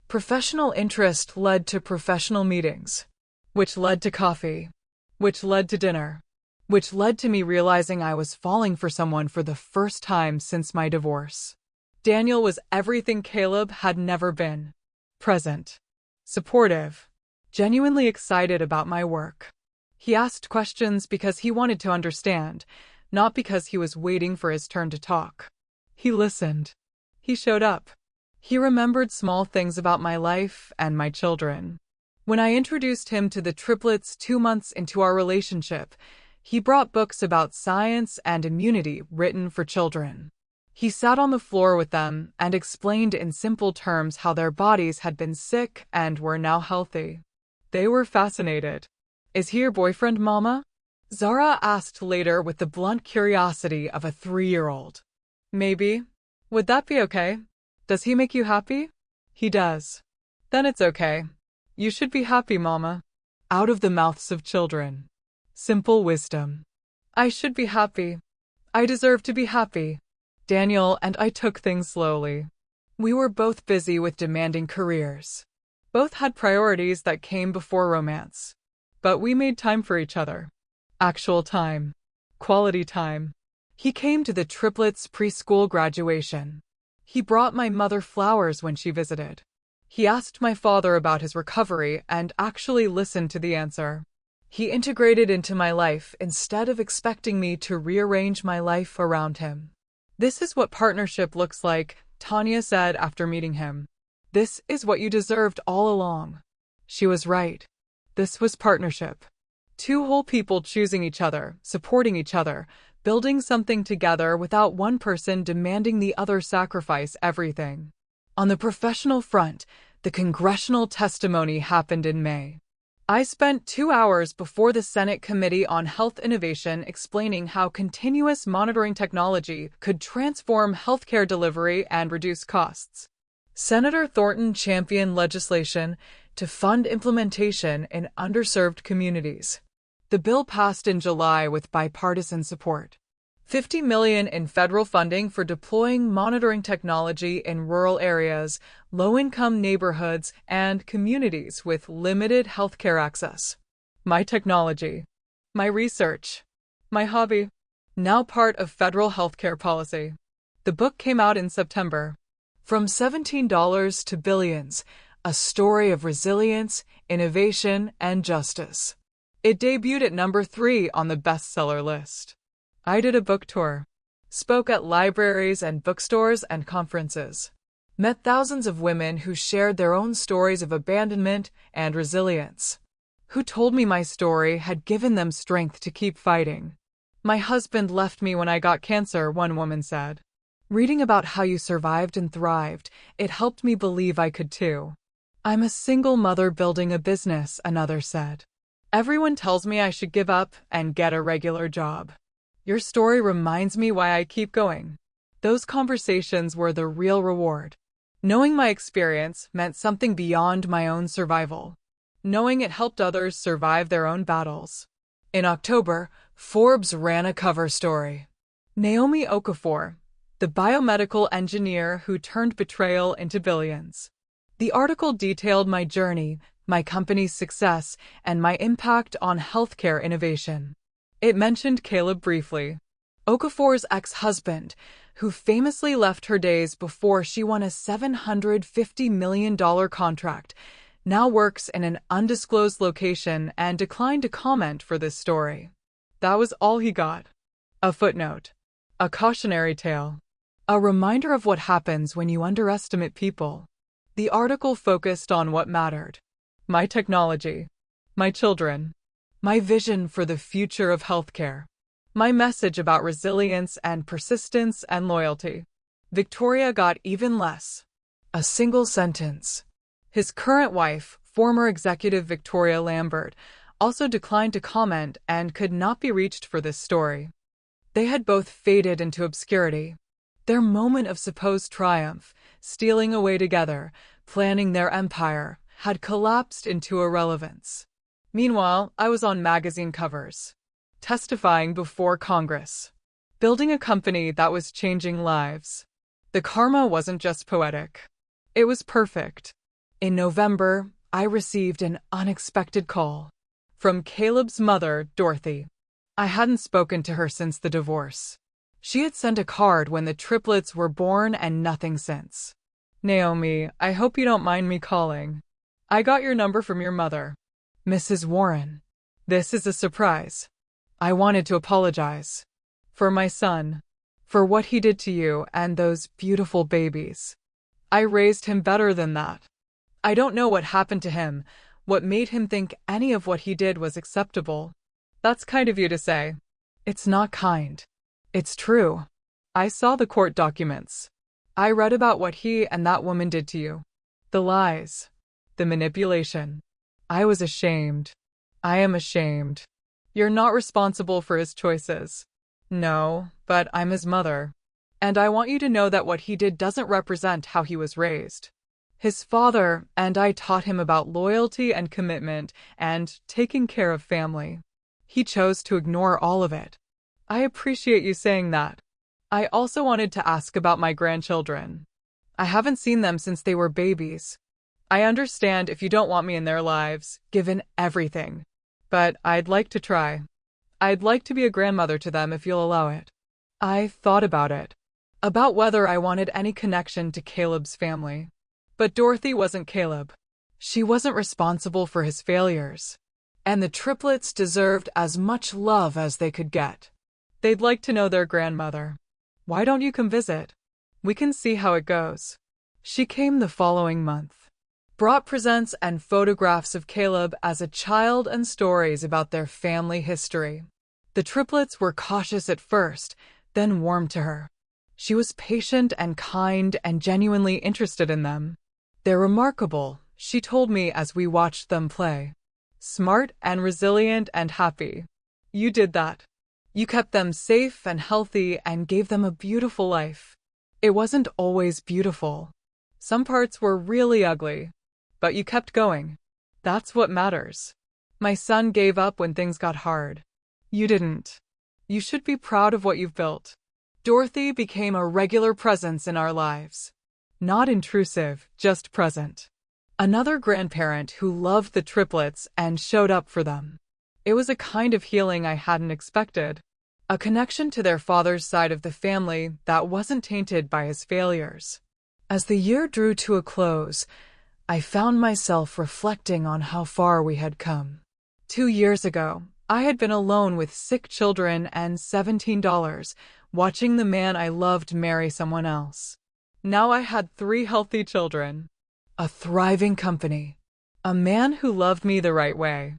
Professional interest led to professional meetings, which led to coffee, which led to dinner, which led to me realizing I was falling for someone for the first time since my divorce. Daniel was everything Caleb had never been. Present, supportive, genuinely excited about my work. He asked questions because he wanted to understand, not because he was waiting for his turn to talk. He listened. He showed up. He remembered small things about my life and my children. When I introduced him to the triplets 2 months into our relationship, he brought books about science and immunity written for children. He sat on the floor with them and explained in simple terms how their bodies had been sick and were now healthy. They were fascinated. Is he your boyfriend, Mama? Zara asked later with the blunt curiosity of a 3-year-old. Maybe. Would that be okay? Does he make you happy? He does. Then it's okay. You should be happy, Mama. Out of the mouths of children. Simple wisdom. I should be happy. I deserve to be happy. Daniel and I took things slowly. We were both busy with demanding careers. Both had priorities that came before romance. But we made time for each other. Actual time. Quality time. He came to the Triplets preschool graduation. He brought my mother flowers when she visited. He asked my father about his recovery and actually listened to the answer. He integrated into my life instead of expecting me to rearrange my life around him. This is what partnership looks like, Tanya said after meeting him. This is what you deserved all along. She was right. This was partnership. Two whole people choosing each other, supporting each other, building something together without one person demanding the other sacrifice everything. On the professional front, the congressional testimony happened in May. I spent 2 hours before the Senate Committee on Health Innovation explaining how continuous monitoring technology could transform healthcare delivery and reduce costs. Senator Thornton championed legislation to fund implementation in underserved communities. The bill passed in July with bipartisan support. $50 million in federal funding for deploying monitoring technology in rural areas, low-income neighborhoods, and communities with limited healthcare access. My technology. My research. My hobby. Now part of federal healthcare policy. The book came out in September. From $17 to Billions, a story of resilience, innovation, and justice. It debuted at number 3 on the bestseller list. I did a book tour, spoke at libraries and bookstores and conferences, met thousands of women who shared their own stories of abandonment and resilience, who told me my story had given them strength to keep fighting. My husband left me when I got cancer, one woman said. Reading about how you survived and thrived, it helped me believe I could too. I'm a single mother building a business, another said. Everyone tells me I should give up and get a regular job. Your story reminds me why I keep going. Those conversations were the real reward. Knowing my experience meant something beyond my own survival. Knowing it helped others survive their own battles. In October, Forbes ran a cover story. Naomi Okafor, the biomedical engineer who turned betrayal into billions. The article detailed my journey, my company's success, and my impact on healthcare innovation. It mentioned Caleb briefly, Okafor's ex-husband, who famously left her days before she won a $750 million contract, now works in an undisclosed location and declined to comment for this story. That was all he got. A footnote. A cautionary tale. A reminder of what happens when you underestimate people. The article focused on what mattered. My technology. My children. My vision for the future of healthcare. My message about resilience and persistence and loyalty. Victoria got even less. A single sentence. His current wife, former executive Victoria Lambert, also declined to comment and could not be reached for this story. They had both faded into obscurity. Their moment of supposed triumph, stealing away together, planning their empire, had collapsed into irrelevance. Meanwhile, I was on magazine covers, testifying before Congress, building a company that was changing lives. The karma wasn't just poetic. It was perfect. In November, I received an unexpected call from Caleb's mother, Dorothy. I hadn't spoken to her since the divorce. She had sent a card when the triplets were born and nothing since. Naomi, I hope you don't mind me calling. I got your number from your mother, Mrs. Warren. This is a surprise. I wanted to apologize. For my son. For what he did to you and those beautiful babies. I raised him better than that. I don't know what happened to him, what made him think any of what he did was acceptable. That's kind of you to say. It's not kind. It's true. I saw the court documents. I read about what he and that woman did to you. The lies. The manipulation. I was ashamed. I am ashamed. You're not responsible for his choices. No, but I'm his mother. And I want you to know that what he did doesn't represent how he was raised. His father and I taught him about loyalty and commitment and taking care of family. He chose to ignore all of it. I appreciate you saying that. I also wanted to ask about my grandchildren. I haven't seen them since they were babies. I understand if you don't want me in their lives, given everything. But I'd like to try. I'd like to be a grandmother to them if you'll allow it. I thought about it. About whether I wanted any connection to Caleb's family. But Dorothy wasn't Caleb. She wasn't responsible for his failures. And the triplets deserved as much love as they could get. They'd like to know their grandmother. Why don't you come visit? We can see how it goes. She came the following month. Brought presents and photographs of Caleb as a child and stories about their family history. The triplets were cautious at first, then warmed to her. She was patient and kind and genuinely interested in them. They're remarkable, she told me as we watched them play. Smart and resilient and happy. You did that. You kept them safe and healthy and gave them a beautiful life. It wasn't always beautiful. Some parts were really ugly. But you kept going. That's what matters. My son gave up when things got hard. You didn't. You should be proud of what you've built. Dorothy became a regular presence in our lives. Not intrusive, just present. Another grandparent who loved the triplets and showed up for them. It was a kind of healing I hadn't expected. A connection to their father's side of the family that wasn't tainted by his failures. As the year drew to a close, I found myself reflecting on how far we had come. 2 years ago, I had been alone with sick children and $17, watching the man I loved marry someone else. Now I had 3 healthy children, a thriving company, a man who loved me the right way,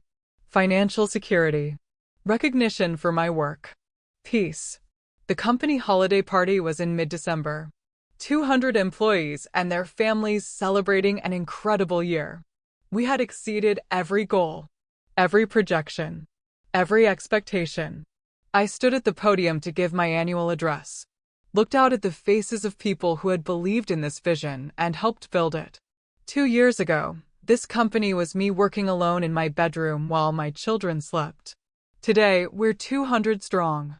financial security, recognition for my work, peace. The company holiday party was in mid-December. 200 employees and their families celebrating an incredible year. We had exceeded every goal, every projection, every expectation. I stood at the podium to give my annual address, looked out at the faces of people who had believed in this vision and helped build it. 2 years ago, this company was me working alone in my bedroom while my children slept. Today, we're 200 strong.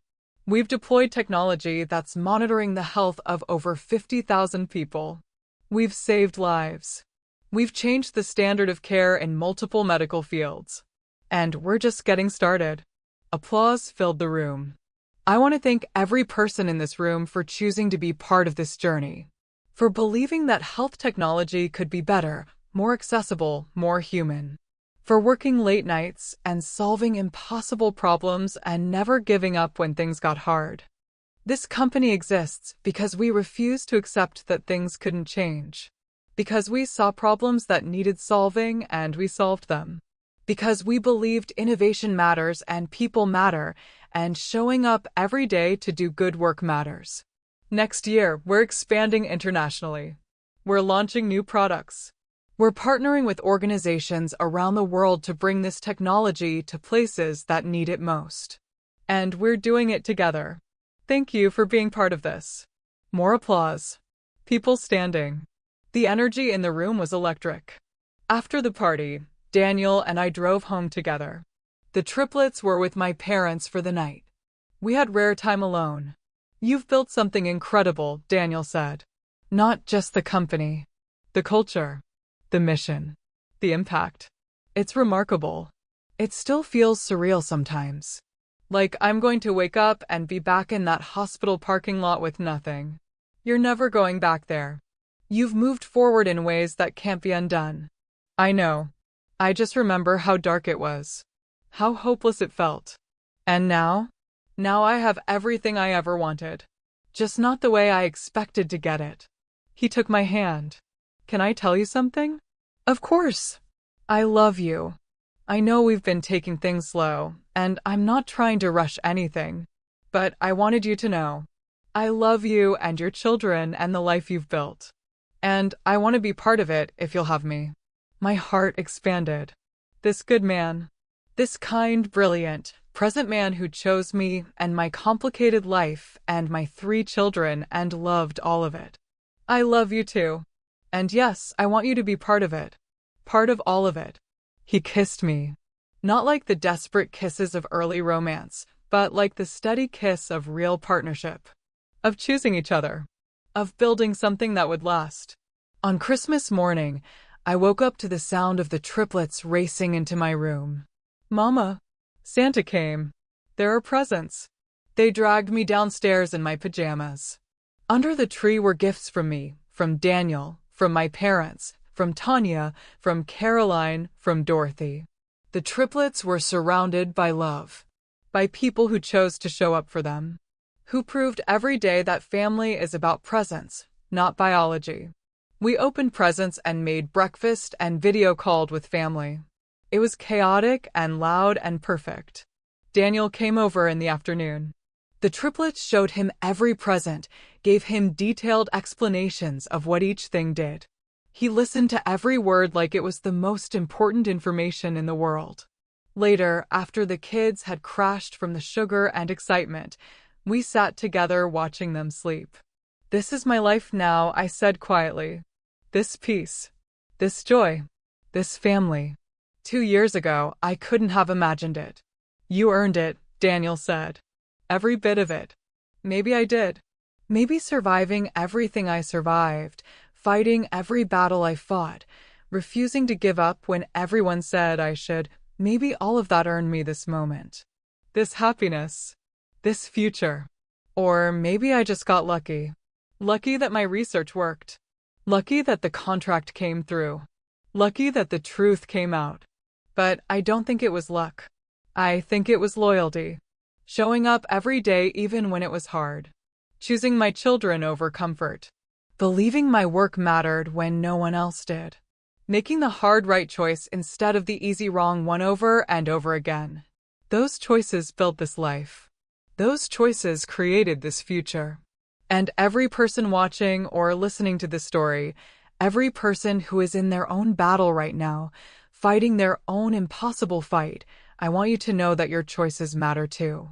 We've deployed technology that's monitoring the health of over 50,000 people. We've saved lives. We've changed the standard of care in multiple medical fields. And we're just getting started. Applause filled the room. I want to thank every person in this room for choosing to be part of this journey. For believing that health technology could be better, more accessible, more human. For working late nights and solving impossible problems and never giving up when things got hard. This company exists because we refused to accept that things couldn't change. Because we saw problems that needed solving and we solved them. Because we believed innovation matters and people matter, and showing up every day to do good work matters. Next year, we're expanding internationally. We're launching new products. We're partnering with organizations around the world to bring this technology to places that need it most. And we're doing it together. Thank you for being part of this. More applause. People standing. The energy in the room was electric. After the party, Daniel and I drove home together. The triplets were with my parents for the night. We had rare time alone. You've built something incredible, Daniel said. Not just the company. The culture. The mission. The impact. It's remarkable. It still feels surreal sometimes. Like I'm going to wake up and be back in that hospital parking lot with nothing. You're never going back there. You've moved forward in ways that can't be undone. I know. I just remember how dark it was. How hopeless it felt. And now? Now I have everything I ever wanted. Just not the way I expected to get it. He took my hand. Can I tell you something? Of course. I love you. I know we've been taking things slow, and I'm not trying to rush anything. But I wanted you to know. I love you and your children and the life you've built. And I want to be part of it if you'll have me. My heart expanded. This good man. This kind, brilliant, present man who chose me and my complicated life and my 3 children and loved all of it. I love you too. And yes, I want you to be part of it. Part of all of it. He kissed me. Not like the desperate kisses of early romance, but like the steady kiss of real partnership. Of choosing each other. of building something that would last. On Christmas morning, I woke up to the sound of the triplets racing into my room. Mama, Santa came. There are presents. They dragged me downstairs in my pajamas. Under the tree were gifts from me, from Daniel, from my parents, from Tanya, from Caroline, from Dorothy. The triplets were surrounded by love, by people who chose to show up for them, who proved every day that family is about presents, not biology. We opened presents and made breakfast and video called with family. It was chaotic and loud and perfect. Daniel came over in the afternoon. The triplets showed him every present, gave him detailed explanations of what each thing did. He listened to every word like it was the most important information in the world. Later, after the kids had crashed from the sugar and excitement, we sat together watching them sleep. "This is my life now," I said quietly. "This peace, this joy, this family. 2 years ago, I couldn't have imagined it." "You earned it," Daniel said. "Every bit of it." Maybe I did. Maybe surviving everything I survived, fighting every battle I fought, refusing to give up when everyone said I should, maybe all of that earned me this moment, this happiness, this future. Or maybe I just got lucky. Lucky that my research worked. Lucky that the contract came through. Lucky that the truth came out. But I don't think it was luck. I think it was loyalty. Showing up every day even when it was hard. Choosing my children over comfort. Believing my work mattered when no one else did. Making the hard right choice instead of the easy wrong one over and over again. Those choices built this life. Those choices created this future. And every person watching or listening to this story, every person who is in their own battle right now, fighting their own impossible fight, I want you to know that your choices matter too.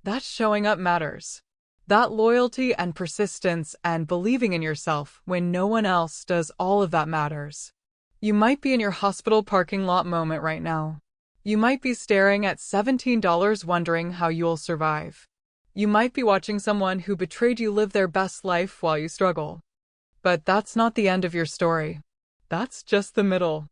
That showing up matters. That loyalty and persistence and believing in yourself when no one else does, all of that matters. You might be in your hospital parking lot moment right now. You might be staring at $17 wondering how you'll survive. You might be watching someone who betrayed you live their best life while you struggle. But that's not the end of your story. That's just the middle.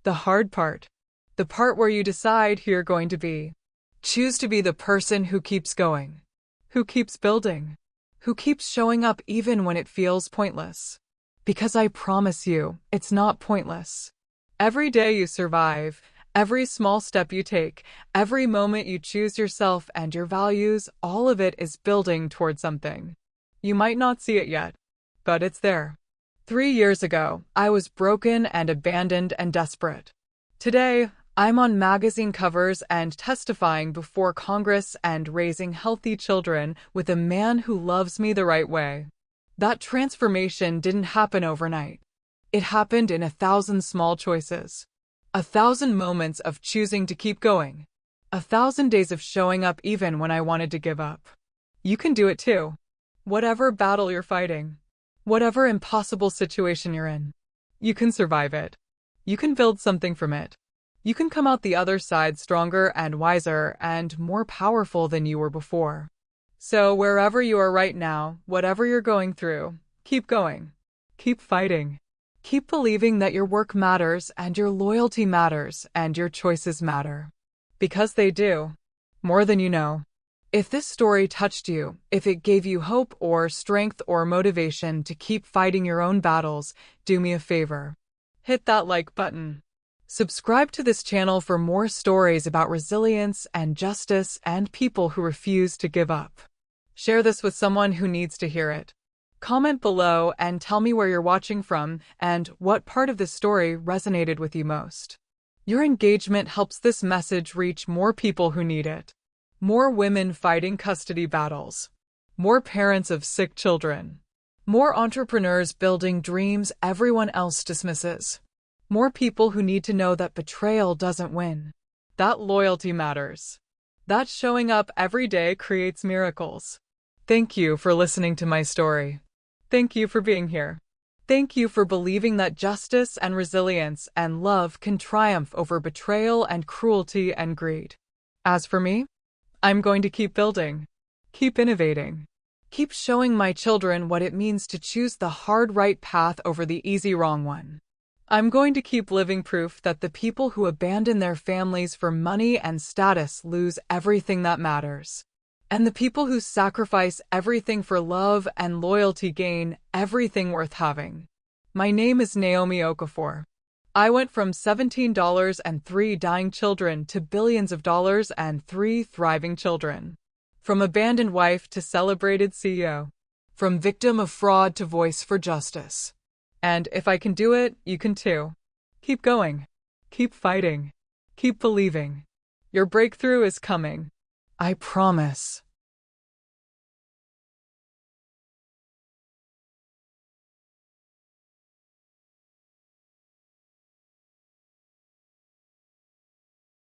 The hard part. The part where you decide who you're going to be. Choose to be the person who keeps going. Who keeps building. Who keeps showing up even when it feels pointless. Because I promise you, it's not pointless. Every day you survive, every small step you take, every moment you choose yourself and your values, all of it is building toward something. You might not see it yet, but it's there. 3 years ago, I was broken and abandoned and desperate. Today, I'm on magazine covers and testifying before Congress and raising healthy children with a man who loves me the right way. That transformation didn't happen overnight. It happened in 1,000 small choices. 1,000 moments of choosing to keep going. 1,000 days of showing up even when I wanted to give up. You can do it too. Whatever battle you're fighting, whatever impossible situation you're in, you can survive it. You can build something from it. You can come out the other side stronger and wiser and more powerful than you were before. So wherever you are right now, whatever you're going through, keep going. Keep fighting. Keep believing that your work matters and your loyalty matters and your choices matter. Because they do. More than you know. If this story touched you, if it gave you hope or strength or motivation to keep fighting your own battles, do me a favor. Hit that like button. Subscribe to this channel for more stories about resilience and justice and people who refuse to give up. Share this with someone who needs to hear it. Comment below and tell me where you're watching from and what part of this story resonated with you most. Your engagement helps this message reach more people who need it. More women fighting custody battles. More parents of sick children. More entrepreneurs building dreams everyone else dismisses. More people who need to know that betrayal doesn't win. That loyalty matters. That showing up every day creates miracles. Thank you for listening to my story. Thank you for being here. Thank you for believing that justice and resilience and love can triumph over betrayal and cruelty and greed. As for me, I'm going to keep building, keep innovating, Keep showing my children what it means to choose the hard right path over the easy wrong one. I'm going to keep living proof that the people who abandon their families for money and status lose everything that matters. And the people who sacrifice everything for love and loyalty gain everything worth having. My name is Naomi Okafor. I went from $17 and 3 dying children to billions of dollars and 3 thriving children. From abandoned wife to celebrated CEO. From victim of fraud to voice for justice. And if I can do it, you can too. Keep going. Keep fighting. Keep believing. Your breakthrough is coming. I promise.